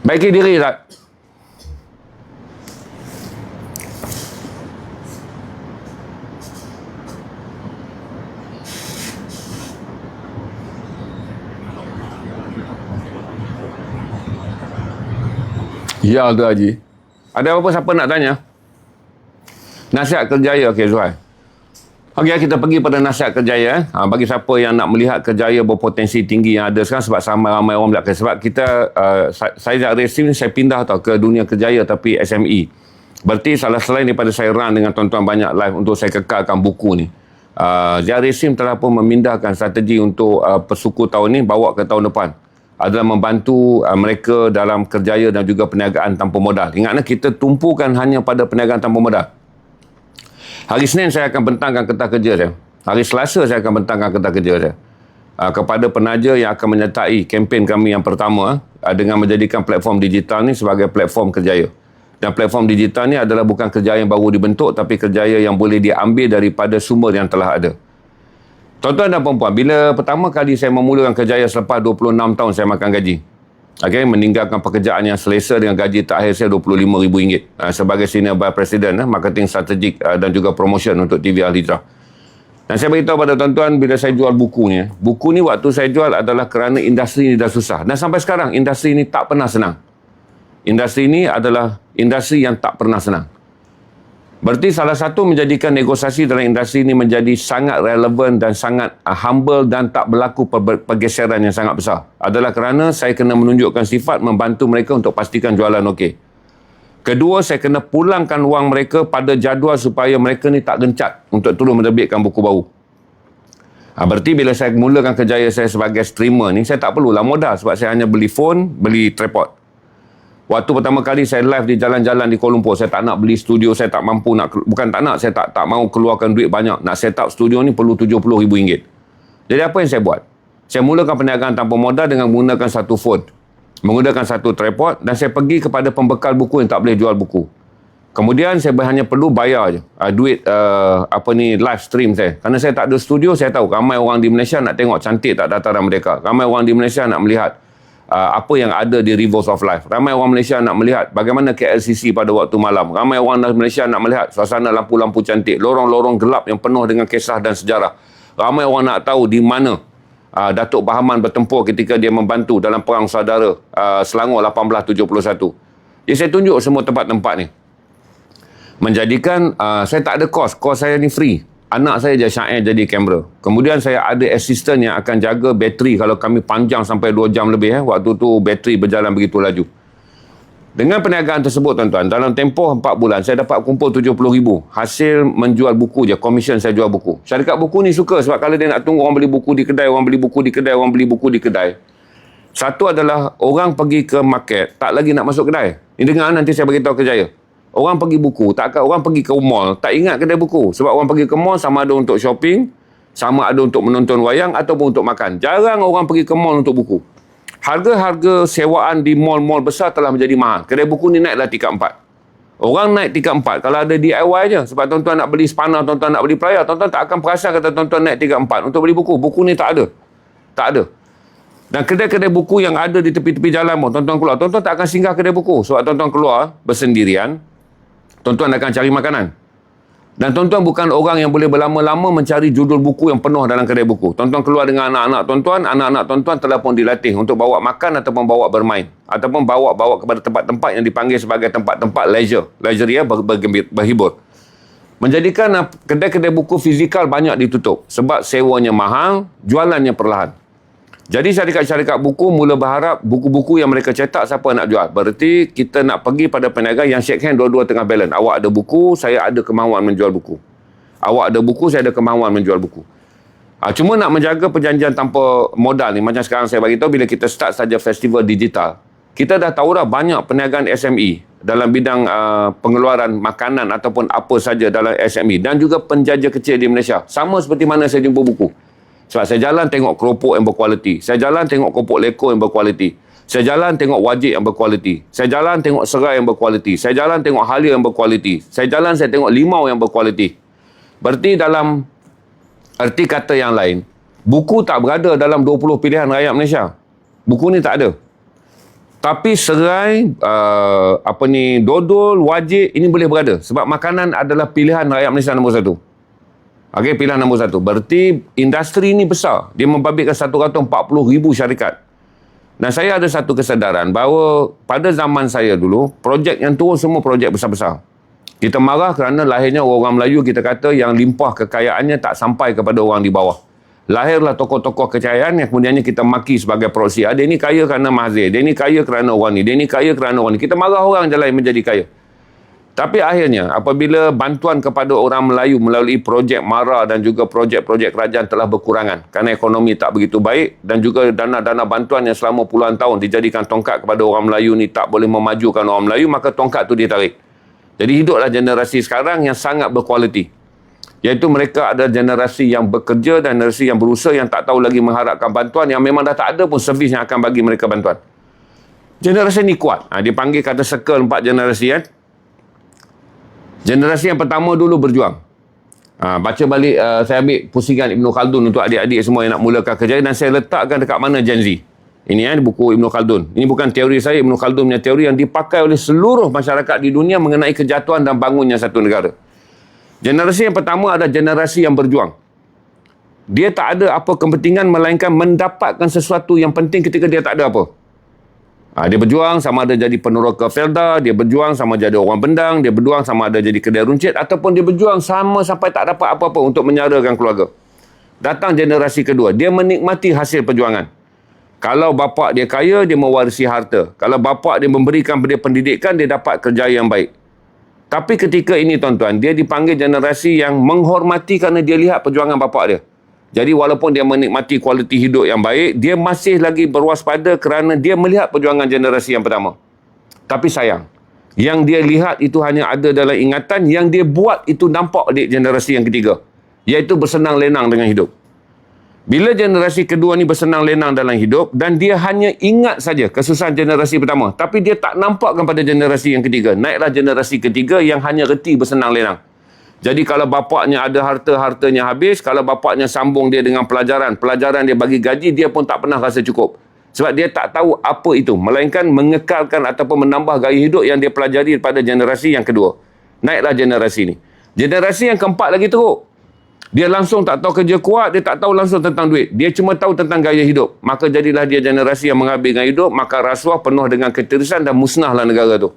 Baiki diri tak? Ya tu Haji. Ada apa-apa siapa nak tanya? Nasihat kerjaya. Okey Zuhair. Okey, kita pergi pada nasihat kerjaya. Bagi siapa yang nak melihat kerjaya berpotensi tinggi yang ada sekarang, sebab ramai orang belakang. Sebab kita, saya racing saya pindah ke dunia kerjaya tapi SME. Berarti selain daripada saya run dengan tuan-tuan banyak live untuk saya kekalkan buku ni, Zia Resim telah pun memindahkan strategi untuk Persuku tahun ni bawa ke tahun depan adalah membantu mereka dalam kerjaya dan juga perniagaan tanpa modal. Ingatlah, kita tumpukan hanya pada perniagaan tanpa modal. Hari Senin saya akan bentangkan kertas kerja saya. Hari Selasa saya akan bentangkan kertas kerja saya. Kepada penaja yang akan menyertai kempen kami yang pertama dengan menjadikan platform digital ni sebagai platform kerjaya. Dan platform digital ni adalah bukan kerjaya yang baru dibentuk, tapi kerjaya yang boleh diambil daripada sumber yang telah ada. Tuan-tuan dan puan-puan, bila pertama kali saya memulakan kerjaya selepas 26 tahun saya makan gaji. Okay, meninggalkan pekerjaan yang selesa dengan gaji terakhir saya RM25,000 sebagai Senior Vice President Marketing Strategik dan juga Promotion untuk TV Al Hijrah. Dan saya beritahu pada tuan-tuan, bila saya jual buku ni waktu saya jual adalah kerana industri ni dah susah. Dan sampai sekarang, industri ni tak pernah senang. Industri ini adalah industri yang tak pernah senang. Berarti salah satu menjadikan negosiasi dalam industri ini menjadi sangat relevan dan sangat humble dan tak berlaku pergeseran yang sangat besar adalah kerana saya kena menunjukkan sifat membantu mereka untuk pastikan jualan okey. Kedua, saya kena pulangkan wang mereka pada jadual supaya mereka ni tak gencat untuk terus menerbitkan buku baru. Berarti bila saya mulakan kerjaya saya sebagai streamer ni, saya tak perlulah modal sebab saya hanya beli phone, beli tripod. Waktu pertama kali saya live di jalan-jalan di Kuala Lumpur, saya tak nak beli studio, saya tak mampu nak, bukan tak nak, saya tak mahu keluarkan duit banyak. Nak set up studio ni perlu RM70,000. Jadi apa yang saya buat? Saya mulakan perniagaan tanpa modal dengan menggunakan satu phone, menggunakan satu tripod, dan saya pergi kepada pembekal buku yang tak boleh jual buku. Kemudian saya hanya perlu bayar je duit live stream saya. Kerana saya tak ada studio, saya tahu ramai orang di Malaysia nak tengok cantik tak Dataran Merdeka. Ramai orang di Malaysia nak melihat apa yang ada di Rivers of Life. Ramai orang Malaysia nak melihat bagaimana KLCC pada waktu malam. Ramai orang Malaysia nak melihat suasana lampu-lampu cantik, lorong-lorong gelap yang penuh dengan kisah dan sejarah. Ramai orang nak tahu di mana Datuk Bahaman bertempur ketika dia membantu dalam Perang Saudara Selangor 1871. Jadi saya tunjuk semua tempat-tempat ni. Menjadikan saya tak ada kos saya ni free. Anak saya je Syair jadi kamera. Kemudian saya ada assistant yang akan jaga bateri kalau kami panjang sampai 2 jam lebih. Waktu tu bateri berjalan begitu laju. Dengan perniagaan tersebut tuan-tuan, dalam tempoh 4 bulan saya dapat kumpul RM70,000 hasil menjual buku je, komisen saya jual buku. Syarikat buku ni suka sebab kalau dia nak tunggu orang beli buku di kedai, orang beli buku di kedai, orang beli buku di kedai. Satu adalah orang pergi ke market tak lagi nak masuk kedai. Ini dengar nanti saya beritahu kerjaya. Orang pergi buku, orang pergi ke mall, tak ingat kedai buku. Sebab orang pergi ke mall sama ada untuk shopping, sama ada untuk menonton wayang ataupun untuk makan. Jarang orang pergi ke mall untuk buku. Harga-harga sewaan di mall-mall besar telah menjadi mahal. Kedai buku ni naiklah tingkat 4. Orang naik tingkat 4 kalau ada DIY je. Sebab tuan-tuan nak beli spana, tuan-tuan nak beli pelayar, tuan-tuan tak akan perasan kata tuan-tuan naik tingkat 4 untuk beli buku. Buku ni tak ada. Tak ada. Dan kedai-kedai buku yang ada di tepi-tepi jalan pun, tuan-tuan keluar. Tuan-tuan tak akan singgah kedai buku. Sebab tuan-tuan keluar bersendirian, tuan-tuan akan cari makanan. Dan tuan-tuan bukan orang yang boleh berlama-lama mencari judul buku yang penuh dalam kedai buku. Tuan-tuan keluar dengan anak-anak tuan-tuan telah pun dilatih untuk bawa makan ataupun bawa bermain. Ataupun bawa kepada tempat-tempat yang dipanggil sebagai tempat-tempat leisure. Leisure ya, berhibur. Menjadikan kedai-kedai buku fizikal banyak ditutup. Sebab sewanya mahal, jualannya perlahan. Jadi syarikat-syarikat buku mula berharap buku-buku yang mereka cetak siapa nak jual. Berarti kita nak pergi pada peniaga yang shake hand dua-dua tengah balance. Awak ada buku, saya ada kemahuan menjual buku. Awak ada buku, saya ada kemahuan menjual buku. Cuma nak menjaga perjanjian tanpa modal ni, macam sekarang saya bagi tahu bila kita start saja festival digital, kita dah tahu dah banyak perniagaan SME dalam bidang pengeluaran makanan ataupun apa saja dalam SME dan juga penjaja kecil di Malaysia. Sama seperti mana saya jumpa buku. Sebab saya jalan tengok keropok yang berkualiti. Saya jalan tengok keropok leko yang berkualiti. Saya jalan tengok wajik yang berkualiti. Saya jalan tengok serai yang berkualiti. Saya jalan tengok halia yang berkualiti. Saya tengok limau yang berkualiti. Berarti dalam erti kata yang lain, buku tak berada dalam 20 pilihan rakyat Malaysia. Buku ni tak ada. Tapi serai, dodol, wajik, ini boleh berada. Sebab makanan adalah pilihan rakyat Malaysia nombor 1. Okey, pilihan nombor 1. Berarti industri ni besar. Dia membabitkan 140,000 syarikat. Dan saya ada satu kesedaran bahawa pada zaman saya dulu, projek yang turun semua projek besar-besar. Kita marah kerana lahirnya orang Melayu, kita kata yang limpah kekayaannya tak sampai kepada orang di bawah. Lahirlah tokoh-tokoh kekayaan yang kemudiannya kita maki sebagai proksi. Dia ni kaya kerana Mahathir. Dia ni kaya kerana orang ni. Dia ni kaya kerana orang ni. Kita marah orang je lain menjadi kaya. Tapi akhirnya apabila bantuan kepada orang Melayu melalui projek MARA dan juga projek-projek kerajaan telah berkurangan kerana ekonomi tak begitu baik dan juga dana-dana bantuan yang selama puluhan tahun dijadikan tongkat kepada orang Melayu ni tak boleh memajukan orang Melayu, maka tongkat tu ditarik. Jadi hiduplah generasi sekarang yang sangat berkualiti. Iaitu mereka ada generasi yang bekerja dan generasi yang berusaha yang tak tahu lagi mengharapkan bantuan, yang memang dah tak ada pun servis yang akan bagi mereka bantuan. Generasi ni kuat. Dipanggil kata circle 4 generasi kan. Generasi yang pertama dulu berjuang. Baca balik, saya ambil pusingan Ibn Khaldun untuk adik-adik semua yang nak mulakan kerjaya dan saya letakkan dekat mana Gen Z. Ini buku Ibn Khaldun. Ini bukan teori saya, Ibn Khaldun punya teori yang dipakai oleh seluruh masyarakat di dunia mengenai kejatuhan dan bangunnya satu negara. Generasi yang pertama adalah generasi yang berjuang. Dia tak ada apa kepentingan melainkan mendapatkan sesuatu yang penting ketika dia tak ada apa. Dia berjuang sama ada jadi peneroka Felda, dia berjuang sama jadi orang bendang, dia berjuang sama ada jadi kedai runcit, ataupun dia berjuang sama sampai tak dapat apa-apa untuk menyarakan keluarga. Datang generasi kedua, dia menikmati hasil perjuangan. Kalau bapa dia kaya, dia mewarisi harta. Kalau bapa dia memberikan dia pendidikan, dia dapat kerjaya yang baik. Tapi ketika ini tuan-tuan, dia dipanggil generasi yang menghormati kerana dia lihat perjuangan bapa dia. Jadi walaupun dia menikmati kualiti hidup yang baik, dia masih lagi berwaspada kerana dia melihat perjuangan generasi yang pertama. Tapi sayang, yang dia lihat itu hanya ada dalam ingatan, yang dia buat itu nampak di generasi yang ketiga. Iaitu bersenang lenang dengan hidup. Bila generasi kedua ni bersenang lenang dalam hidup dan dia hanya ingat saja kesusahan generasi pertama, tapi dia tak nampakkan pada generasi yang ketiga. Naiklah generasi ketiga yang hanya reti bersenang lenang. Jadi kalau bapaknya ada harta, hartanya habis. Kalau bapaknya sambung dia dengan pelajaran, pelajaran dia bagi gaji, dia pun tak pernah rasa cukup. Sebab dia tak tahu apa itu. Melainkan mengekalkan ataupun menambah gaya hidup yang dia pelajari pada generasi yang kedua. Naiklah generasi ni. Generasi yang keempat lagi teruk. Dia langsung tak tahu kerja kuat, dia tak tahu langsung tentang duit. Dia cuma tahu tentang gaya hidup. Maka jadilah dia generasi yang menghabiskan hidup, maka rasuah penuh dengan ketirisan dan musnahlah negara tu.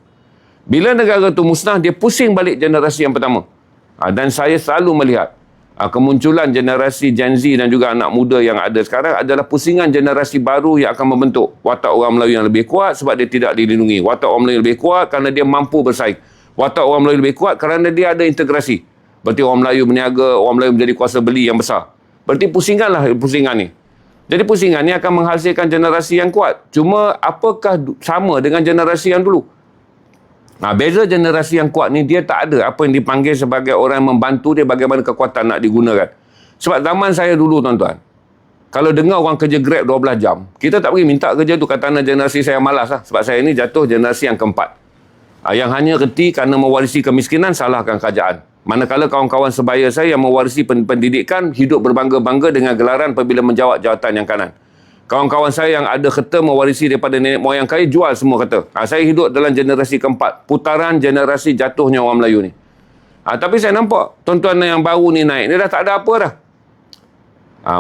Bila negara tu musnah, dia pusing balik generasi yang pertama. Dan saya selalu melihat kemunculan generasi Gen Z dan juga anak muda yang ada sekarang adalah pusingan generasi baru yang akan membentuk watak orang Melayu yang lebih kuat sebab dia tidak dilindungi. Watak orang Melayu lebih kuat kerana dia mampu bersaing. Watak orang Melayu lebih kuat kerana dia ada integrasi. Berarti orang Melayu berniaga, orang Melayu menjadi kuasa beli yang besar. Berarti pusinganlah pusingan ni. Jadi pusingan ni akan menghasilkan generasi yang kuat. Cuma apakah sama dengan generasi yang dulu? Beza generasi yang kuat ni, dia tak ada apa yang dipanggil sebagai orang yang membantu dia bagaimana kekuatan nak digunakan. Sebab zaman saya dulu tuan-tuan, kalau dengar orang kerja Grab 12 jam, kita tak pergi minta kerja tu, kata generasi saya malas lah. Sebab saya ni jatuh generasi yang keempat. Yang hanya reti kerana mewarisi kemiskinan, salahkan kerajaan. Manakala kawan-kawan sebaya saya yang mewarisi pendidikan, hidup berbangga-bangga dengan gelaran apabila menjawat jawatan yang kanan. Kawan-kawan saya yang ada kereta mewarisi daripada nenek moyang kaya, jual semua kereta. Saya hidup dalam generasi keempat. Putaran generasi jatuhnya orang Melayu ni. Tapi saya nampak tuan-tuan yang baru ni naik. Dia dah tak ada apa dah.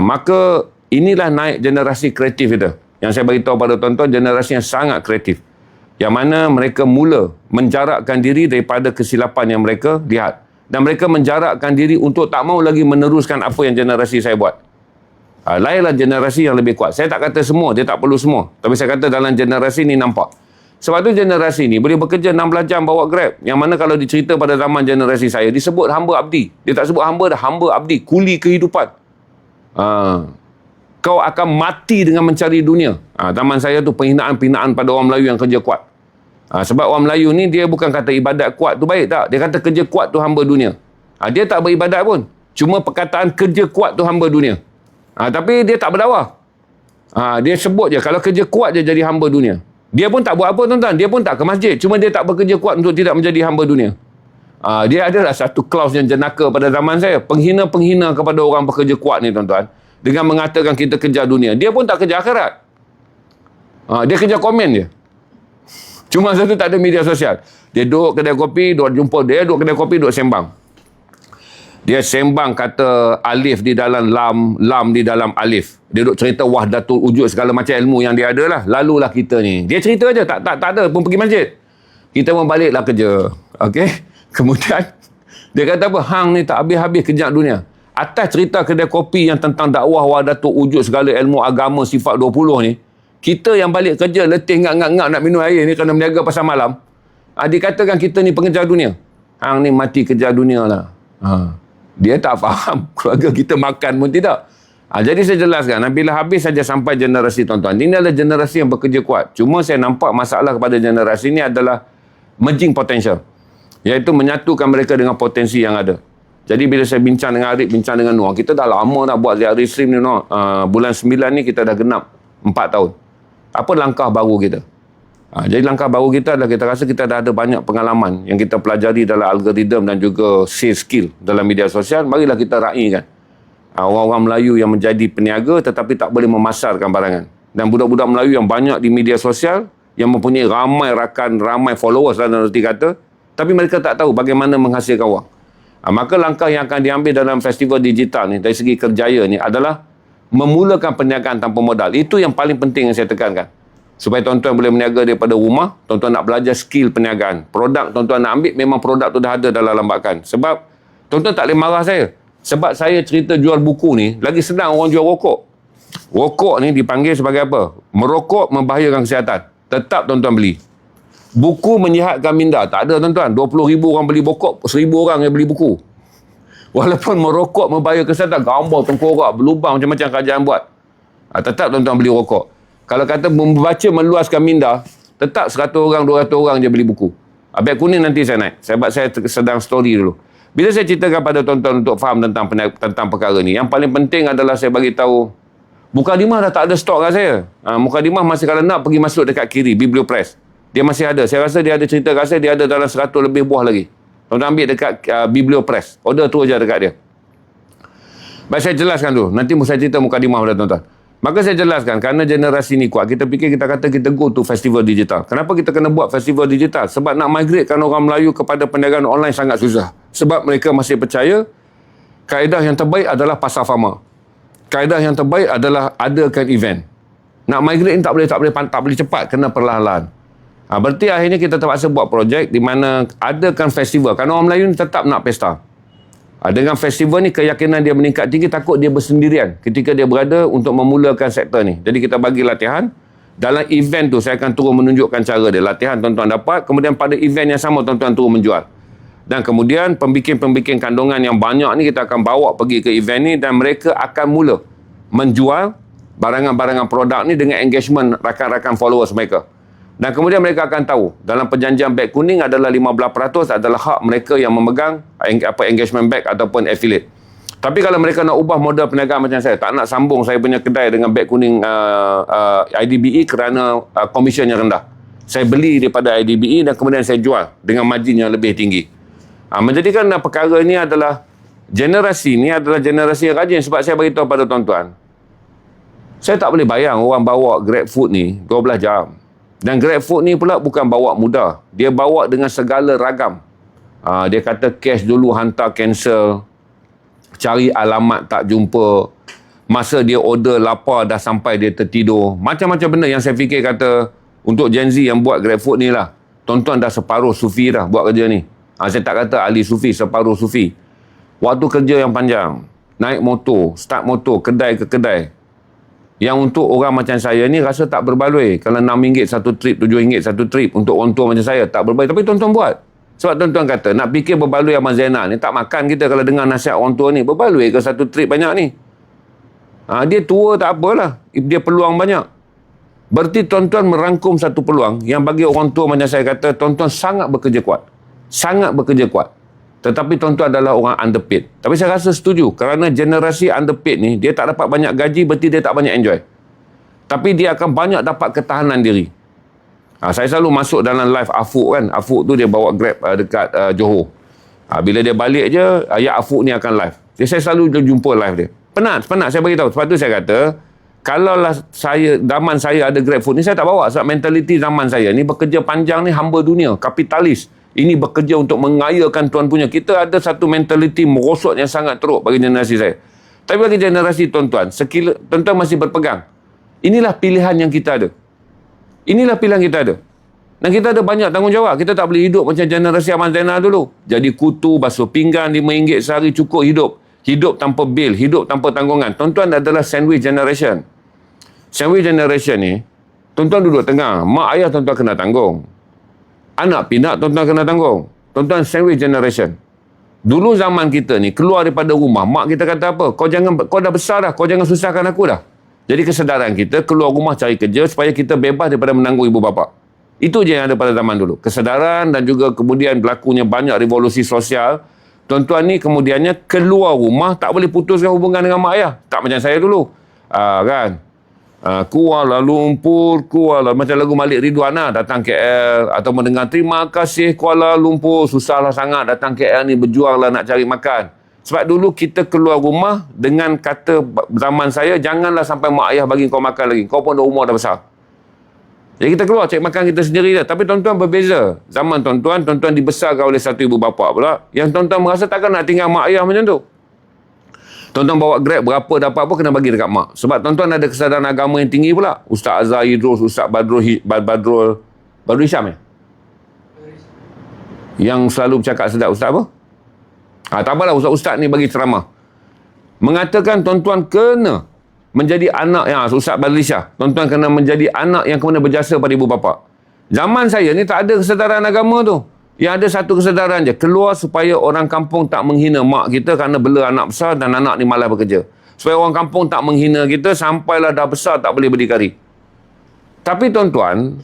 Maka inilah naik generasi kreatif itu. Yang saya beritahu pada tuan-tuan, generasi yang sangat kreatif. Yang mana mereka mula menjarakkan diri daripada kesilapan yang mereka lihat. Dan mereka menjarakkan diri untuk tak mau lagi meneruskan apa yang generasi saya buat. Lainlah generasi yang lebih kuat. Saya tak kata semua, dia tak perlu semua. Tapi saya kata dalam generasi ni nampak. Sebab tu generasi ni boleh bekerja 16 jam bawa Grab. Yang mana kalau dicerita pada zaman generasi saya, disebut hamba abdi. Dia tak sebut hamba dah, hamba abdi. Kuli kehidupan. Kau akan mati dengan mencari dunia. Zaman saya tu penghinaan-penghinaan pada orang Melayu yang kerja kuat. Sebab orang Melayu ni dia bukan kata ibadat kuat tu baik tak. Dia kata kerja kuat tu hamba dunia. Dia tak beribadat pun. Cuma perkataan kerja kuat tu hamba dunia. Tapi dia tak berdakwah. Dia sebut je kalau kerja kuat je jadi hamba dunia. Dia pun tak buat apa tuan-tuan. Dia pun tak ke masjid. Cuma dia tak bekerja kuat untuk tidak menjadi hamba dunia. Dia adalah satu klaus yang jenaka pada zaman saya. Penghina-penghina kepada orang bekerja kuat ni tuan-tuan. Dengan mengatakan kita kejar dunia. Dia pun tak kejar akhirat. Dia kejar komen je. Cuma satu tak ada media sosial. Dia duduk kedai kopi, duduk jumpa dia, duduk kedai kopi, duduk sembang. Dia sembang kata alif di dalam lam, lam di dalam alif. Dia duduk cerita wahdatul wujud, segala macam ilmu yang dia ada lah. Lalulah kita ni. Dia cerita je, tak ada pun pergi masjid. Kita membaliklah kerja. Okey? Kemudian, dia kata apa? Hang ni tak habis-habis kejap dunia. Atas cerita kedai kopi yang tentang dakwah wahdatul wujud, segala ilmu agama sifat 20 ni, kita yang balik kerja letih ngak-ngak nak minum air ni kerana meniaga pasar malam, dikatakan kita ni pengejar dunia. Hang ni mati kejar dunia lah. Dia tak faham. Keluarga kita makan pun tidak. Jadi saya jelaskan, bila habis saja sampai generasi tuan-tuan, ini adalah generasi yang bekerja kuat. Cuma saya nampak masalah kepada generasi ini adalah merging potential. Iaitu menyatukan mereka dengan potensi yang ada. Jadi bila saya bincang dengan Arif, bincang dengan Noor, kita dah lama dah buat Ziarif Stream ni, Noor. Bulan 9 ni kita dah genap 4 tahun. Apa langkah baru kita? Jadi langkah baru kita adalah kita rasa kita dah ada banyak pengalaman yang kita pelajari dalam algoritma dan juga sales skill dalam media sosial. Marilah kita raikan orang-orang Melayu yang menjadi peniaga tetapi tak boleh memasarkan barangan. Dan budak-budak Melayu yang banyak di media sosial, yang mempunyai ramai rakan, ramai followers dalam arti kata, tapi mereka tak tahu bagaimana menghasilkan wang. Maka langkah yang akan diambil dalam festival digital ni dari segi kerjaya ni adalah memulakan perniagaan tanpa modal. Itu yang paling penting yang saya tekankan. Supaya tuan-tuan boleh berniaga daripada rumah, tuan-tuan nak belajar skill perniagaan. Produk tuan-tuan nak ambil, memang produk tu dah ada dalam lambakan. Sebab tuan-tuan tak boleh marah saya. Sebab saya cerita jual buku ni, lagi senang orang jual rokok. Rokok ni dipanggil sebagai apa? Merokok membahayakan kesihatan. Tetap tuan-tuan beli. Buku menyihatkan minda. Tak ada tuan-tuan. 20,000 orang beli rokok, 1,000 orang yang beli buku. Walaupun merokok membahayakan kesihatan, gambar tengkorak, berlubang macam-macam kerajaan buat. Tetap tuan-tuan beli rokok. Kalau kata membaca meluaskan minda, tetap 100 orang, 200 orang je beli buku. Beg kuning nanti saya naik. Sebab saya sedang story dulu. Bila saya ceritakan pada tuan-tuan untuk faham tentang perkara ni, yang paling penting adalah saya bagi tahu Mukadimah dah tak ada stok kat saya. Mukadimah masih kalau nak pergi masuk dekat kiri, Bibliopress. Dia masih ada. Saya rasa dia ada cerita kat saya, dia ada dalam 100 lebih buah lagi. Tuan-tuan ambil dekat Bibliopress. Order tu je dekat dia. Baik, saya jelaskan dulu. Nanti saya cerita Mukadimah pada tuan-tuan. Maka saya jelaskan, kerana generasi ni kuat, kita fikir kita kata kita go to festival digital. Kenapa kita kena buat festival digital? Sebab nak migratekan orang Melayu kepada perniagaan online sangat susah. Sebab mereka masih percaya kaedah yang terbaik adalah pasar farma. Kaedah yang terbaik adalah adakan event. Nak migrate ni tak boleh cepat, kena perlahan-lahan. Berarti akhirnya kita terpaksa buat projek di mana adakan festival. Kerana orang Melayu ni tetap nak pesta. Dengan festival ni keyakinan dia meningkat tinggi, takut dia bersendirian ketika dia berada untuk memulakan sektor ni. Jadi kita bagi latihan. Dalam event tu saya akan turun menunjukkan cara dia. Latihan tuan-tuan dapat, kemudian pada event yang sama tuan-tuan turun menjual. Dan kemudian pembikin-pembikin kandungan yang banyak ni kita akan bawa pergi ke event ni dan mereka akan mula menjual barangan-barangan produk ni dengan engagement rakan-rakan followers mereka. Dan kemudian mereka akan tahu dalam perjanjian beg kuning adalah 15% adalah hak mereka yang memegang engagement beg ataupun affiliate. Tapi kalau mereka nak ubah model perniagaan macam saya, tak nak sambung saya punya kedai dengan beg kuning IDBE kerana komisen yang rendah. Saya beli daripada IDBE dan kemudian saya jual dengan margin yang lebih tinggi. Menjadikan perkara ini adalah generasi ni adalah generasi yang rajin. Sebab saya beritahu pada tuan-tuan, saya tak boleh bayang orang bawa GrabFood ni 12 jam. Dan GrabFood ni pula bukan bawa mudah. Dia bawa dengan segala ragam. Dia kata cash dulu, hantar cancel, cari alamat tak jumpa, masa dia order lapar dah sampai dia tertidur. Macam-macam benda yang saya fikir kata untuk Gen Z yang buat GrabFood ni lah. Tuan-tuan dah separuh sufi dah buat kerja ni. Saya tak kata ahli sufi, separuh sufi. Waktu kerja yang panjang. Naik motor, start motor, kedai ke kedai. Yang untuk orang macam saya ni rasa tak berbaloi. Kalau RM6 satu trip, RM7 satu trip untuk orang tua macam saya, tak berbaloi. Tapi tuan-tuan buat. Sebab tuan-tuan kata, nak fikir berbaloi Abang Zainal ni, tak makan kita kalau dengar nasihat orang tua ni. Berbaloi ke satu trip banyak ni? Dia tua tak apalah. Dia peluang banyak. Berarti tuan-tuan merangkum satu peluang yang bagi orang tua macam saya kata, tuan-tuan sangat bekerja kuat. Sangat bekerja kuat. Tetapi tuan-tuan adalah orang underpaid. Tapi saya rasa setuju. Kerana generasi underpaid ni, dia tak dapat banyak gaji, berarti dia tak banyak enjoy. Tapi dia akan banyak dapat ketahanan diri. Saya selalu masuk dalam live Afuk kan. Afuk tu dia bawa Grab dekat Johor. Bila dia balik je, ayat Afuk ni akan live. Jadi saya selalu jumpa live dia. Penat saya beritahu. Sebab tu saya kata, kalaulah zaman saya ada GrabFood ni, saya tak bawa. Sebab mentaliti zaman saya ni, bekerja panjang ni hamba dunia, kapitalis. Ini bekerja untuk mengayakan tuan punya. Kita ada satu mentaliti merosot yang sangat teruk bagi generasi saya. Tapi bagi generasi tuan-tuan, tuan-tuan masih berpegang. Inilah pilihan yang kita ada. Inilah pilihan kita ada. Dan kita ada banyak tanggungjawab. Kita tak boleh hidup macam generasi Abang Zainal dulu. Jadi kutu, basuh pinggan, RM5 sehari cukup hidup. Hidup tanpa bil, hidup tanpa tanggungan. Tuan-tuan adalah sandwich generation. Sandwich generation ni, tuan-tuan duduk tengah. Mak ayah tuan-tuan kena tanggung. Anak pinak tuan-tuan kena tanggung. Tuan-tuan, sandwich generation. Dulu zaman kita ni, keluar daripada rumah, mak kita kata apa? Kau dah besar dah, kau jangan susahkan aku dah. Jadi kesedaran kita, keluar rumah cari kerja supaya kita bebas daripada menanggung ibu bapa. Itu je yang ada pada zaman dulu. Kesedaran dan juga kemudian berlakunya banyak revolusi sosial. Tuan-tuan ni kemudiannya keluar rumah, tak boleh putuskan hubungan dengan mak ayah. Tak macam saya dulu. Kan? Kuala Lumpur, macam lagu Malik Ridwan lah, datang KL atau mendengar terima kasih Kuala Lumpur, susahlah sangat datang KL ni, berjuanglah nak cari makan. Sebab dulu kita keluar rumah dengan kata zaman saya, janganlah sampai mak ayah bagi kau makan lagi, kau pun dah umur dah besar. Jadi kita keluar cari makan kita sendiri dah. Tapi tuan-tuan berbeza. Zaman tuan-tuan dibesarkan oleh satu ibu bapa pula, yang tuan-tuan merasa takkan nak tinggal mak ayah macam tu. Tuan-tuan bawa Grab berapa dapat apa kena bagi dekat mak. Sebab tuan-tuan ada kesedaran agama yang tinggi pula. Ustaz Azhar Idrus, Ustaz Badrul Hisham yang selalu bercakap sedap. Ustaz apa? Tak apalah, Ustaz-Ustaz ni bagi ceramah. Mengatakan tuan-tuan kena menjadi anak yang Ustaz Badrul Hisham. Tuan-tuan kena menjadi anak yang kemudian berjasa pada ibu bapa. Zaman saya ni tak ada kesedaran agama tu. Yang ada satu kesedaran je, keluar supaya orang kampung tak menghina mak kita kerana bela anak besar dan anak ni malas bekerja. Supaya orang kampung tak menghina kita sampailah dah besar tak boleh berdikari. Tapi tuan-tuan,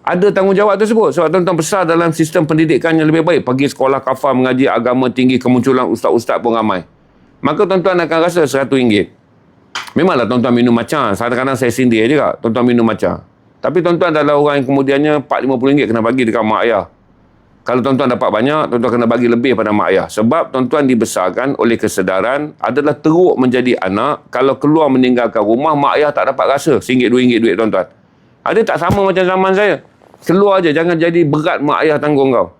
ada tanggungjawab tersebut. Sebab tuan-tuan besar dalam sistem pendidikan yang lebih baik. Pergi sekolah kafar mengaji agama tinggi, kemunculan ustaz-ustaz pun ramai. Maka tuan-tuan akan rasa RM100. Memanglah tuan-tuan minum macam. Kadang-kadang saya sindir juga, tuan-tuan minum macam. Tapi tuan-tuan adalah orang yang kemudiannya RM40-50 kena bagi dekat mak ayah. Kalau tuan-tuan dapat banyak, tuan-tuan kena bagi lebih pada mak ayah. Sebab tuan-tuan dibesarkan oleh kesedaran adalah teruk menjadi anak. Kalau keluar meninggalkan rumah, mak ayah tak dapat rasa RM1, RM2 duit tuan-tuan. Ada tak sama macam zaman saya? Keluar je, jangan jadi berat mak ayah tanggung kau.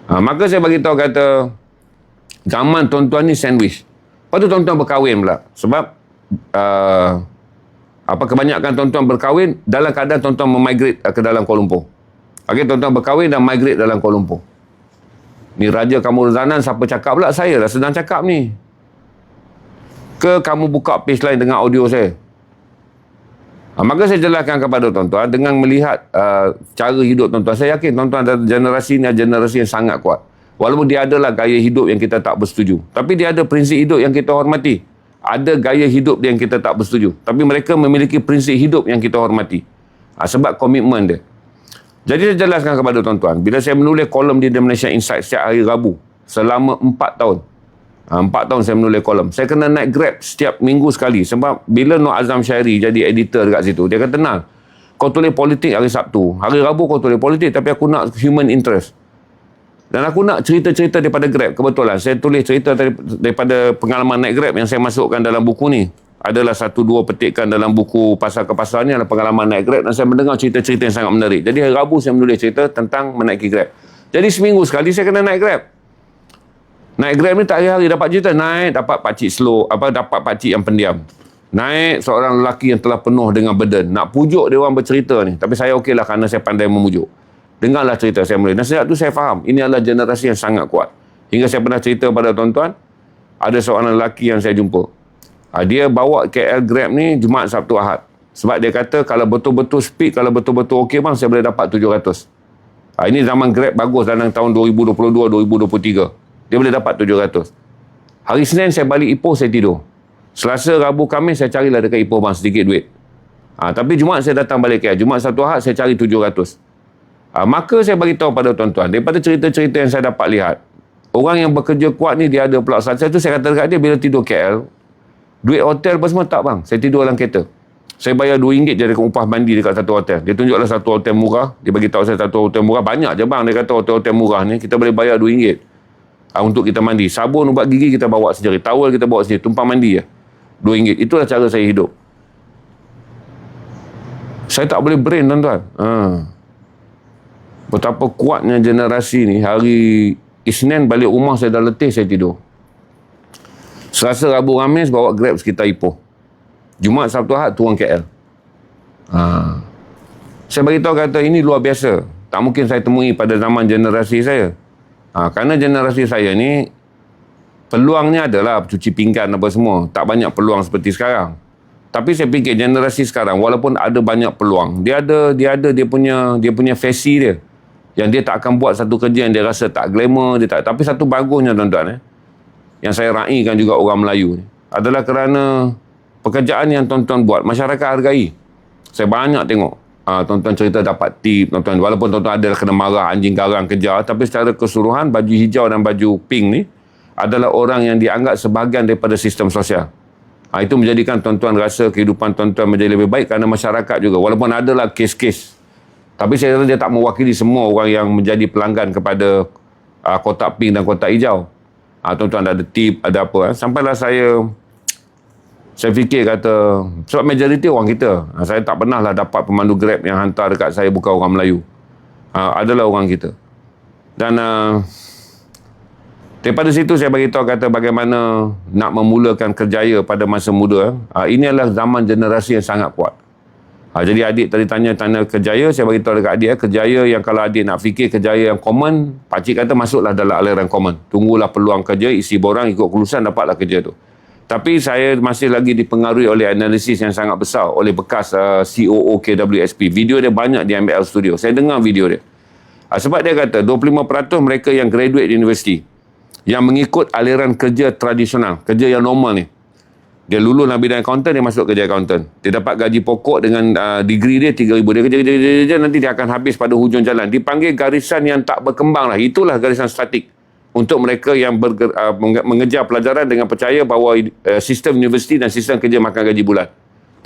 Maka saya bagi tahu kata, zaman tuan-tuan ni sandwich. Lepas tu tuan-tuan berkahwin pula. Sebab kebanyakan tuan-tuan berkahwin dalam keadaan tuan-tuan memigrate ke dalam Kuala Lumpur. Okey, tuan-tuan berkahwin dan migrate dalam Kuala Lumpur. Ni Raja Kamruzanan siapa cakap pula? Saya lah sedang cakap ni. Ke kamu buka page lain dengan audio saya? Maka saya jelaskan kepada tuan-tuan dengan melihat cara hidup tuan-tuan. Saya yakin tuan-tuan generasi ni generasi yang sangat kuat. Walaupun dia adalah gaya hidup yang kita tak bersetuju. Tapi dia ada prinsip hidup yang kita hormati. Ada gaya hidup dia yang kita tak bersetuju. Tapi mereka memiliki prinsip hidup yang kita hormati. Sebab komitmen dia. Jadi saya jelaskan kepada tuan-tuan, bila saya menulis kolom di The Malaysia Insight setiap hari Rabu, selama 4 tahun. 4 tahun saya menulis kolom. Saya kena naik Grab setiap minggu sekali. Sebab bila Nur Azam Syairi jadi editor dekat situ, dia kata, "Nal, kau tulis politik hari Sabtu. Hari Rabu kau tulis politik, tapi aku nak human interest. Dan aku nak cerita-cerita daripada Grab." Kebetulan, saya tulis cerita daripada pengalaman naik Grab yang saya masukkan dalam buku ni. Adalah 1-2 petikan dalam buku Pasar ke Pasar ni adalah pengalaman naik Grab, dan saya mendengar cerita-cerita yang sangat menarik. Jadi hari Rabu saya menulis cerita tentang menaiki Grab. Jadi seminggu sekali saya kena naik Grab. Naik Grab ni tak hari-hari dapat cerita. Naik dapat pakcik slow, dapat pakcik yang pendiam. Naik seorang lelaki yang telah penuh dengan burden. Nak pujuk dia orang bercerita ni. Tapi saya okeylah kerana saya pandai memujuk. Dengarlah cerita saya menulis. Dan sejak tu saya faham, ini adalah generasi yang sangat kuat. Hingga saya pernah cerita pada tuan-tuan, ada seorang lelaki yang saya jumpa. Dia bawa KL Grab ni Jumaat, Sabtu, Ahad. Sebab dia kata kalau betul-betul speed, kalau betul-betul okey bang, saya boleh dapat 700. Ini zaman Grab bagus dalam tahun 2022-2023. Dia boleh dapat 700. Hari Senin saya balik Ipoh, saya tidur. Selasa, Rabu, Khamis saya carilah dekat Ipoh bang sedikit duit. Tapi Jumaat saya datang balik KL. Jumaat, Sabtu, Ahad saya cari 700. Maka saya bagi tahu pada tuan-tuan, daripada cerita-cerita yang saya dapat lihat, orang yang bekerja kuat ni dia ada pula. Saat tu saya kata dekat dia, bila tidur KL, duit hotel apa semua tak bang. Saya tidur dalam kereta. Saya bayar RM2 je dekat upah mandi dekat satu hotel. Dia tunjuklah satu hotel murah. Dia bagi tahu saya satu hotel murah. Banyak je bang. Dia kata hotel-hotel murah ni kita boleh bayar RM2 untuk kita mandi. Sabun, ubat gigi kita bawa sendiri. Towel kita bawa sendiri. Tumpang mandi je. RM2. Itulah cara saya hidup. Saya tak boleh brain tuan-tuan. Betapa kuatnya generasi ni. Hari Isnin balik rumah saya dah letih, saya tidur. Selasa, Rabu, Khamis bawa Grab sekitar Ipoh. Jumaat, Sabtu, Ahad turun KL. Saya beritahu kata ini luar biasa. Tak mungkin saya temui pada zaman generasi saya. Kerana generasi saya ni peluangnya adalah cuci pinggan apa semua. Tak banyak peluang seperti sekarang. Tapi saya fikir generasi sekarang walaupun ada banyak peluang, dia punya fasih dia. Yang dia tak akan buat satu kerja yang dia rasa tak glamour, dia tak. Tapi satu bagusnya tuan-tuan, yang saya raikan juga orang Melayu ni, adalah kerana pekerjaan yang tuan-tuan buat, masyarakat hargai. Saya banyak tengok tuan-tuan cerita dapat tip, tuan-tuan, walaupun tuan-tuan ada kena marah, anjing garang kejar, tapi secara keseluruhan baju hijau dan baju pink ni adalah orang yang dianggap sebahagian daripada sistem sosial. Itu menjadikan tuan-tuan rasa kehidupan tuan-tuan menjadi lebih baik kerana masyarakat juga, walaupun adalah kes-kes. Tapi saya rasa dia tak mewakili semua orang yang menjadi pelanggan kepada kotak pink dan kotak hijau. Tuan-tuan ada tip, ada apa. Sampailah saya fikir kata, sebab majoriti orang kita, saya tak pernah lah dapat pemandu Grab yang hantar dekat saya bukan orang Melayu. Adalah orang kita. Dan daripada situ saya beritahu kata bagaimana nak memulakan kerjaya pada masa muda. Ini adalah zaman generasi yang sangat kuat. Jadi adik tadi tanya kerjaya, saya beritahu dekat adik, kerjaya yang kalau adik nak fikir kerjaya yang common, pakcik kata masuklah dalam aliran common. Tunggulah peluang kerja, isi borang, ikut kelulusan, dapatlah kerja tu. Tapi saya masih lagi dipengaruhi oleh analisis yang sangat besar oleh bekas COO KWSP. Video dia banyak di MBL Studio. Saya dengar video dia. Sebab dia kata 25% mereka yang graduate di universiti, yang mengikut aliran kerja tradisional, kerja yang normal ni. Dia lulus dalam bidang accountant, dia masuk kerja accountant. Dia dapat gaji pokok dengan degree dia 3,000. Dia kerja, nanti dia akan habis pada hujung jalan. Dipanggil garisan yang tak berkembang lah. Itulah garisan statik. Untuk mereka yang mengejar pelajaran dengan percaya bahawa sistem universiti dan sistem kerja makan gaji bulan.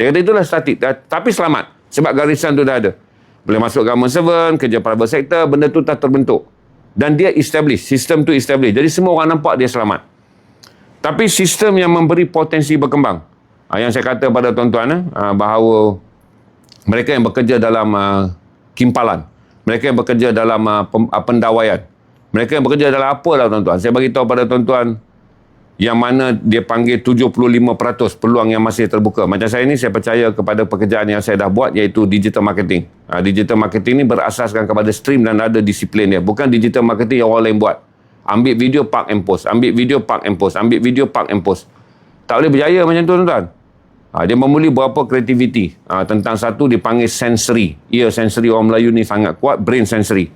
Dia kata itulah statik. Tapi selamat. Sebab garisan tu dah ada. Boleh masuk government servant, kerja private sector, benda tu tak terbentuk. Dan dia establish. Sistem tu establish. Jadi semua orang nampak dia selamat. Tapi sistem yang memberi potensi berkembang. Yang saya kata pada tuan-tuan, bahawa mereka yang bekerja dalam kimpalan, mereka yang bekerja dalam pendawaian, mereka yang bekerja dalam apa lah tuan-tuan. Saya beritahu pada tuan-tuan, yang mana dia panggil 75% peluang yang masih terbuka. Macam saya ni, saya percaya kepada pekerjaan yang saya dah buat, iaitu digital marketing. Digital marketing ni berasaskan kepada stream dan ada disiplin dia. Bukan digital marketing yang orang lain buat. Ambil video, park and post. Ambil video, park and post. Ambil video, park and post. Tak boleh berjaya macam tu, tuan-tuan. Dia memulih berapa kreativiti. Tentang satu, dipanggil sensory. Ya, sensory orang Melayu ni sangat kuat. Brain sensory.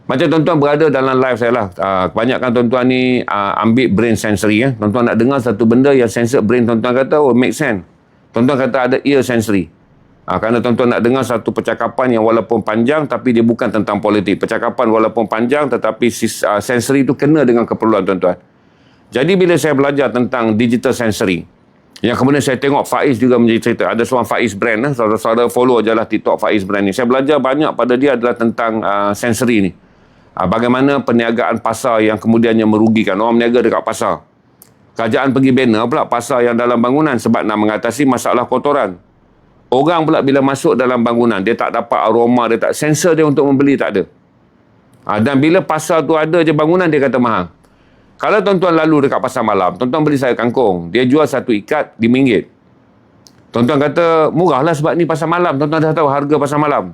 Macam tuan-tuan berada dalam live saya lah. Kebanyakan tuan-tuan ni ambil brain sensory. Tuan-tuan nak dengar satu benda yang sensor brain tuan-tuan kata, oh, make sense. Tuan-tuan kata ada ear sensory. Kerana tuan-tuan nak dengar satu percakapan yang walaupun panjang tapi dia bukan tentang politik. Percakapan walaupun panjang tetapi sensory itu kena dengan keperluan tuan-tuan. Jadi bila saya belajar tentang digital sensory, yang kemudian saya tengok Faiz juga menjadi cerita. Ada seorang Faiz Brand. Saudara-saudara follow je lah TikTok Faiz Brand ni. Saya belajar banyak pada dia adalah tentang sensory ni. Bagaimana perniagaan pasar yang kemudiannya merugikan. Orang berniaga dekat pasar. Kerajaan pergi banner pula pasar yang dalam bangunan sebab nak mengatasi masalah kotoran. Orang pula bila masuk dalam bangunan, dia tak dapat aroma, dia tak sensor dia untuk membeli, tak ada. Dan bila pasar tu ada je bangunan, dia kata mahal. Kalau tuan-tuan lalu dekat pasar malam, tuan-tuan beli sayur kangkung, dia jual satu ikat RM5. Tuan-tuan kata, murah lah sebab ni pasar malam. Tuan-tuan dah tahu harga pasar malam.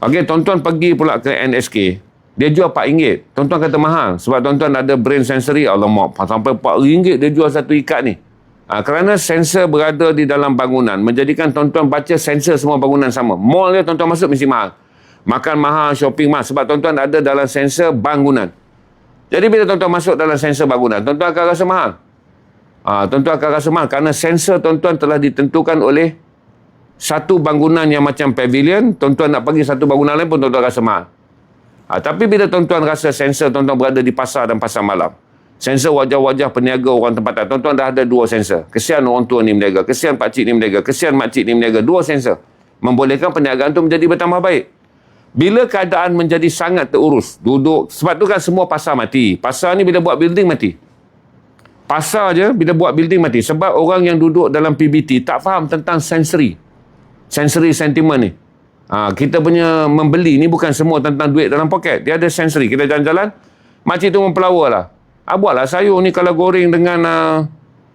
Okey, tuan-tuan pergi pula ke NSK, dia jual RM4. Tuan-tuan kata mahal sebab tuan-tuan ada brain sensory. Alamak, sampai RM4 dia jual satu ikat ni. Kerana sensor berada di dalam bangunan menjadikan tuan-tuan baca sensor semua bangunan sama. Mall dia tuan-tuan masuk mesti mahal. Makan mahal, shopping mahal sebab tuan-tuan ada dalam sensor bangunan. Jadi bila tuan-tuan masuk dalam sensor bangunan, tuan-tuan akan rasa mahal. Tuan-tuan akan rasa mahal kerana sensor tuan-tuan telah ditentukan oleh satu bangunan yang macam pavilion. Tuan-tuan nak pergi satu bangunan lain pun tuan-tuan rasa mahal. Tapi bila tuan-tuan rasa sensor tuan-tuan berada di pasar dan pasar malam, sensor wajah-wajah peniaga orang tempatan. Tuan-tuan dah ada 2 sensor. Kesian orang tua ni meniaga. Kesian pakcik ni meniaga. Kesian makcik ni meniaga. 2 sensor. Membolehkan perniagaan tu menjadi bertambah baik. Bila keadaan menjadi sangat terurus, duduk. Sebab tu kan semua pasar mati. Pasar ni bila buat building mati. Pasar je bila buat building mati. Sebab orang yang duduk dalam PBT tak faham tentang sensory. Sensory sentiment ni. Kita punya membeli ni bukan semua tentang duit dalam poket. Dia ada sensory. Kita jalan-jalan, makcik tu mempelawa lah. Buatlah sayur ni kalau goreng dengan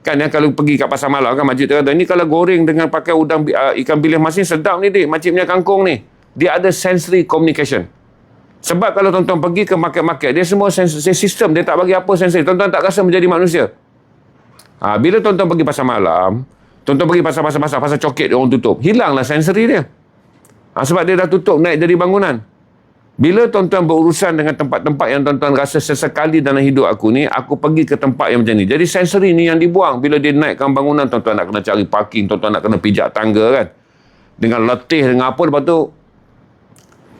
kan yang kalau pergi kat pasar malam kan makcik tu kata ni kalau goreng dengan pakai udang ikan bilis masin sedap ni dik, makcik punya kangkung ni. Dia ada sensory communication. Sebab kalau tuan-tuan pergi ke market-market, dia semua sistem, dia tak bagi apa sensory. Tuan-tuan tak rasa menjadi manusia. Bila tuan-tuan pergi pasar malam, tuan-tuan pergi pasar coket dia orang tutup, hilanglah sensory dia. Sebab dia dah tutup naik dari bangunan. Bila tuan-tuan berurusan dengan tempat-tempat yang tuan-tuan rasa sesekali dalam hidup aku ni, aku pergi ke tempat yang macam ni. Jadi sensori ni yang dibuang. Bila dia naikkan bangunan, tuan-tuan nak kena cari parking, tuan-tuan nak kena pijak tangga kan. Dengan letih, dengan apa, lepas tu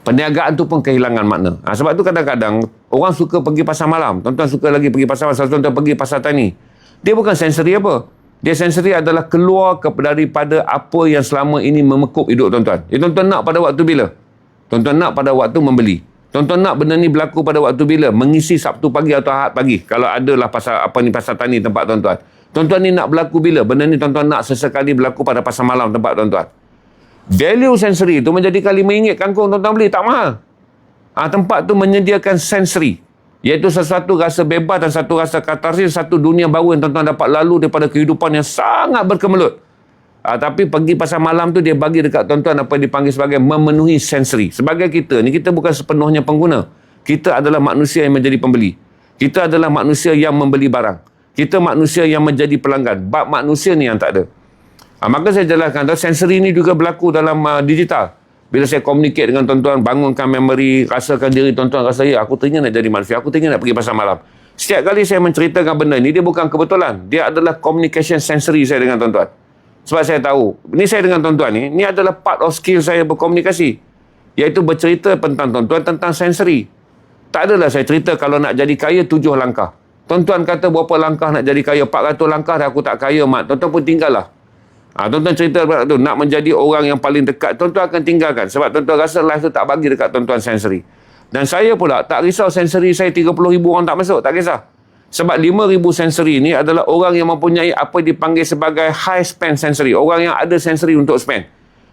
perniagaan tu pun kehilangan makna. Sebab tu kadang-kadang orang suka pergi pasar malam. Tuan-tuan suka lagi pergi pasar malam, tuan-tuan pergi pasar tani. Dia bukan sensori apa. Dia sensori adalah keluar daripada apa yang selama ini memekup hidup tuan-tuan. Tuan-tuan nak pada waktu bila? Tuan-tuan nak pada waktu membeli. Tuan-tuan nak benda ni berlaku pada waktu bila? Mengisi Sabtu pagi atau Ahad pagi. Kalau adalah pasar tani tempat tuan-tuan. Tuan-tuan ni nak berlaku bila? Benda ni tuan-tuan nak sesekali berlaku pada pasar malam tempat tuan-tuan. Value sensory tu menjadikan RM5 kangkung tuan-tuan beli tak mahal. Tempat tu menyediakan sensory, iaitu sesuatu rasa bebas dan satu rasa katarsis, satu dunia baru yang tuan-tuan dapat lalu daripada kehidupan yang sangat berkemelut. Tapi pergi pasar malam tu dia bagi dekat tuan-tuan apa yang dipanggil sebagai memenuhi sensory. Sebagai kita ni, kita bukan sepenuhnya pengguna. Kita adalah manusia yang menjadi pembeli. Kita adalah manusia yang membeli barang. Kita manusia yang menjadi pelanggan. Bab manusia ni yang tak ada. Maka saya jelaskan, sensory ni juga berlaku dalam digital. Bila saya communicate dengan tuan-tuan, bangunkan memory, rasakan diri tuan-tuan rasa, ya aku teringin nak jadi manusia, aku teringin nak pergi pasar malam. Setiap kali saya menceritakan benda ni, dia bukan kebetulan. Dia adalah communication sensory saya dengan tuan-tuan. Sebab saya tahu, ni saya dengan tuan-tuan ni adalah part of skill saya berkomunikasi. Iaitu bercerita tentang tuan-tuan, tentang sensory. Tak adalah saya cerita kalau nak jadi kaya 7 langkah. Tuan-tuan kata berapa langkah nak jadi kaya, 400 langkah dah aku tak kaya, mak. Tuan-tuan pun tinggallah. Tuan-tuan cerita tu, nak menjadi orang yang paling dekat, tuan-tuan akan tinggalkan. Sebab tuan-tuan rasa life tu tak bagi dekat tuan-tuan sensory. Dan saya pula, tak risau sensory saya 30,000 orang tak masuk, tak kisah. Sebab 5,000 sensory ni adalah orang yang mempunyai apa dipanggil sebagai high spend sensory. Orang yang ada sensory untuk spend.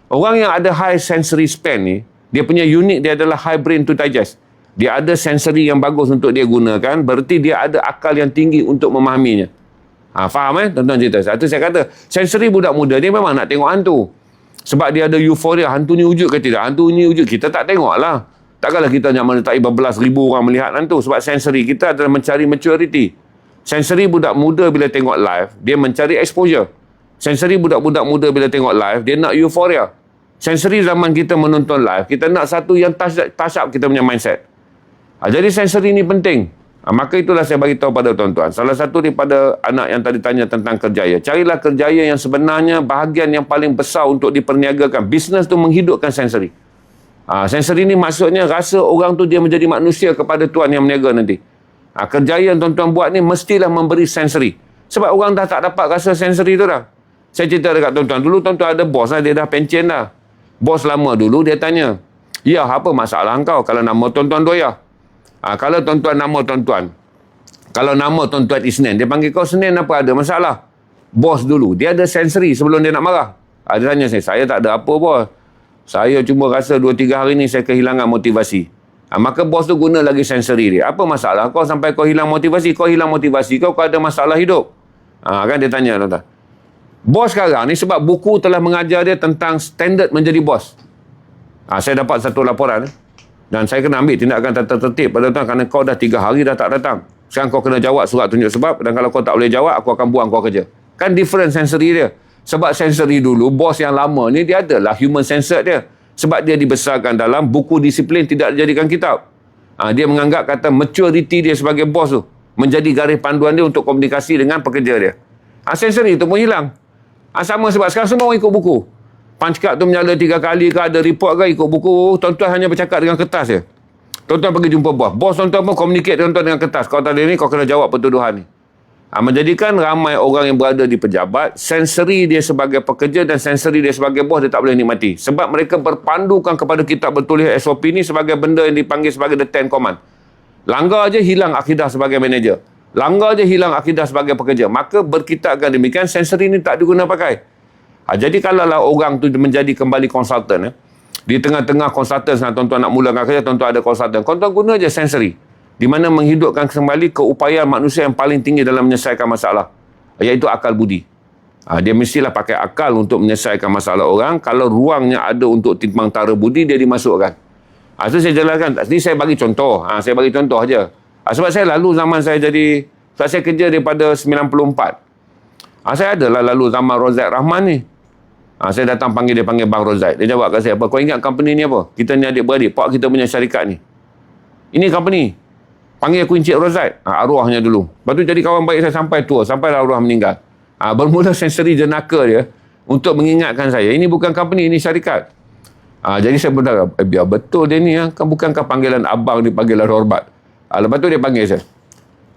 Orang yang ada high sensory spend ni, dia punya unit dia adalah high brain to digest. Dia ada sensory yang bagus untuk dia gunakan, berarti dia ada akal yang tinggi untuk memahaminya. Faham tuan-tuan cerita? Satu saya kata, sensory budak muda ni memang nak tengok hantu. Sebab dia ada euforia, hantu ni wujud ke tidak? Hantu ni wujud, kita tak tengok lah. Takkanlah kita nak menyertai berbelas ribu orang melihat hantu. Sebab sensory kita adalah mencari maturity. Sensory budak muda bila tengok live, dia mencari exposure. Sensory budak-budak muda bila tengok live, dia nak euforia. Sensory zaman kita menonton live, kita nak satu yang touch up kita punya mindset. Jadi sensory ni penting. Maka itulah saya bagi tahu pada tuan-tuan. Salah satu daripada anak yang tadi tanya tentang kerjaya. Carilah kerjaya yang sebenarnya bahagian yang paling besar untuk diperniagakan. Bisnes tu menghidupkan sensory. Sensory ni maksudnya rasa orang tu dia menjadi manusia kepada Tuan yang meniaga nanti. Kerjaya yang tuan-tuan buat ni mestilah memberi sensory. Sebab orang dah tak dapat rasa sensory tu dah. Saya cerita dekat tuan-tuan. Dulu tuan-tuan ada bos lah, dia dah pencen dah. Bos lama dulu dia tanya, ya apa masalah kau kalau nama tuan-tuan doya? Kalau tuan-tuan nama tuan-tuan, kalau nama tuan-tuan Isnin, dia panggil kau Senin apa ada masalah? Bos dulu, dia ada sensory sebelum dia nak marah. Dia tanya saya tak ada apa bos. Saya cuma rasa 2-3 hari ni saya kehilangan motivasi. Maka bos tu guna lagi sensory dia. Apa masalah kau sampai kau hilang motivasi? Kau hilang motivasi kau ada masalah hidup. Kan dia tanya tuan-tuan. Bos sekarang ni sebab buku telah mengajar dia tentang standard menjadi bos. Saya dapat satu laporan. Dan saya kena ambil tindakan tertib pada tuan kerana kau dah 3 hari dah tak datang. Sekarang kau kena jawab surat tunjuk sebab dan kalau kau tak boleh jawab, aku akan buang kau kerja. Kan different sensory dia. Sebab sensory dulu, bos yang lama ni dia adalah human censored dia. Sebab dia dibesarkan dalam buku disiplin tidak dijadikan kitab. Dia menganggap kata maturity dia sebagai bos tu menjadi garis panduan dia untuk komunikasi dengan pekerja dia. Sensory tu pun hilang. Sama sebab sekarang semua orang ikut buku. Punch card tu menyala 3 kali ke, ada report ke, ikut buku. Tuan-tuan hanya bercakap dengan kertas je. Tuan-tuan pergi jumpa bos. Bos tuan-tuan pun communicate tuan-tuan dengan kertas. Kau tak ada ni, kau kena jawab pertuduhan ni. Menjadikan ramai orang yang berada di pejabat, sensory dia sebagai pekerja dan sensory dia sebagai bos, dia tak boleh nikmati. Sebab mereka berpandukan kepada kitab bertulis SOP ni sebagai benda yang dipanggil sebagai the 10 command. Langgar je hilang akidah sebagai manager. Langgar je hilang akidah sebagai pekerja. Maka berkitabkan demikian, sensory ni tak diguna pakai. Jadi kalaulah orang tu menjadi kembali konsultan, di tengah-tengah konsultan, tuan-tuan nak mulakan kerja, tuan-tuan ada konsultan, tuan-tuan guna je sensory. Di mana menghidupkan kembali keupayaan manusia yang paling tinggi dalam menyelesaikan masalah, iaitu akal budi. Dia mestilah pakai akal untuk menyelesaikan masalah orang. Kalau ruangnya ada untuk timbang tara budi, dia dimasukkan. So saya jelaskan, ni saya bagi contoh. Saya bagi contoh aja. Sebab saya lalu zaman saya jadi, sebab saya kerja daripada 94. Saya adalah lalu zaman Rozaid Rahman ni. Saya datang panggil Bang Rozaid. Dia jawab kat saya, apa? Kau ingat company ni apa? Kita ni adik-beradik. Pak kita punya syarikat ni. Ini company. Panggil aku Encik Rozat. Arwahnya dulu. Lepas tu jadi kawan baik saya sampai tua. Sampai arwah meninggal. Bermula sensori jenaka dia untuk mengingatkan saya. Ini bukan company, ini syarikat. Jadi saya berkata, biar betul dia ni. Kan bukankah panggilan abang dia panggilan hormat. Lepas tu dia panggil saya.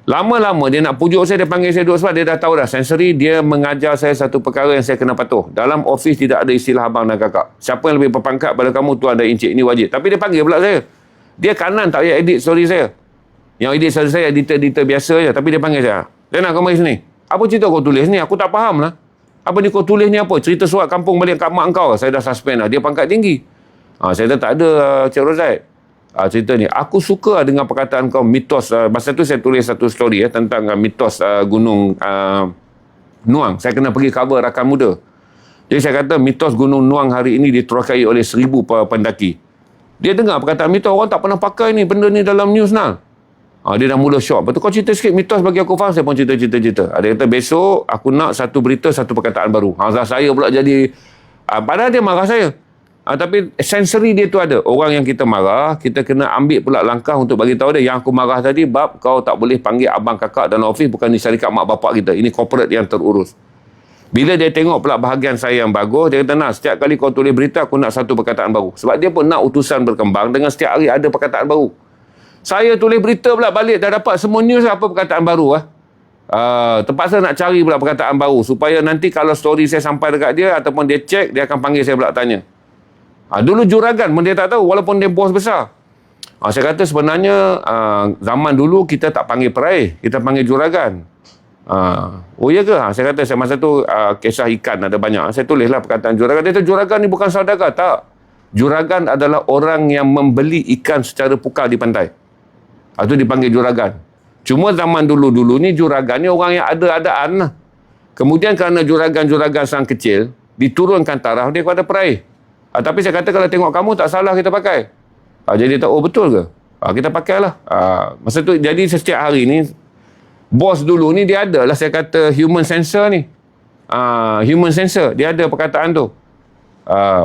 Lama-lama dia nak pujuk saya, dia panggil saya duduk sebab dia dah tahu dah. Sensori dia mengajar saya satu perkara yang saya kena patuh. Dalam office tidak ada istilah abang dan kakak. Siapa yang lebih berpangkat pada kamu, tuan dan encik. Ini wajib. Tapi dia panggil pula saya. Dia kanan tak payah edit story saya. Yang edit story saya editor-editor biasa je. Tapi dia panggil saya. Lena, kau mari sini. Apa cerita kau tulis ni? Aku tak faham lah. Apa ni kau tulis ni apa? Cerita surat kampung balik kat mak kau. Saya dah suspend lah. Dia pangkat tinggi. Saya dah tak ada Cik Rozat. Cerita ni. Aku suka dengan perkataan kau mitos. Masa tu saya tulis satu story tentang mitos Gunung Nuang. Saya kena pergi cover Rakan Muda. Jadi saya kata mitos Gunung Nuang hari ini diterokai oleh 1,000 pendaki. Dia dengar perkataan mitos. Orang tak pernah pakai ni benda ni dalam news nah. Dia dah mula shock. Lepas tu kau cerita sikit mitos bagi aku faham. Saya pun cerita. Dia kata besok aku nak satu berita, satu perkataan baru. Saya pula jadi padahal dia marah saya. Tapi sensori dia tu ada. Orang yang kita marah, kita kena ambil pula langkah untuk bagi tahu dia, yang aku marah tadi bab kau tak boleh panggil abang kakak dalam office, bukan ni syarikat mak bapak kita. Ini corporate yang terurus. Bila dia tengok pula bahagian saya yang bagus, dia kata, nah, setiap kali kau tulis berita, aku nak satu perkataan baru. Sebab dia pun nak utusan berkembang dengan setiap hari ada perkataan baru. Saya tulis berita pula balik, dah dapat semua news apa perkataan baru. Terpaksa nak cari pula perkataan baru supaya nanti kalau story saya sampai dekat dia ataupun dia cek, dia akan panggil saya pula tanya. Dulu juragan pun dia tak tahu walaupun dia bos besar. Saya kata sebenarnya zaman dulu kita tak panggil peraih, kita panggil juragan. Oh ya ke? Saya kata saya masa tu kisah ikan ada banyak. Saya tulislah perkataan juragan. Dia kata juragan ni bukan saudagar. Tak. Juragan adalah orang yang membeli ikan secara pukal di pantai. Itu dipanggil juragan. Cuma zaman dulu-dulu ni juragan ni orang yang ada-adaan lah. Kemudian kerana juragan-juragan sang kecil diturunkan taraf dia kepada peraih. Tapi saya kata kalau tengok kamu tak salah kita pakai. Jadi dia tahu, oh betul ke? Kita pakailah. Masa tu jadi setiap hari ni bos dulu ni dia ada lah saya kata human sensor ni. Human sensor dia ada perkataan tu.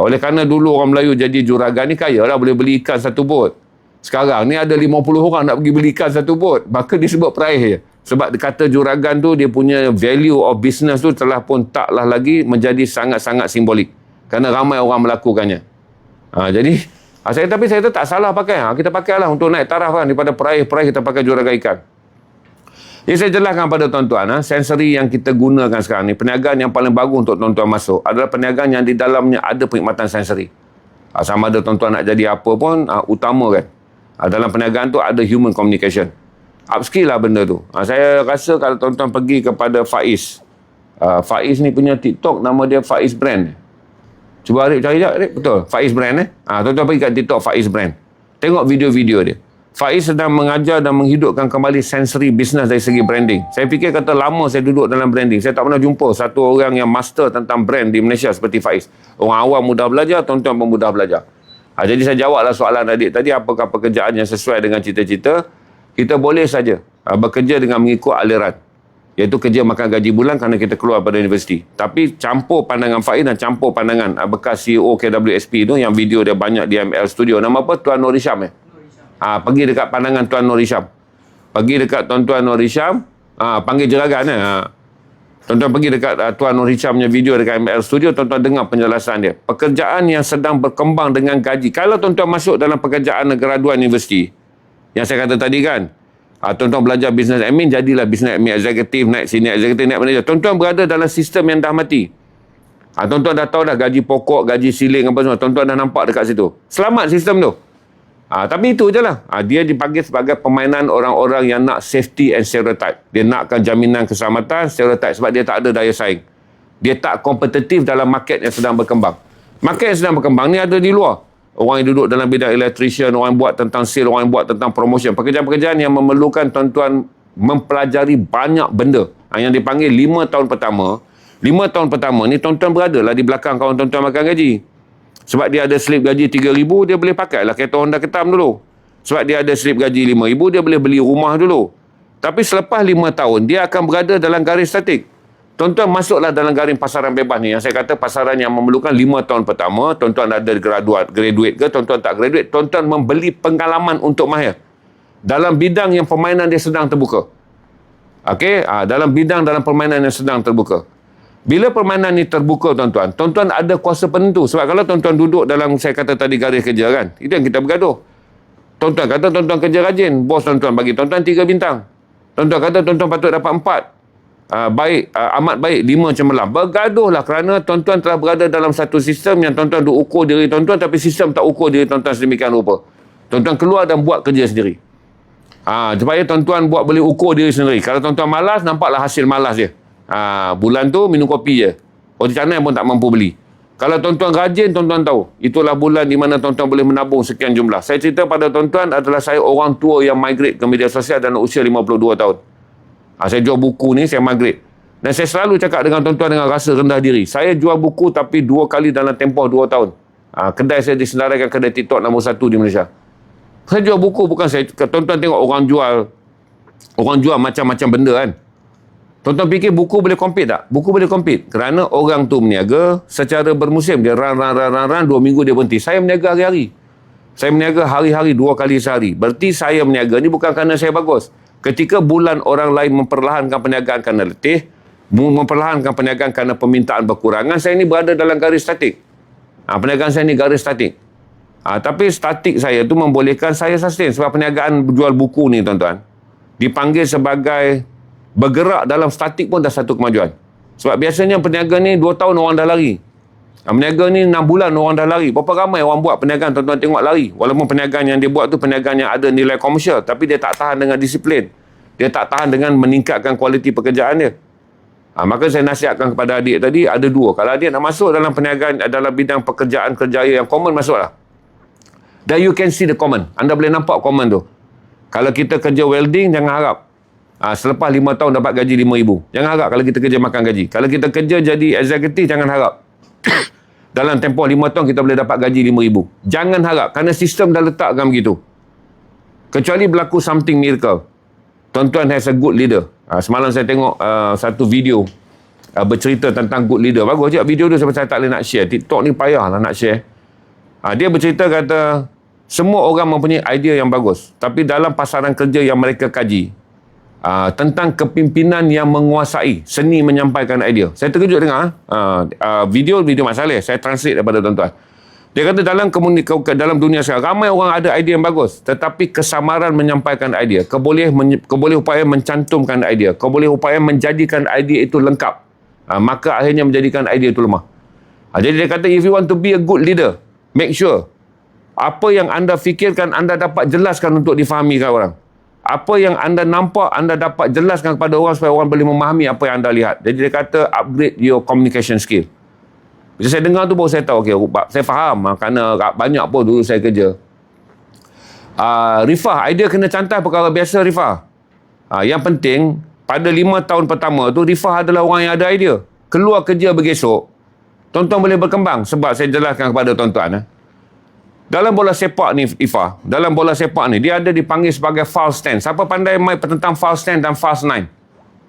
Oleh kerana dulu orang Melayu jadi juragan ni kaya lah, boleh beli ikan satu bot. Sekarang ni ada 50 orang nak pergi beli ikan satu bot. Maka disebut peraih je. Sebab dia kata juragan tu dia punya value of business tu telah pun taklah lagi menjadi sangat-sangat simbolik. Kerana ramai orang melakukannya. Jadi, tapi saya tu tak salah pakai. Kita pakailah untuk naik taraf kan. Daripada peraih-peraih kita pakai juragan ikan. Jadi saya jelaskan pada tuan-tuan, sensori yang kita gunakan sekarang ni, perniagaan yang paling bagus untuk tuan-tuan masuk adalah perniagaan yang di dalamnya ada perkhidmatan sensori. Sama ada tuan-tuan nak jadi apa pun, utama kan. Dalam perniagaan tu ada human communication. Upskill lah benda tu. Saya rasa kalau tuan-tuan pergi kepada Faiz. Faiz ni punya TikTok, nama dia Faiz Brand. Cuba Arif cari sekejap, Arif. Betul. Faiz Brand tuan-tuan pergi kat TikTok Faiz Brand. Tengok video-video dia. Faiz sedang mengajar dan menghidupkan kembali sensori bisnes dari segi branding. Saya fikir kata lama saya duduk dalam branding. Saya tak pernah jumpa satu orang yang master tentang brand di Malaysia seperti Faiz. Orang awam mudah belajar, tuan-tuan pun mudah belajar. Jadi saya jawablah soalan adik tadi, apakah pekerjaan yang sesuai dengan cita-cita. Kita boleh saja bekerja dengan mengikut aliran. Iaitu kerja makan gaji bulan kerana kita keluar pada universiti. Tapi campur pandangan Faiz dan campur pandangan bekas CEO KWSP tu yang video dia banyak di ML Studio. Nama apa? Tuan Nur Hisham pergi dekat pandangan Tuan Nur Hisham. Pergi dekat Tuan Nur Hisham, panggil jeragan. Tuan-tuan pergi dekat Tuan Nur Hisham punya video dekat ML Studio, tuan-tuan dengar penjelasan dia. Pekerjaan yang sedang berkembang dengan gaji. Kalau tuan-tuan masuk dalam pekerjaan graduan universiti, yang saya kata tadi kan, tuan-tuan belajar business admin, jadilah business admin eksekutif, naik senior eksekutif, naik manager. Tuan-tuan berada dalam sistem yang dah mati. Tuan-tuan dah tahu dah gaji pokok, gaji siling apa semua. Tuan-tuan dah nampak dekat situ. Selamat sistem tu. Tapi itu je lah. Dia dipanggil sebagai permainan orang-orang yang nak safety and stereotype. Dia nakkan jaminan keselamatan, stereotype. Sebab dia tak ada daya saing. Dia tak kompetitif dalam market yang sedang berkembang. Market yang sedang berkembang ni ada di luar. Orang yang duduk dalam bidang electrician, orang yang buat tentang sale, orang yang buat tentang promotion. Pekerjaan-pekerjaan yang memerlukan tuan-tuan mempelajari banyak benda. Yang dipanggil 5 tahun pertama. 5 tahun pertama ni tuan-tuan berada lah di belakang kawan tuan-tuan makan gaji. Sebab dia ada slip gaji 3,000, dia boleh pakai lah kereta Honda Ketam dulu. Sebab dia ada slip gaji 5,000, dia boleh beli rumah dulu. Tapi selepas 5 tahun, dia akan berada dalam garis statik. Tuan-tuan masuklah dalam garis pasaran bebas ni. Yang saya kata pasaran yang memerlukan 5 tahun pertama, tuan-tuan ada graduate ke, tuan-tuan tak graduate, tuan-tuan membeli pengalaman untuk mahir. dalam bidang yang permainan dia sedang terbuka. Okey, dalam permainan yang sedang terbuka. Bila permainan ni terbuka, tuan-tuan, tuan-tuan ada kuasa penentu. Sebab kalau tuan-tuan duduk dalam, saya kata tadi, garis kerja kan, itu yang kita bergaduh. Tuan-tuan kata tuan-tuan kerja rajin, bos tuan-tuan bagi tuan-tuan 3 bintang. Tuan-tuan kata tuan-tuan patut dapat 4. Amat baik 5 cemerlang. Bergaduhlah kerana tuan-tuan telah berada dalam satu sistem yang tuan-tuan duk ukur diri tuan-tuan, tapi sistem tak ukur diri tuan-tuan sedemikian rupa. Tuan-tuan keluar dan buat kerja sendiri. Supaya tuan-tuan boleh ukur diri sendiri. Kalau tuan-tuan malas, nampaklah hasil malas dia. Bulan tu minum kopi je. Roti canai pun tak mampu beli. Kalau tuan-tuan rajin, tuan-tuan tahu. Itulah bulan di mana tuan-tuan boleh menabung sekian jumlah. Saya cerita pada tuan-tuan adalah saya orang tua yang migrate ke media sosial dalam usia 52 tahun. Saya jual buku ni, saya migrate. Dan saya selalu cakap dengan tuan-tuan dengan rasa rendah diri. Saya jual buku tapi 2 kali dalam tempoh 2 tahun. Kedai saya disenaraikan kedai TikTok nombor 1 di Malaysia. Saya jual buku bukan saya. Tuan-tuan tengok orang jual macam-macam benda kan. Tuan-tuan fikir buku boleh compete tak? Buku boleh compete. Kerana orang tu meniaga secara bermusim. Dia run, 2 minggu dia berhenti. Saya meniaga hari-hari. Saya meniaga hari-hari 2 kali sehari. Berarti saya meniaga ni bukan kerana saya bagus. Ketika bulan orang lain memperlahankan perniagaan kerana letih, memperlahankan perniagaan kerana permintaan berkurangan, saya ni berada dalam garis statik. Perniagaan saya ni garis statik. Tapi statik saya tu membolehkan saya sustain. Sebab perniagaan jual buku ni, tuan-tuan, dipanggil sebagai bergerak dalam statik pun dah satu kemajuan. Sebab biasanya peniaga ni 2 tahun orang dah lari. Peniaga ni 6 bulan orang dah lari. Berapa ramai orang buat perniagaan, tuan-tuan tengok lari. Walaupun perniagaan yang dia buat tu perniagaan yang ada nilai komersial, tapi dia tak tahan dengan disiplin. Dia tak tahan dengan meningkatkan kualiti pekerjaan dia. Maka saya nasihatkan kepada adik tadi, ada 2. Kalau adik nak masuk dalam perniagaan, dalam bidang pekerjaan kerjaya yang common, masuklah. Dan you can see the common. Anda boleh nampak common tu. Kalau kita kerja welding, jangan harap selepas 5 tahun dapat gaji 5,000. Jangan harap kalau kita kerja makan gaji. Kalau kita kerja jadi eksekutif, jangan harap dalam tempoh 5 tahun kita boleh dapat gaji 5,000. Jangan harap, kerana sistem dah letakkan begitu. Kecuali berlaku something miracle. Tuan-tuan has a good leader. Semalam saya tengok satu video bercerita tentang good leader. Bagus je video tu, sebab saya tak boleh nak share. TikTok ni payah lah nak share. Dia bercerita kata, semua orang mempunyai idea yang bagus. Tapi dalam pasaran kerja yang mereka kaji, tentang kepimpinan yang menguasai seni menyampaikan idea. Saya terkejut dengar video Mat Salleh. Saya translate daripada tuan-tuan. Dia kata dalam dunia sekarang ramai orang ada idea yang bagus, tetapi kesamaran menyampaikan idea, keboleh upaya mencantumkan idea, keboleh upaya menjadikan idea itu lengkap, maka akhirnya menjadikan idea itu lemah. Jadi dia kata, if you want to be a good leader, make sure apa yang anda fikirkan anda dapat jelaskan untuk difahami orang. Apa yang anda nampak, anda dapat jelaskan kepada orang supaya orang boleh memahami apa yang anda lihat. Jadi dia kata, upgrade your communication skill. Bila saya dengar tu baru saya tahu, okay, saya faham kerana banyak pun dulu saya kerja. Rifah, idea kena cantai perkara biasa, Rifah. Yang penting, pada 5 tahun pertama tu, Rifah adalah orang yang ada idea. Keluar kerja besok, tuan-tuan boleh berkembang. Sebab saya jelaskan kepada tuan-tuan, dalam bola sepak ni, Ifah, dalam bola sepak ni, dia ada dipanggil sebagai false stand. Siapa pandai main tentang false stand dan false nine?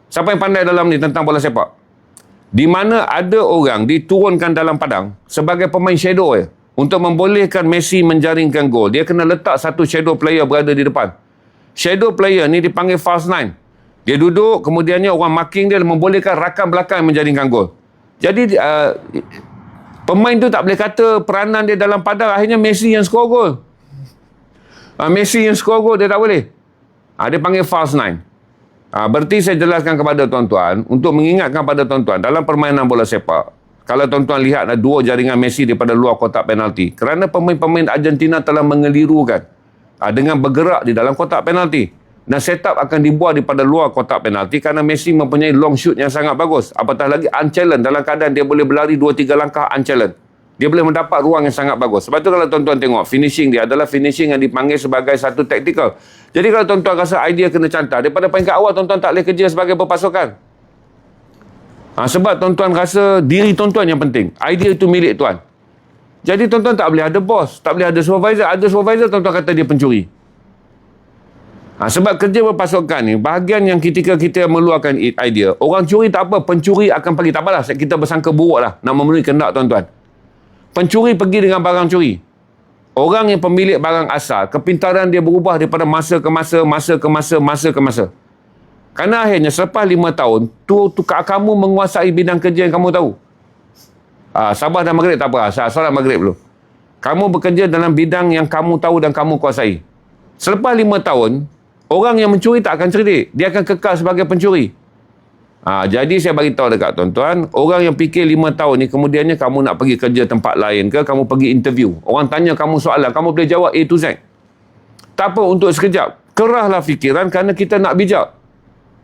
Siapa yang pandai dalam ni tentang bola sepak? Di mana ada orang diturunkan dalam padang sebagai pemain shadow untuk membolehkan Messi menjaringkan gol. Dia kena letak satu shadow player berada di depan. Shadow player ni dipanggil false nine. Dia duduk, kemudiannya orang marking dia membolehkan rakan belakang menjaringkan gol. Jadi pemain tu tak boleh kata peranan dia dalam padang, akhirnya Messi yang skor gol. Messi yang skor gol, dia tak boleh. Dia panggil false nine. Berarti saya jelaskan kepada tuan-tuan, untuk mengingatkan pada tuan-tuan, dalam permainan bola sepak, kalau tuan-tuan lihat ada 2 jaringan Messi daripada luar kotak penalti, kerana pemain-pemain Argentina telah mengelirukan dengan bergerak di dalam kotak penalti. Dan setup akan dibuat daripada luar kotak penalti kerana Messi mempunyai long shoot yang sangat bagus. Apatah lagi unchallenged, dalam keadaan dia boleh berlari 2-3 langkah unchallenged. Dia boleh mendapat ruang yang sangat bagus. Sebab tu kalau tuan-tuan tengok, finishing dia adalah finishing yang dipanggil sebagai satu tactical. Jadi kalau tuan-tuan rasa idea kena cantar, daripada peringkat awal tuan-tuan tak boleh kerja sebagai berpasukan. Sebab tuan-tuan rasa diri tuan-tuan yang penting. Idea itu milik tuan. Jadi tuan-tuan tak boleh ada bos, tak boleh ada supervisor. Ada supervisor, tuan-tuan kata dia pencuri. Sebab kerja berpasukan ni, bahagian yang ketika kita meluahkan idea, orang curi tak apa, pencuri akan pergi. Tak apalah, kita bersangka buruk lah nak memenuhi kehendak tuan-tuan. Pencuri pergi dengan barang curi. Orang yang pemilik barang asal, kepintaran dia berubah daripada masa ke masa. Kerana akhirnya selepas 5 tahun, kamu menguasai bidang kerja yang kamu tahu. Sabah dan Maghrib tak apa. Solat Maghrib dulu. Kamu bekerja dalam bidang yang kamu tahu dan kamu kuasai. Selepas 5 tahun, orang yang mencuri tak akan cerdik. Dia akan kekal sebagai pencuri. Jadi saya bagi tahu dekat tuan-tuan, orang yang fikir 5 tahun ni kemudiannya kamu nak pergi kerja tempat lain ke, kamu pergi interview. Orang tanya kamu soalan, kamu boleh jawab A to Z. Tak apa, untuk sekejap. Kerahlah fikiran kerana kita nak bijak.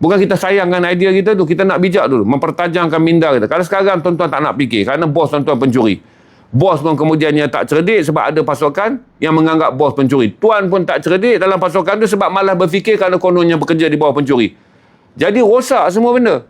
Bukan kita sayangkan idea kita tu, kita nak bijak dulu. Mempertajamkan minda kita. Kalau sekarang tuan-tuan tak nak fikir kerana bos tuan-tuan pencuri. Bos pun kemudiannya tak cerdik sebab ada pasukan yang menganggap bos pencuri. Tuan pun tak cerdik dalam pasukan tu sebab malah berfikir kerana kononnya bekerja di bawah pencuri. Jadi rosak semua benda.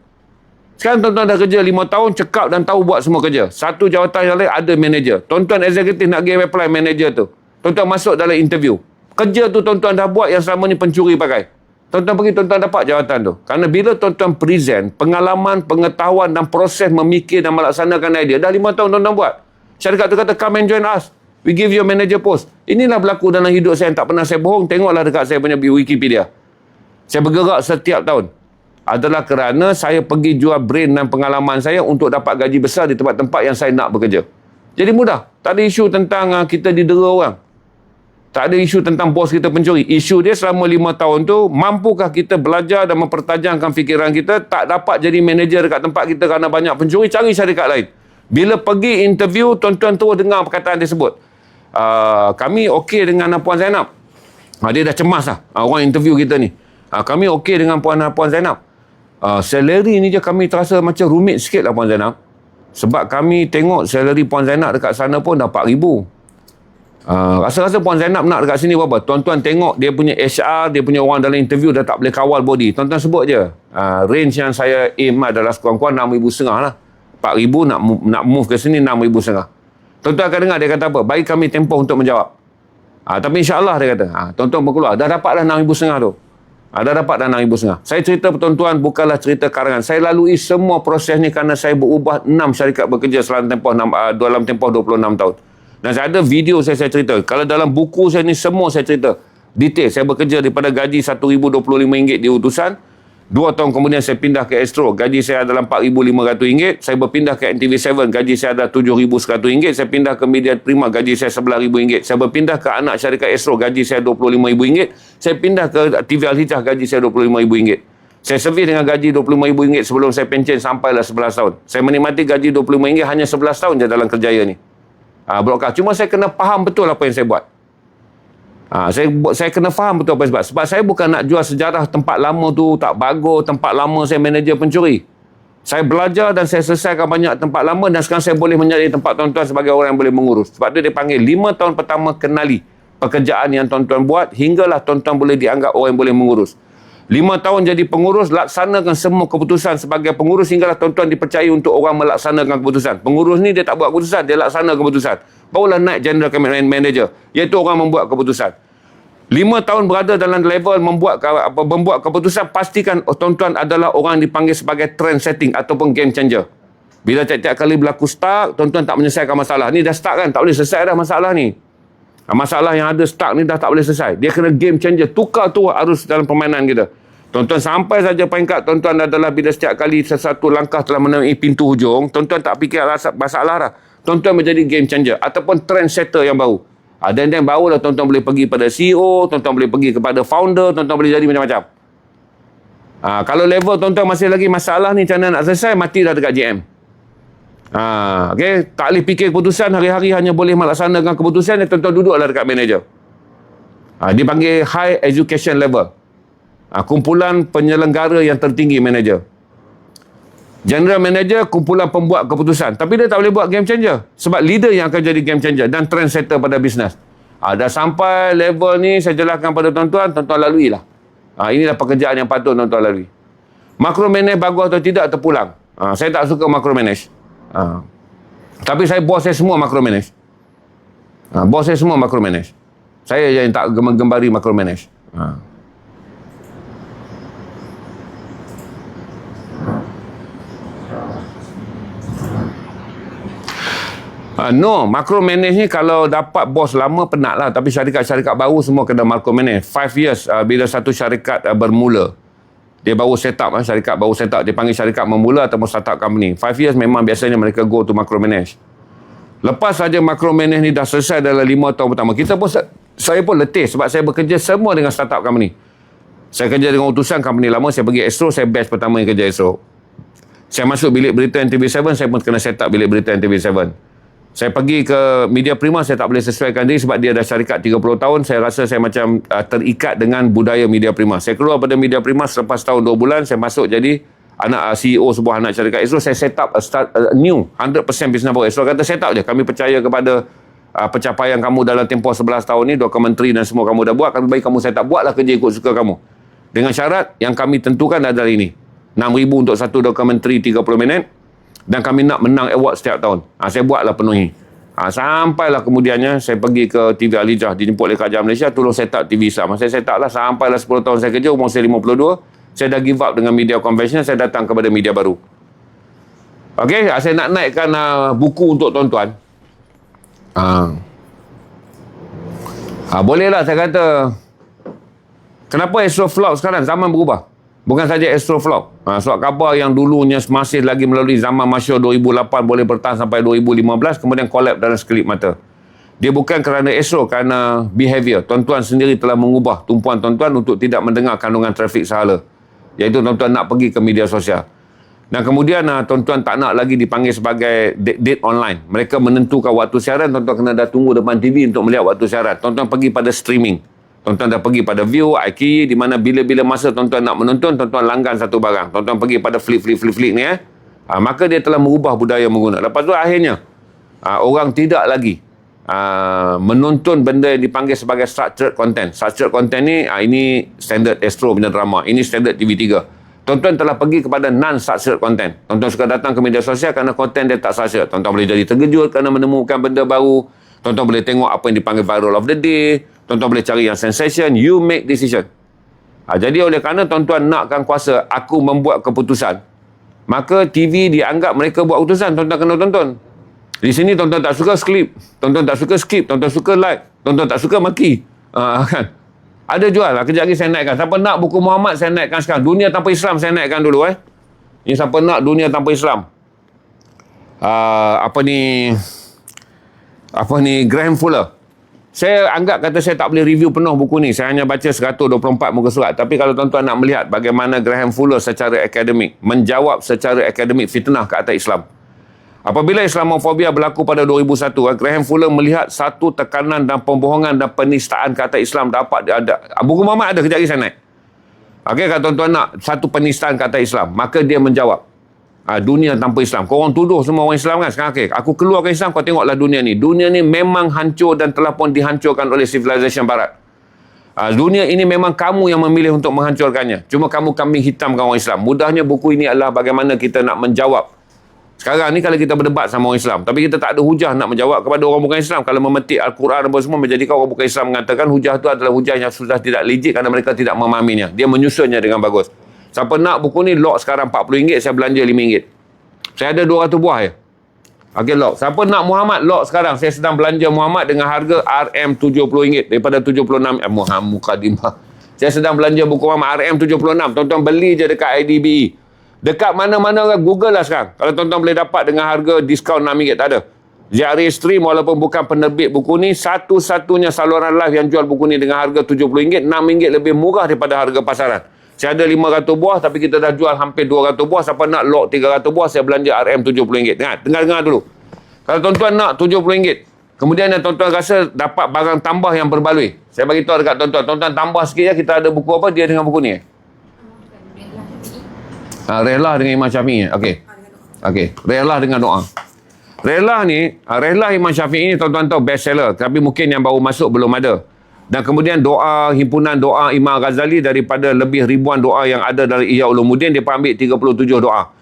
Sekarang tuan-tuan dah kerja 5 tahun, cekap dan tahu buat semua kerja. Satu jawatan yang lain ada manager. Tuan-tuan eksekutif nak pergi apply manager tu. Tuan-tuan masuk dalam interview. Kerja tu tuan-tuan dah buat yang selama ni pencuri pakai. Tuan-tuan pergi, tuan-tuan dapat jawatan tu. Kerana bila tuan-tuan present, pengalaman, pengetahuan dan proses memikir dan melaksanakan idea, dah 5 tahun tuan-tuan buat. Syarikat tu kata, come and join us. We give you a manager post. Inilah berlaku dalam hidup saya yang tak pernah saya bohong. Tengoklah dekat saya punya Wikipedia. Saya bergerak setiap tahun. Adalah kerana saya pergi jual brain dan pengalaman saya untuk dapat gaji besar di tempat-tempat yang saya nak bekerja. Jadi mudah. Tak ada isu tentang kita didera orang. Tak ada isu tentang bos kita pencuri. Isu dia selama 5 tahun tu, mampukah kita belajar dan mempertajamkan fikiran kita, tak dapat jadi manager dekat tempat kita kerana banyak pencuri, cari syarikat lain. Bila pergi interview, tuan-tuan terus dengar perkataan dia sebut. Kami okey dengan Puan Zainab. Dia dah cemas lah, orang interview kita ni. Kami okey dengan Puan Zainab. Salary ni je kami terasa macam rumit sikit lah Puan Zainab. Sebab kami tengok salary Puan Zainab dekat sana pun dah 4,000. Rasa-rasa Puan Zainab nak dekat sini berapa? Tuan-tuan tengok dia punya HR, dia punya orang dalam interview dah tak boleh kawal body. Tuan-tuan sebut je. Range yang saya aim adalah sekurang-kurang 6,500 lah. 4,000 nak move ke sini 6,500. Tuan-tuan akan dengar dia kata apa? Bagi kami tempoh untuk menjawab. Tapi insyaAllah dia kata. Tuan-tuan berkeluar. Dah dapat dah 6,500 tu. Dah dapat dah 6,500. Saya cerita tuan-tuan bukanlah cerita karangan. Saya lalui semua proses ni kerana saya berubah 6 syarikat bekerja dalam tempoh 26 tahun. Dan saya ada video saya cerita. Kalau dalam buku saya ni semua saya cerita. Detail. Saya bekerja daripada gaji RM1,025 di utusan. 2 tahun kemudian saya pindah ke Astro. Gaji saya adalah RM4,500. Saya berpindah ke NTV7. Gaji saya adalah RM7,100. Saya pindah ke Media Prima. Gaji saya RM11,000. Saya berpindah ke anak syarikat Astro. Gaji saya RM25,000. Saya pindah ke TV Al-Hijrah. Gaji saya RM25,000. Saya servis dengan gaji RM25,000 sebelum saya pencen sampailah 11 tahun. Saya menikmati gaji RM25 hanya 11 tahun je dalam kerjaya ni. Broadcast. Cuma saya kena faham betul apa yang saya buat. Saya kena faham betul apa yang saya buat. Sebab saya bukan nak jual sejarah tempat lama tu tak bagus, tempat lama saya manager pencuri. Saya belajar dan saya selesaikan banyak tempat lama dan sekarang saya boleh mencari tempat tuan-tuan sebagai orang yang boleh mengurus. Sebab tu dia panggil 5 tahun pertama kenali pekerjaan yang tuan-tuan buat hinggalah tuan-tuan boleh dianggap orang yang boleh mengurus. 5 tahun jadi pengurus, laksanakan semua keputusan sebagai pengurus hinggalah tuan-tuan dipercayai untuk orang melaksanakan keputusan. Pengurus ni dia tak buat keputusan, dia laksana keputusan. Barulah naik general manager, iaitu orang membuat keputusan. 5 tahun berada dalam level membuat keputusan, pastikan tuan-tuan adalah orang yang dipanggil sebagai trend setting ataupun game changer. Bila tiap-tiap kali berlaku stuck, tuan-tuan tak menyelesaikan masalah. Ni dah stuck kan, tak boleh selesai dah masalah ni. Masalah yang ada stuck ni dah tak boleh selesai. Dia kena game changer. Tukar tu arus dalam permainan kita. Tuan-tuan sampai saja peringkat tuan-tuan adalah bila setiap kali sesuatu langkah telah menemui pintu hujung, tuan-tuan tak fikir masalah dah. Tuan-tuan menjadi game changer ataupun trend setter yang baru. Dan yang barulah tuan-tuan boleh pergi pada CEO, tuan-tuan boleh pergi kepada founder, tuan-tuan boleh jadi macam-macam. Kalau level tuan-tuan masih lagi masalah ni macam mana nak selesai, matilah dekat GM. Okay? Tak boleh fikir keputusan, hari-hari hanya boleh melaksanakan keputusan, dan tuan-tuan duduklah dekat manager. Dipanggil high education level. Kumpulan penyelenggara yang tertinggi manager. General manager, kumpulan pembuat keputusan. Tapi dia tak boleh buat game changer. Sebab leader yang akan jadi game changer dan trend setter pada bisnes. Dah sampai level ni, saya jelaskan pada tuan-tuan, tuan-tuan lalui lah. Inilah pekerjaan yang patut tuan-tuan lalui. Macro manage bagus atau tidak, terpulang. Saya tak suka macro manage. Tapi bos saya semua macro manage. Bos saya semua macro manage. Saya yang tak menggembari macro manage. No, macro manage ni kalau dapat bos lama penat lah. Tapi syarikat-syarikat baru semua kena macro manage. 5 years bila satu syarikat bermula. Dia baru set up, syarikat baru set up. Dia panggil syarikat memula ataupun startup company. 5 years memang biasanya mereka go to macro manage. Lepas saja macro manage ni dah selesai dalam 5 tahun pertama. Saya pun letih sebab saya bekerja semua dengan startup company. Saya kerja dengan utusan company lama. Saya pergi Astro, saya batch pertama yang kerja Astro. Saya masuk bilik berita NTV7, saya pun kena set up bilik berita NTV7. Saya pergi ke Media Prima, saya tak boleh sesuaikan diri sebab dia dah syarikat 30 tahun. Saya rasa saya macam terikat dengan budaya Media Prima. Saya keluar pada Media Prima selepas tahun 2 bulan, saya masuk jadi anak CEO sebuah anak syarikat Astro. Saya set up a new 100% business baru. Astro kata set up je. Kami percaya kepada pencapaian kamu dalam tempoh 11 tahun ni, dokumentari dan semua kamu dah buat. Kami bagi kamu set up, buatlah kerja ikut suka kamu. Dengan syarat yang kami tentukan adalah ini. 6,000 untuk satu dokumentari 30 minit. Dan kami nak menang award setiap tahun. Saya buatlah penuhi. Sampailah kemudiannya saya pergi ke TV Alijah, dijemput oleh Kerajaan Malaysia, tolong set up TV Islam. Saya set up lah, sampailah 10 tahun saya kerja, umur saya 52. Saya dah give up dengan media konvensional, saya datang kepada media baru. Okey, saya nak naikkan buku untuk tuan-tuan. Bolehlah saya kata. Kenapa Astro flop sekarang? Zaman berubah. Bukan saja Astro flop. Surat khabar yang dulunya masih lagi melalui zaman masyhur 2008 boleh bertahan sampai 2015, kemudian collapse dalam sekelip mata. Dia bukan kerana Astro, kerana behavior. Tuan-tuan sendiri telah mengubah tumpuan tuan-tuan untuk tidak mendengar kandungan trafik sahala. Iaitu tuan-tuan nak pergi ke media sosial. Dan kemudian tuan-tuan tak nak lagi dipanggil sebagai date online. Mereka menentukan waktu siaran, tuan-tuan kena dah tunggu depan TV untuk melihat waktu siaran. Tuan-tuan pergi pada streaming. Tuan-tuan dah pergi pada View, IKEA, di mana bila-bila masa tuan-tuan nak menonton, tuan-tuan langgan satu barang. Tuan-tuan pergi pada flip ni maka dia telah merubah budaya mengguna. Lepas tu akhirnya, orang tidak lagi menonton benda yang dipanggil sebagai structured content. Structured content ni, ini standard Astro punya drama. Ini standard TV3. Tuan-tuan telah pergi kepada non-structured content. Tuan-tuan suka datang ke media sosial kerana content dia tak structured. Tuan-tuan boleh jadi terkejut kerana menemukan benda baru. Tuan-tuan boleh tengok apa yang dipanggil viral of the day. Tuan-tuan boleh cari yang sensation. You make decision. Jadi oleh kerana tuan-tuan nakkan kuasa aku membuat keputusan, maka TV dianggap mereka buat keputusan. Tuan-tuan kena tonton. Di sini tuan-tuan tak suka skip. Tuan-tuan tak suka skip. Tuan-tuan suka like. Tuan-tuan tak suka maki. Kan? Ada jual lah. Kejap lagi saya naikkan. Siapa nak buku Muhammad, saya naikkan sekarang. Dunia Tanpa Islam saya naikkan dulu. Ini siapa nak Dunia Tanpa Islam. Apa ni Graham Fuller. Saya anggap kata saya tak boleh review penuh buku ni. Saya hanya baca 124 muka surat. Tapi kalau tuan-tuan nak melihat bagaimana Graham Fuller secara akademik menjawab secara akademik fitnah ke atas Islam. Apabila Islamofobia berlaku pada 2001, Graham Fuller melihat satu tekanan dan pembohongan dan penistaan ke atas Islam dapat ada. Buku Muhammad ada, kejap lagi saya naik. Okey, kalau tuan-tuan nak satu penistaan ke atas Islam, maka dia menjawab. Dunia tanpa Islam. Korang tuduh semua orang Islam kan sekarang. Okay, aku keluarkan Islam, kau tengoklah dunia ni. Dunia ni memang hancur dan telah pun dihancurkan oleh civilization barat. Dunia ini memang kamu yang memilih untuk menghancurkannya. Cuma kamu kambing hitamkan orang Islam. Mudahnya buku ini adalah bagaimana kita nak menjawab. Sekarang ni kalau kita berdebat sama orang Islam, tapi kita tak ada hujah nak menjawab kepada orang bukan Islam. Kalau memetik Al-Quran dan semua, menjadikan orang bukan Islam mengatakan hujah itu adalah hujah yang sudah tidak legit kerana mereka tidak memahaminya. Dia menyusunnya dengan bagus. Siapa nak buku ni, lock sekarang RM40, saya belanja RM5. Saya ada 200 buah ya. Okey, lock. Siapa nak Muhammad, lock sekarang. Saya sedang belanja Muhammad dengan harga RM70 daripada 76 Mukadimah. Saya sedang belanja buku Muhammad RM76. Tuan-tuan beli je dekat IDBE. Dekat mana-mana Google lah sekarang. Kalau tuan-tuan boleh dapat dengan harga diskaun RM6, tak ada. ZRA Stream walaupun bukan penerbit buku ni, satu-satunya saluran live yang jual buku ni dengan harga RM70, RM6 lebih murah daripada harga pasaran. Saya ada 500 buah tapi kita dah jual hampir 200 buah. Siapa nak lock 300 buah, saya belanja RM70. Dengar dulu. Kalau tuan-tuan nak RM70, kemudian tuan-tuan rasa dapat barang tambah yang berbaloi, saya bagi tahu dekat tuan-tuan. Tuan-tuan tambah sikit ya, kita ada buku apa dia dengan buku ni. Rehlah dengan Imam Syafi'i. Okey. Rehlah dengan doa. Rehlah ni, Rehlah Imam Syafi'i ni tuan-tuan tahu best seller, tapi mungkin yang baru masuk belum ada. Dan kemudian doa, himpunan doa Imam Ghazali daripada lebih ribuan doa yang ada dari Ihya Ulumuddin, dia ambil 37 doa.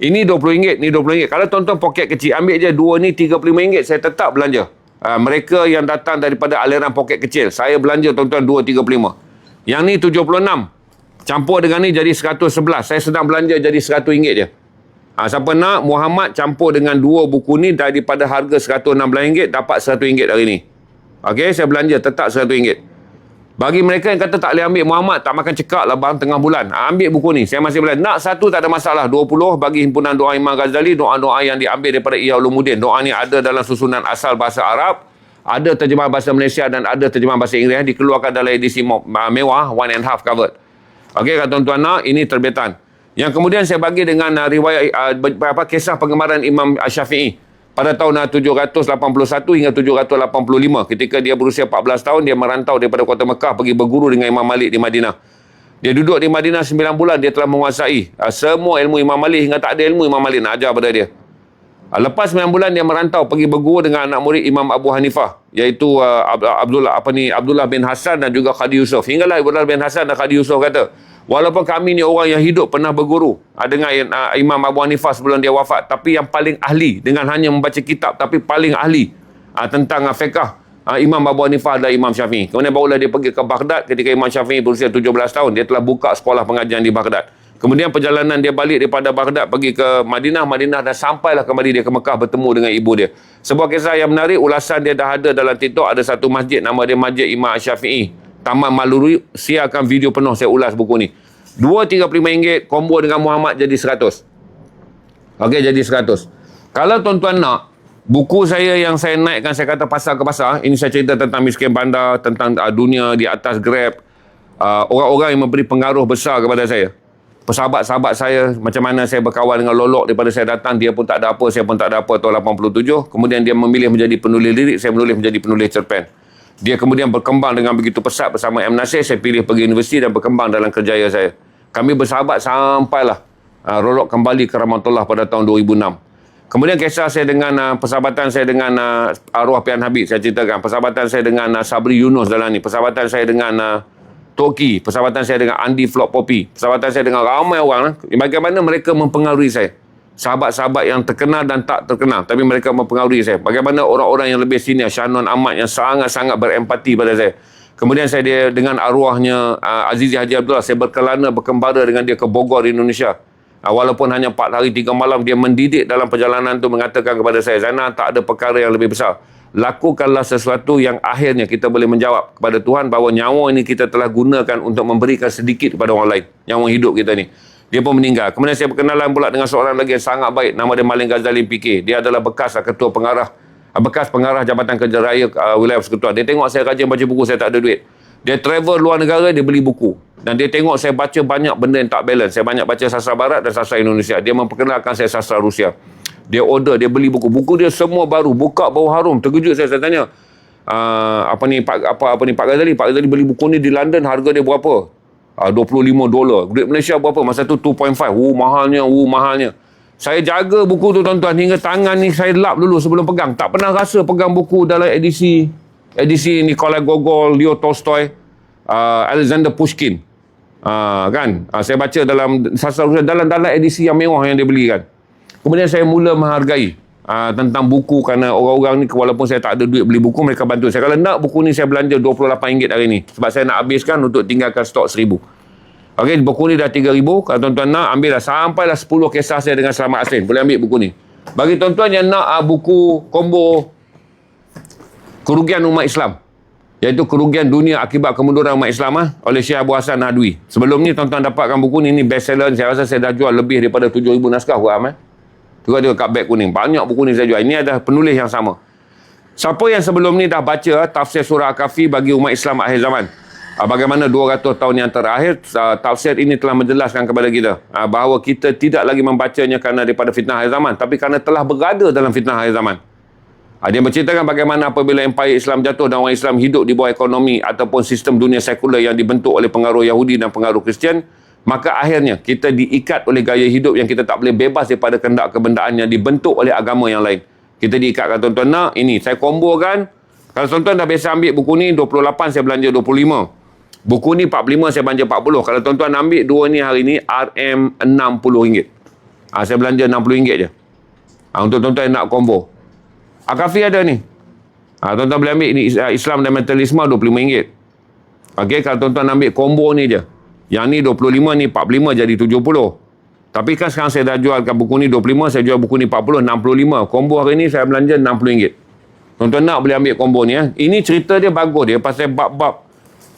Ini RM20, ni RM20. Kalau tuan-tuan poket kecil, ambil je dua ni RM35, saya tetap belanja. Mereka yang datang daripada aliran poket kecil, saya belanja tuan-tuan 235. Yang ni 76. Campur dengan ni jadi 111. Saya sedang belanja jadi RM100 je. Siapa nak, Muhammad campur dengan dua buku ni daripada harga RM116 dapat RM100 hari ni. Okey, saya belanja tetap RM100. Bagi mereka yang kata tak boleh ambil, Muhammad tak makan cekak lah bang tengah bulan. Ambil buku ni, saya masih belanja. Nak satu tak ada masalah. 20 bagi himpunan doa Imam Ghazali, doa-doa yang diambil daripada Ihya Ulumuddin. Doa ni ada dalam susunan asal bahasa Arab, ada terjemahan bahasa Malaysia dan ada terjemahan bahasa Inggeris. Dikeluarkan dalam edisi mewah, 1.5 covered. Okey, tuan-tuan nak, ini terbitan. Yang kemudian saya bagi dengan riwayat kisah pengemaran Imam Syafi'i pada tahun 781 hingga 785, ketika dia berusia 14 tahun, dia merantau daripada kota Mekah pergi berguru dengan Imam Malik di Madinah. Dia duduk di Madinah 9 bulan, dia telah menguasai semua ilmu Imam Malik hingga tak ada ilmu Imam Malik nak ajar pada dia. Lepas 9 bulan dia merantau pergi berguru dengan anak murid Imam Abu Hanifah, iaitu Abdullah bin Hasan dan juga Qadi Yusuf. Hinggalah Abdullah bin Hasan dan Qadi Yusuf kata, walaupun kami ni orang yang hidup pernah berguru dengan Imam Abu Hanifah sebelum dia wafat, tapi yang paling ahli dengan hanya membaca kitab, tapi paling ahli tentang fiqh Imam Abu Hanifah adalah Imam Syafi'i. Kemudian barulah dia pergi ke Baghdad ketika Imam Syafi'i berusia 17 tahun. Dia telah buka sekolah pengajian di Baghdad. Kemudian perjalanan dia balik daripada Baghdad pergi ke Madinah dan sampailah kembali dia ke Mekah bertemu dengan ibu dia. Sebuah kisah yang menarik, ulasan dia dah ada dalam TikTok. Ada satu masjid, nama dia Masjid Imam Syafi'i, Taman Maluri. Saya akan video penuh saya ulas buku ni. RM2.35 combo dengan Muhammad jadi 100. Okey, jadi 100. Kalau tuan-tuan nak, buku saya yang saya naikkan, saya kata pasar ke pasar, ini saya cerita tentang miskin bandar, tentang dunia di atas Grab, orang-orang yang memberi pengaruh besar kepada saya. Sahabat-sahabat saya, macam mana saya berkawan dengan Lolok daripada saya datang, dia pun tak ada apa, saya pun tak ada apa, tahun 87. Kemudian dia memilih menjadi penulis lirik, saya menulis menjadi penulis cerpen. Dia kemudian berkembang dengan begitu pesat bersama M. Nasir, saya pilih pergi universiti dan berkembang dalam kerjaya saya. Kami bersahabat sampailah Lolok kembali ke Rahmatullah pada tahun 2006. Kemudian kisah saya dengan persahabatan saya dengan arwah Pian Habib, saya ceritakan. Persahabatan saya dengan Sabri Yunus dalam ni. Persahabatan saya dengan Toki. Persahabatan saya dengan Andi Flop Poppy. Persahabatan saya dengan ramai orang. Bagaimana mereka mempengaruhi saya. Sahabat-sahabat yang terkenal dan tak terkenal, tapi mereka mempengaruhi saya. Bagaimana orang-orang yang lebih senior, Syanon Ahmad, yang sangat-sangat berempati pada saya. Kemudian saya dengan arwahnya Azizi Haji Abdullah, saya berkelana berkembara dengan dia ke Bogor, Indonesia. Walaupun hanya 4 hari 3 malam, dia mendidik dalam perjalanan itu, mengatakan kepada saya, Zainal, tak ada perkara yang lebih besar. Lakukanlah sesuatu yang akhirnya kita boleh menjawab kepada Tuhan bahawa nyawa ini kita telah gunakan untuk memberikan sedikit kepada orang lain. Nyawa hidup kita ni. Dia pun meninggal. Kemudian saya berkenalan pula dengan seorang lagi yang sangat baik. Nama dia Malin Ghazali PK. Dia adalah bekas ketua pengarah, bekas pengarah Jabatan Kerja Raya Wilayah Persekutuan. Dia tengok saya rajin baca buku, saya tak ada duit. Dia travel luar negara, dia beli buku. Dan dia tengok saya baca banyak benda yang tak balance. Saya banyak baca sastra barat dan sastra Indonesia. Dia memperkenalkan saya sastra Rusia. Dia order, dia beli buku. Buku dia semua baru, buka bau harum. Terkejut saya tanya, Pak Ghazali beli buku ni di London, harga dia berapa? $25. Duit Malaysia berapa? Masa tu 2.5. Mahalnya. Saya jaga buku tu tuan-tuan hingga tangan ni saya lap dulu sebelum pegang. Tak pernah rasa pegang buku dalam edisi Nikolai Gogol, Leo Tolstoy, Alexander Pushkin. Saya baca dalam sastra Rusia, dalam edisi yang mewah yang dia belikan. Kemudian saya mula menghargai tentang buku, kerana orang-orang ni walaupun saya tak ada duit beli buku, mereka bantu saya. Kalau nak buku ni saya belanja RM28 hari ni sebab saya nak habiskan untuk tinggalkan stok 1,000. Okey, buku ni dah 3,000. Kalau tuan-tuan nak, ambillah sampailah 10 kisah saya dengan Selamat Asrin. Boleh ambil buku ni. Bagi tuan-tuan yang nak buku combo kerugian umat Islam, iaitu kerugian dunia akibat kemunduran umat Islam oleh Syekh Abu Hassan Nadwi. Sebelum ni tuan-tuan dapatkan buku ni best seller. Saya rasa saya dah jual lebih daripada 7,000 naskah kurang. Tengok kat beg kuning. Banyak buku ni saya jual. Ini ada penulis yang sama. Siapa yang sebelum ni dah baca tafsir surah Al-Kahfi bagi umat Islam akhir zaman, bagaimana 200 tahun yang terakhir, tafsir ini telah menjelaskan kepada kita bahawa kita tidak lagi membacanya kerana daripada fitnah akhir zaman, tapi kerana telah berada dalam fitnah akhir zaman. Dia menceritakan bagaimana apabila empire Islam jatuh dan orang Islam hidup di bawah ekonomi ataupun sistem dunia sekular yang dibentuk oleh pengaruh Yahudi dan pengaruh Kristian, maka akhirnya kita diikat oleh gaya hidup yang kita tak boleh bebas daripada kehendak kebendaan yang dibentuk oleh agama yang lain. Kita diikatkan. Tuan-tuan nak, ini saya kombokan. Kalau tuan-tuan dah biasa ambil buku ni 28, saya belanja 25. Buku ni 45, saya belanja 40. Kalau tuan-tuan ambil dua ni hari ni, RM60. Saya belanja RM60 je. Untuk tuan-tuan yang nak combo. Al-Kahfi ada ni. Tuan-tuan boleh ambil ni, Islam dan Mentalisme, RM25. Okey, kalau tuan-tuan ambil combo ni je. Yang ni 25, ni 45 jadi 70. Tapi kan sekarang saya dah jualkan buku ni 25, saya jual buku ni 40, 65. Combo hari ni saya belanja RM60. Tuan-tuan nak boleh ambil combo ni. Ini cerita dia bagus dia pasal bab-bab.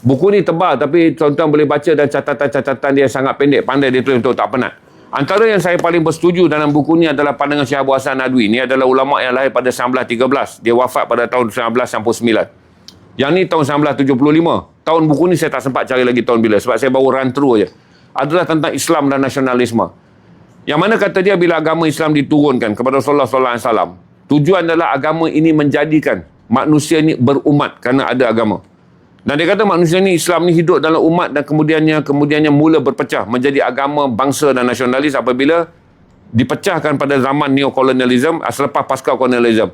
Buku ni tebal tapi tuan-tuan boleh baca dan catatan-catatan dia sangat pendek. Pandai dia tulis untuk tak penat. Antara yang saya paling bersetuju dalam buku ni adalah pandangan Syekh Abu Hasan Nadwi. Ini adalah ulama' yang lahir pada 1913. Dia wafat pada tahun 1999. Yang ni tahun 1975. Tahun buku ni saya tak sempat cari lagi tahun bila. Sebab saya baru run through je. Adalah tentang Islam dan nasionalisme. Yang mana kata dia bila agama Islam diturunkan kepada Rasulullah SAW, tujuan adalah agama ini menjadikan manusia ini berumat kerana ada agama. Dan dia kata manusia ni, Islam ni hidup dalam umat dan kemudiannya mula berpecah menjadi agama bangsa dan nasionalis apabila dipecahkan pada zaman neokolonialism selepas pasca kolonialism.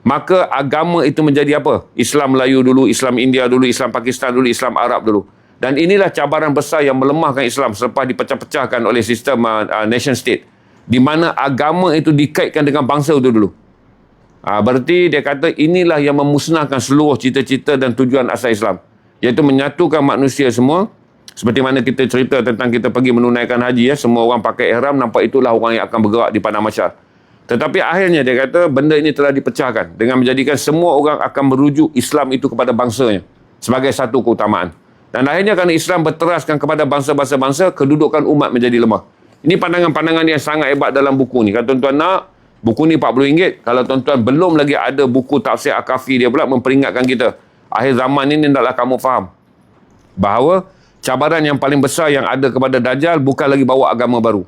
Maka agama itu menjadi apa? Islam Melayu dulu, Islam India dulu, Islam Pakistan dulu, Islam Arab dulu. Dan inilah cabaran besar yang melemahkan Islam selepas dipecah-pecahkan oleh sistem nation state. Di mana agama itu dikaitkan dengan bangsa itu dulu. Berarti dia kata inilah yang memusnahkan seluruh cita-cita dan tujuan asal Islam. Iaitu menyatukan manusia semua. Seperti mana kita cerita tentang kita pergi menunaikan haji. Semua orang pakai ihram, nampak itulah orang yang akan bergerak di padang mahsyar. Tetapi akhirnya dia kata benda ini telah dipecahkan. Dengan menjadikan semua orang akan merujuk Islam itu kepada bangsanya. Sebagai satu keutamaan. Dan akhirnya kerana Islam berteraskan kepada bangsa-bangsa, kedudukan umat menjadi lemah. Ini pandangan-pandangan yang sangat hebat dalam buku ni. Kalau tuan-tuan nak, buku ni RM40. Kalau tuan-tuan belum lagi ada buku tafsir Al-Kafi, dia pula memperingatkan kita. Akhir zaman ini hendaklah kamu faham bahawa cabaran yang paling besar yang ada kepada Dajjal bukan lagi bawa agama baru.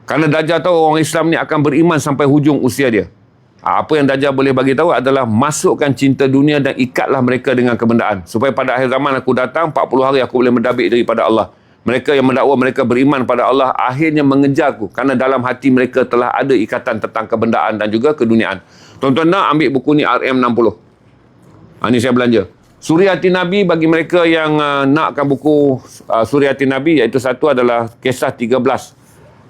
Kerana Dajjal tahu orang Islam ni akan beriman sampai hujung usia dia. Apa yang Dajjal boleh bagi tahu adalah masukkan cinta dunia dan ikatlah mereka dengan kebendaan. Supaya pada akhir zaman aku datang, 40 hari aku boleh mendabik daripada Allah. Mereka yang mendakwa mereka beriman pada Allah akhirnya mengejarku. Kerana dalam hati mereka telah ada ikatan tentang kebendaan dan juga keduniaan. Tuan-tuan nak ambil buku ni RM60. Ini saya belanja. Suri Hati Nabi bagi mereka yang nakkan buku Suri Hati Nabi, iaitu satu adalah kisah 13.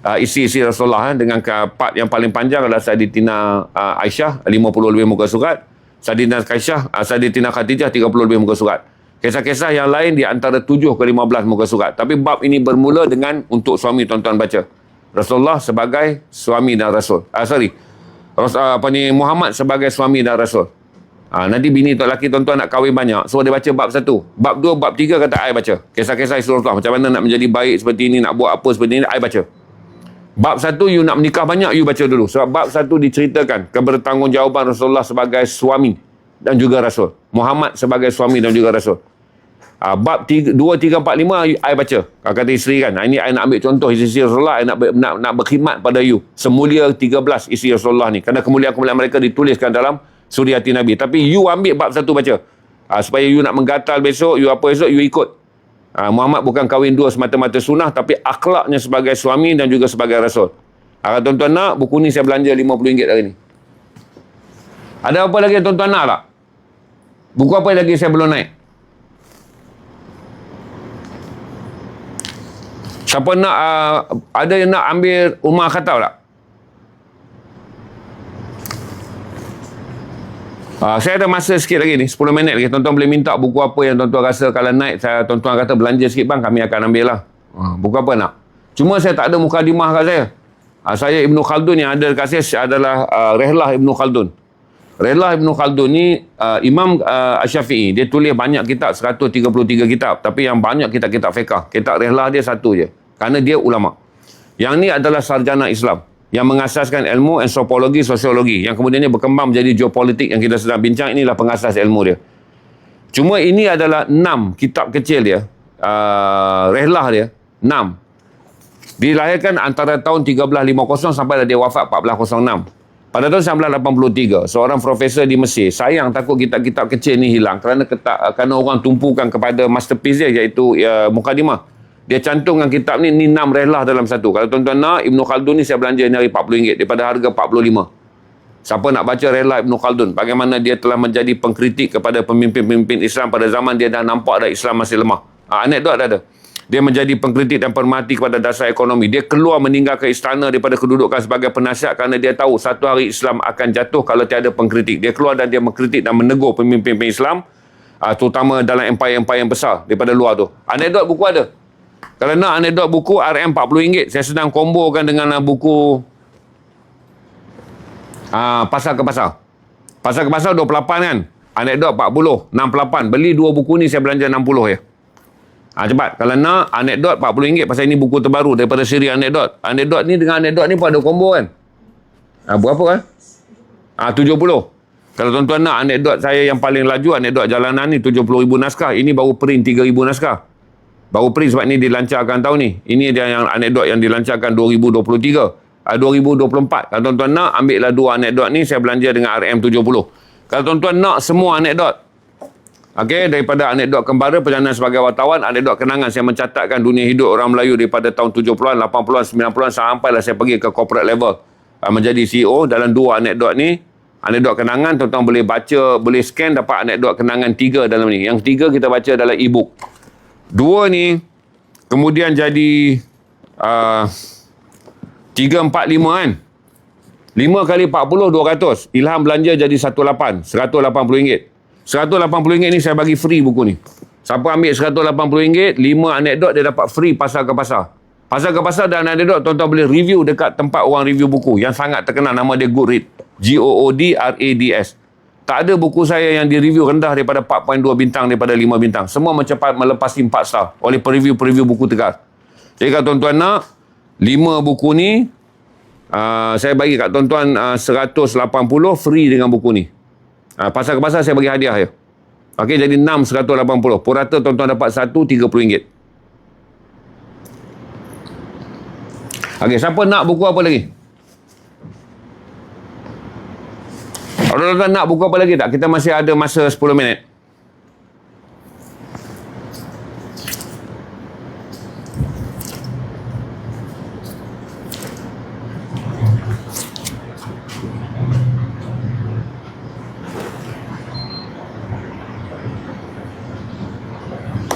Isi-isi Rasulullah dengan part yang paling panjang adalah Sayyidatina Aisyah 50 lebih muka surat, Sayyidatina Khadijah 30 lebih muka surat. Kisah-kisah yang lain di antara 7 ke 15 muka surat. Tapi bab ini bermula dengan untuk suami tuan-tuan baca. Rasulullah sebagai suami dan rasul. Muhammad sebagai suami dan rasul. Nanti bini tu lelaki tuan-tuan nak kahwin banyak, so dia baca bab 1, bab 2, bab 3 kata I baca. Kisah-kisah Rasulullah macam mana nak menjadi baik seperti ini, nak buat apa seperti ini, I baca. Bab 1, you nak menikah banyak, you baca dulu. Sebab bab 1 diceritakan kebertanggungjawaban Rasulullah sebagai suami dan juga Rasul. Muhammad sebagai suami dan juga Rasul. Bab 2, 3, 4, 5, I baca. Kata isteri kan, ini I nak ambil contoh isteri Rasulullah, I nak berkhidmat pada you. Semulia 13 isteri Rasulullah ni. Kerana kemuliaan-kemuliaan mereka dituliskan dalam Suri Hati Nabi. Tapi you ambil bab 1 baca. Supaya you nak menggatal besok, you apa esok, you ikut. Muhammad bukan kahwin dua semata-mata sunnah, tapi akhlaknya sebagai suami dan juga sebagai rasul. Kalau tuan-tuan nak, buku ni saya belanja RM50 hari ni. Ada apa lagi yang tuan-tuan nak tak? Buku apa lagi saya belum naik? Siapa nak, ada yang nak ambil Umar Khattab tak? Saya ada masa sikit lagi ni, 10 minit lagi. Tuan-tuan boleh minta buku apa yang tuan-tuan rasa kalau naik, tuan-tuan kata belanja sikit bang, kami akan ambil lah. Buku apa nak? Cuma saya tak ada mukadimah kat saya. Saya Ibn Khaldun yang ada dekat saya adalah Rihlah Ibn Khaldun. Rihlah Ibn Khaldun ni Imam Asy-Syafi'i. Dia tulis banyak kitab, 133 kitab. Tapi yang banyak kitab-kitab fiqah. Kitab Rihlah dia satu je. Kerana dia ulama'. Yang ni adalah sarjana Islam yang mengasaskan ilmu antropologi, sosiologi, yang kemudiannya berkembang menjadi geopolitik yang kita sedang bincang. Inilah pengasas ilmu dia. Cuma ini adalah 6 kitab kecil dia, Rihlah dia 6. Dilahirkan antara tahun 1350 sampai dia wafat 1406. Pada tahun 1983, seorang profesor di Mesir sayang takut kitab-kitab kecil ni hilang kerana orang tumpukan kepada masterpiece dia, iaitu Mukadimah. Dia cantumkan kitab ni 6 Rihlah dalam satu. Kalau tuan-tuan nak, Ibn Khaldun ni saya belanja ni hari RM40 daripada harga RM45. Siapa nak baca Rihlah Ibn Khaldun, bagaimana dia telah menjadi pengkritik kepada pemimpin-pemimpin Islam pada zaman dia dah nampak dah Islam masih lemah. Anekdot ada. Dia menjadi pengkritik dan pemerhati kepada dasar ekonomi. Dia keluar meninggalkan istana daripada kedudukan sebagai penasihat kerana dia tahu satu hari Islam akan jatuh kalau tiada pengkritik. Dia keluar dan dia mengkritik dan menegur pemimpin-pemimpin Islam, terutama dalam empire-empire yang besar daripada luar tu. Anekdot buku ada. Kalau nak anekdot buku RM40, saya sedang kombokan dengan buku Pasar ke Pasar. Pasar ke Pasar 28 kan. Anekdot 40, 68. Beli dua buku ni saya belanja 60 je. Cepat. Kalau nak anekdot RM40 pasal ini buku terbaru daripada siri anekdot. Anekdot ni dengan anekdot ni pun ada combo kan. Berapa kan? 70. Kalau tuan-tuan nak anekdot saya yang paling laju, anekdot jalanan ni 70,000 naskah. Ini baru print 3,000 naskah. Baru print sebab ni dilancarkan tahun ni. Ini dia yang anekdot yang dilancarkan 2023. 2024. Kalau tuan-tuan nak, ambil lah dua anekdot ni, saya belanja dengan RM70. Kalau tuan-tuan nak semua anekdot, okey, daripada anekdot kembara, perjalanan sebagai wartawan, anekdot kenangan saya mencatatkan dunia hidup orang Melayu daripada tahun 70-an, 80-an, 90-an sampailah saya pergi ke corporate level. Menjadi CEO. Dalam dua anekdot ni, anekdot kenangan, tuan-tuan boleh baca, boleh scan, dapat anekdot kenangan 3 dalam ni. Yang 3 kita baca dalam e-book. 2 ni kemudian jadi 3, 4, 5 kan. 5 kali 40, 200. Ilham belanja jadi 18, RM180. RM180 ni saya bagi free buku ni. Siapa ambil RM180, 5 anekdot dia dapat free Pasar ke Pasar. Pasar ke Pasar dan anekdot tuan-tuan boleh review dekat tempat orang review buku yang sangat terkenal, nama dia Goodreads. Goodrads. Tak ada buku saya yang direview rendah daripada 4.2 bintang daripada 5 bintang. Semua mencapai melepasi 4 star oleh pereview-pereview buku tegar. Jadi kalau tuan-tuan nak 5 buku ni, saya bagi kat tuan-tuan 180 free dengan buku ni. Pasar ke Pasar saya bagi hadiah je. Okey, jadi 6 180. Purata tuan-tuan dapat 1 RM30. Okey, siapa nak buku apa lagi? Kalau tuan-tuan nak buku apa lagi tak? Kita masih ada masa 10 minit.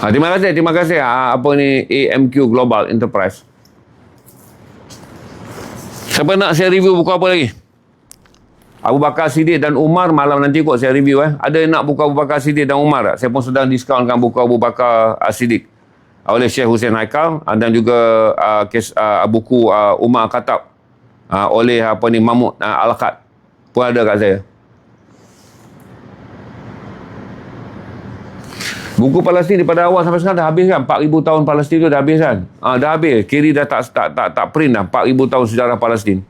Terima kasih. Apa ni, AMQ Global Enterprise. Siapa nak saya review buku apa lagi? Abu Bakar Siddiq dan Umar, malam nanti kot saya review. Ada yang nak buku Abu Bakar Siddiq dan Umar tak? Saya pun sedang diskaunkan buku Abu Bakar Siddiq oleh Syekh Hussein Haikal, dan juga buku Umar Khattab oleh Mahmud Al-Khat pun ada kat saya. Buku Palestin daripada awal sampai sekarang dah habis kan? 4,000 tahun Palestin tu dah habis kan? Dah habis. Kiri dah tak print dah. 4,000 tahun sejarah Palestin.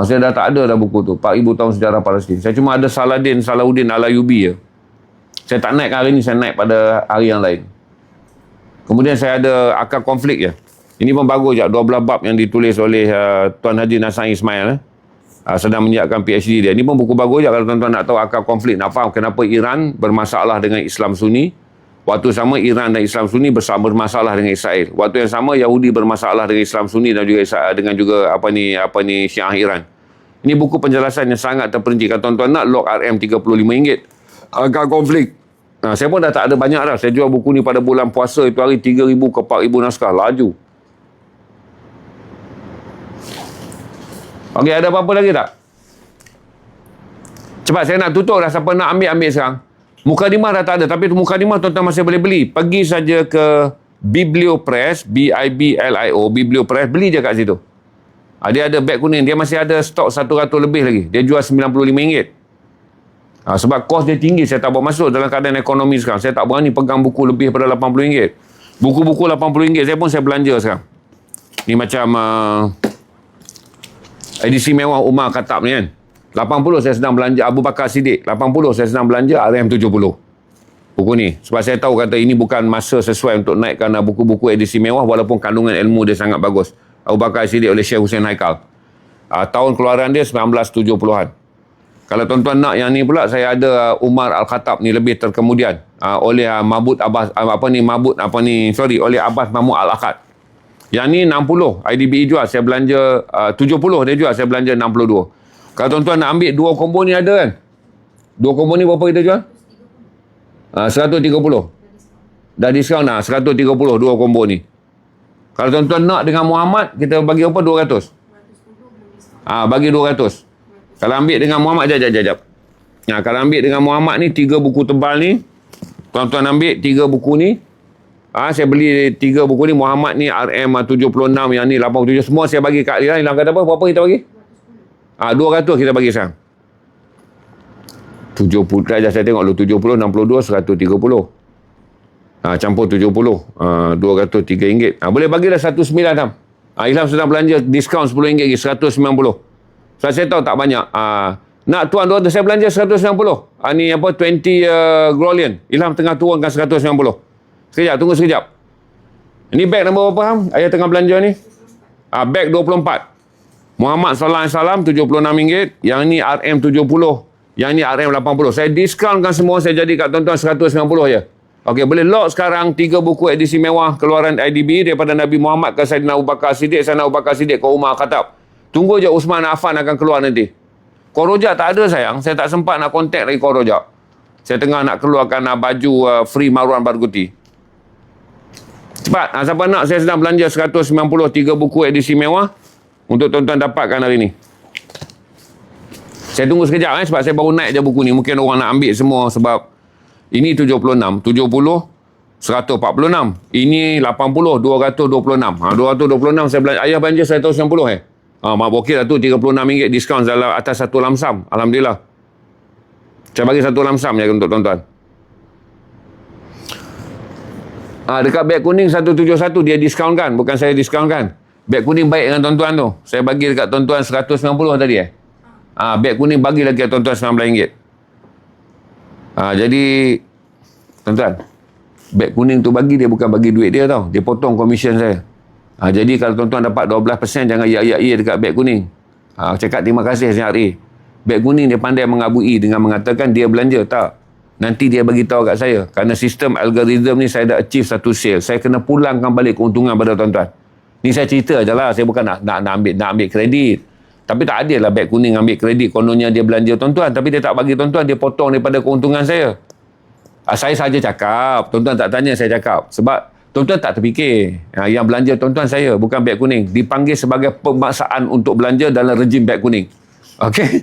Saya dah tak ada dah buku tu. 4,000 tahun sejarah Palestin. Saya cuma ada Salahuddin Al-Ayyubi je. Saya tak naik hari ni, saya naik pada hari yang lain. Kemudian saya ada Akar Konflik je. Ini pun bagus je. 12 bab yang ditulis oleh Tuan Haji Nasai Ismail. Sedang menyiapkan PhD dia. Ini pun buku bagus je kalau tuan-tuan nak tahu akar konflik, nak faham kenapa Iran bermasalah dengan Islam Sunni. Waktu sama Iran dan Islam Sunni bermasalah dengan Israel. Waktu yang sama Yahudi bermasalah dengan Islam Sunni dan juga dengan Syiah Iran. Ini buku penjelasan yang sangat terperinci. Kalau tuan-tuan nak, log RM35. Akar konflik. Saya pun dah tak ada banyak dah. Saya jual buku ni pada bulan puasa itu hari 3,000 ke 4,000 naskah. Laju. Okey, ada apa-apa lagi tak? Cepat, saya nak tutup dah. Siapa nak ambil sekarang. Mukadimah dah tak ada. Tapi mukadimah tuan-tuan masih boleh beli. Pergi saja ke Biblio Press, Biblio, Biblio Press. Beli je kat situ. Dia ada beg kuning. Dia masih ada stok 100 lebih lagi. Dia jual RM95. Sebab kos dia tinggi. Saya tak bawa masuk dalam keadaan ekonomi sekarang. Saya tak berani pegang buku lebih daripada RM80. Buku-buku RM80 saya belanja sekarang. Ni macam... edisi mewah Umar Khattab ni kan. 80 saya sedang belanja Abu Bakar Siddiq. 80 saya sedang belanja RM70. Buku ni. Sebab saya tahu kata ini bukan masa sesuai untuk naikkan buku-buku edisi mewah walaupun kandungan ilmu dia sangat bagus. Abu Bakar Siddiq oleh Syekh Hussein Haikal. Tahun keluaran dia 1970-an. Kalau tuan-tuan nak yang ni pula, saya ada Umar Al-Khattab ni lebih terkemudian. Oleh oleh Abbas Mahmud Al-Akhat. Yang ni 60, IDBI jual, saya belanja 70 dia jual, saya belanja 62. Kalau tuan-tuan nak ambil dua combo ni ada kan? Dua combo ni berapa kita jual? 130. Dah diskaun dah, 130 dua combo ni. Kalau tuan-tuan nak dengan Muhammad, kita bagi apa? 200. Bagi 200. Kalau ambil dengan Muhammad, jap. Kalau ambil dengan Muhammad ni, 3 buku tebal ni, tuan-tuan ambil 3 buku ni, Saya beli 3 buku ni. Muhammad ni RM76, yang ni 87. Semua saya bagi kat Ali. Hilang kata apa? Berapa kita bagi? 200 kita bagi sekarang. 70, saya tengok dulu. 70, 62, 130. Campur 70. RM203. Boleh bagilah 196. Ilham sudah belanja diskaun RM10 lagi, 190. Saya tahu tak banyak. Nak tuan 200, saya belanja 190. Ni apa, 20 Grolian. Ilham tengah turunkan 190. Sekejap, tunggu sekejap. Ini beg nombor berapa, Ham? Ayah tengah belanja ni. Beg 24. Muhammad sallallahu alaihi wasallam RM76. Yang ni RM70. Yang ni RM80. Saya diskaunkan semua, saya jadi kat tuan-tuan 190 je. Okey, boleh lock sekarang 3 buku edisi mewah keluaran IDB daripada Nabi Muhammad ke Saidina Abu Bakar Siddiq, Saidina Abu Bakar Siddiq ke Umar Khattab. Tunggu je Usman Affan akan keluar nanti. Korojak tak ada sayang. Saya tak sempat nak kontak lagi Korojak. Saya tengah nak keluarkan baju free Marwan Barghouti. Cepat. Siapa nak, saya sedang belanja 193 buku edisi mewah untuk tuan-tuan dapatkan hari ni. Saya tunggu sekejap sebab saya baru naik je buku ni. Mungkin orang nak ambil semua sebab ini 76, 70, 146. Ini 80, 226. 226 saya belanja. Ayah belanja 190 mak okey lah tu, RM36 diskaun dalam atas satu lamsam. Alhamdulillah. Saya bagi satu lamsam je untuk tuan-tuan. Dekat beg kuning 171 dia diskaunkan, bukan saya diskaunkan. Beg kuning baik dengan tuan-tuan tu. Saya bagi dekat tuan-tuan 190 tadi beg kuning bagi lagi kat tuan-tuan RM19. Jadi tuan-tuan, beg kuning tu bagi, dia bukan bagi duit dia tau. Dia potong komisen saya. Jadi kalau tuan-tuan dapat 12%, jangan ya dekat beg kuning. Cakap terima kasih Sinar A. Beg kuning dia pandai mengabui dengan mengatakan dia belanja. Tak. Nanti dia bagi tahu kat saya. Kerana sistem algoritma ni saya dah achieve satu sale. Saya kena pulangkan balik keuntungan pada tuan-tuan. Ni saya cerita je lah. Saya bukan nak ambil kredit. Tapi tak adil lah beg kuning ambil kredit. Kononnya dia belanja tuan-tuan. Tapi dia tak bagi tuan-tuan. Dia potong daripada keuntungan saya. Saya saja cakap. Tuan-tuan tak tanya, saya cakap. Sebab tuan-tuan tak terfikir. Yang belanja tuan-tuan saya. Bukan beg kuning. Dipanggil sebagai pemaksaan untuk belanja dalam rejim beg kuning. Okey?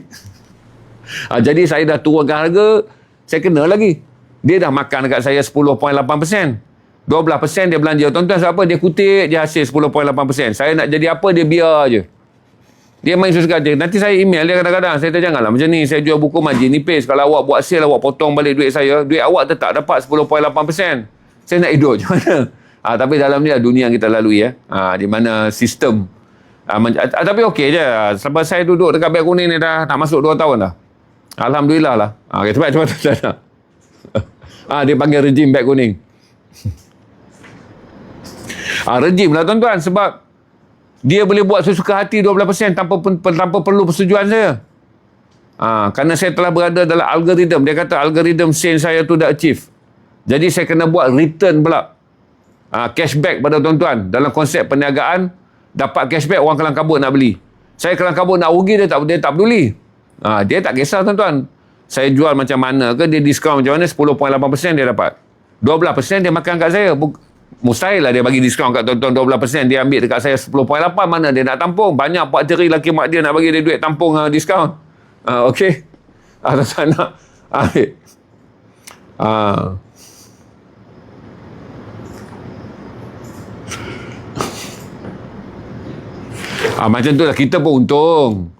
Jadi saya dah turunkan harga. Saya kena lagi. Dia dah makan dekat saya 10.8%. 12% dia belanja. Tuan-tuan sebab apa? Dia kutip, dia hasil 10.8%. Saya nak jadi apa, dia biar je. Dia main suka dia. Nanti saya email dia kadang-kadang. Saya kata janganlah macam ni. Saya jual buku margin nipis. Kalau awak buat sale, awak potong balik duit saya. Duit awak tetap dapat 10.8%. Saya nak hidup macam mana? Tapi dalam ni lah dunia yang kita lalui. Di mana sistem. Tapi okey je. Sebab saya duduk dekat beg kuning ni dah nak masuk 2 tahun dah. Alhamdulillah lah. Cepat. Dia panggil rejim beg kuning. Rejim lah tuan-tuan. Sebab dia boleh buat sesuka hati 12% tanpa perlu persetujuan saya. Kerana saya telah berada dalam algoritma. Dia kata algoritma sen saya tu dah achieve. Jadi saya kena buat return pula. Cashback pada tuan-tuan. Dalam konsep perniagaan, dapat cashback orang kelang kabut nak beli. Saya kelang kabut nak rugi, dia tak peduli. Dia tak kisah tuan-tuan. Saya jual macam mana ke, dia diskaun macam mana, 10.8% dia dapat. 12% dia makan kat saya. Mustahil lah dia bagi diskaun kat tuan-tuan 12%. Dia ambil dekat saya 10.8. Mana dia nak tampung? Banyak pak ceri laki mak dia nak bagi dia duit tampung diskaun. Okey. Tuan-tuan nak ambil. Macam tu lah. Kita pun untung.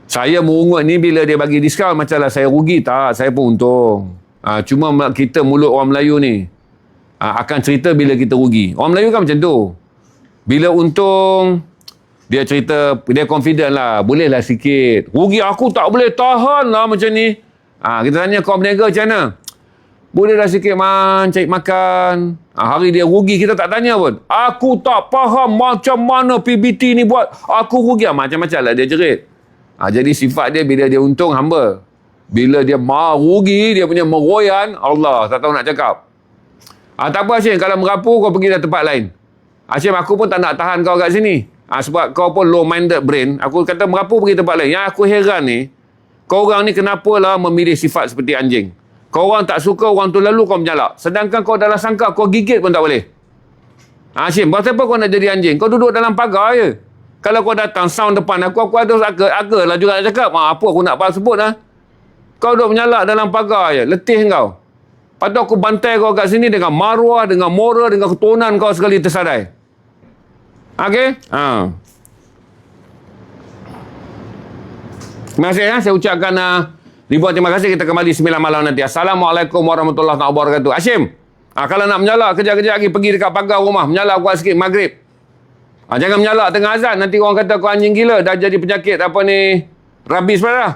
Saya merungut ni bila dia bagi diskaun. Macam lah saya rugi. Tak. Saya pun untung. Cuma kita mulut orang Melayu ni. Akan cerita bila kita rugi. Orang Melayu kan macam tu. Bila untung, dia cerita, dia confident lah. Bolehlah sikit. Rugi aku tak boleh tahan lah macam ni. Kita tanya kau berniaga macam mana? Boleh dah sikit man, cari makan. Hari dia rugi, kita tak tanya pun. Aku tak faham macam mana PBT ni buat. Aku rugi. Macam-macam lah dia jerit. Jadi sifat dia bila dia untung, hamba. Bila dia rugi, dia punya meroyan, Allah, tak tahu nak cakap. Tak apa Hashim, kalau merapu kau pergi dah tempat lain. Hashim, aku pun tak nak tahan kau kat sini. Sebab kau pun low-minded brain. Aku kata merapu pergi tempat lain. Yang aku heran ni, kau orang ni kenapalah memilih sifat seperti anjing. Kau orang tak suka orang tu lalu kau menyalak. Sedangkan kau dalam sangka kau gigit pun tak boleh. Hashim, buat apa kau nak jadi anjing? Kau duduk dalam pagar je. Kalau kau datang sound depan aku ada agak lah juga nak cakap. Apa aku nak sebut lah. Kau duduk menyalak dalam pagar je. Letih kau. Lepas tu aku bantai kau kat sini dengan maruah, dengan moral, dengan keturunan kau sekali tersadai. Okey? Terima kasih ya. Saya ucapkan ribuan terima kasih. Kita kembali 9 malam nanti. Assalamualaikum warahmatullahi wabarakatuh. Hashim, kalau nak menyala kejap-kejap lagi pergi dekat pagar rumah. Menyala kuat sikit maghrib. Jangan menyala tengah azan. Nanti orang kata kau anjing gila. Dah jadi penyakit apa ni, rabis pada dah.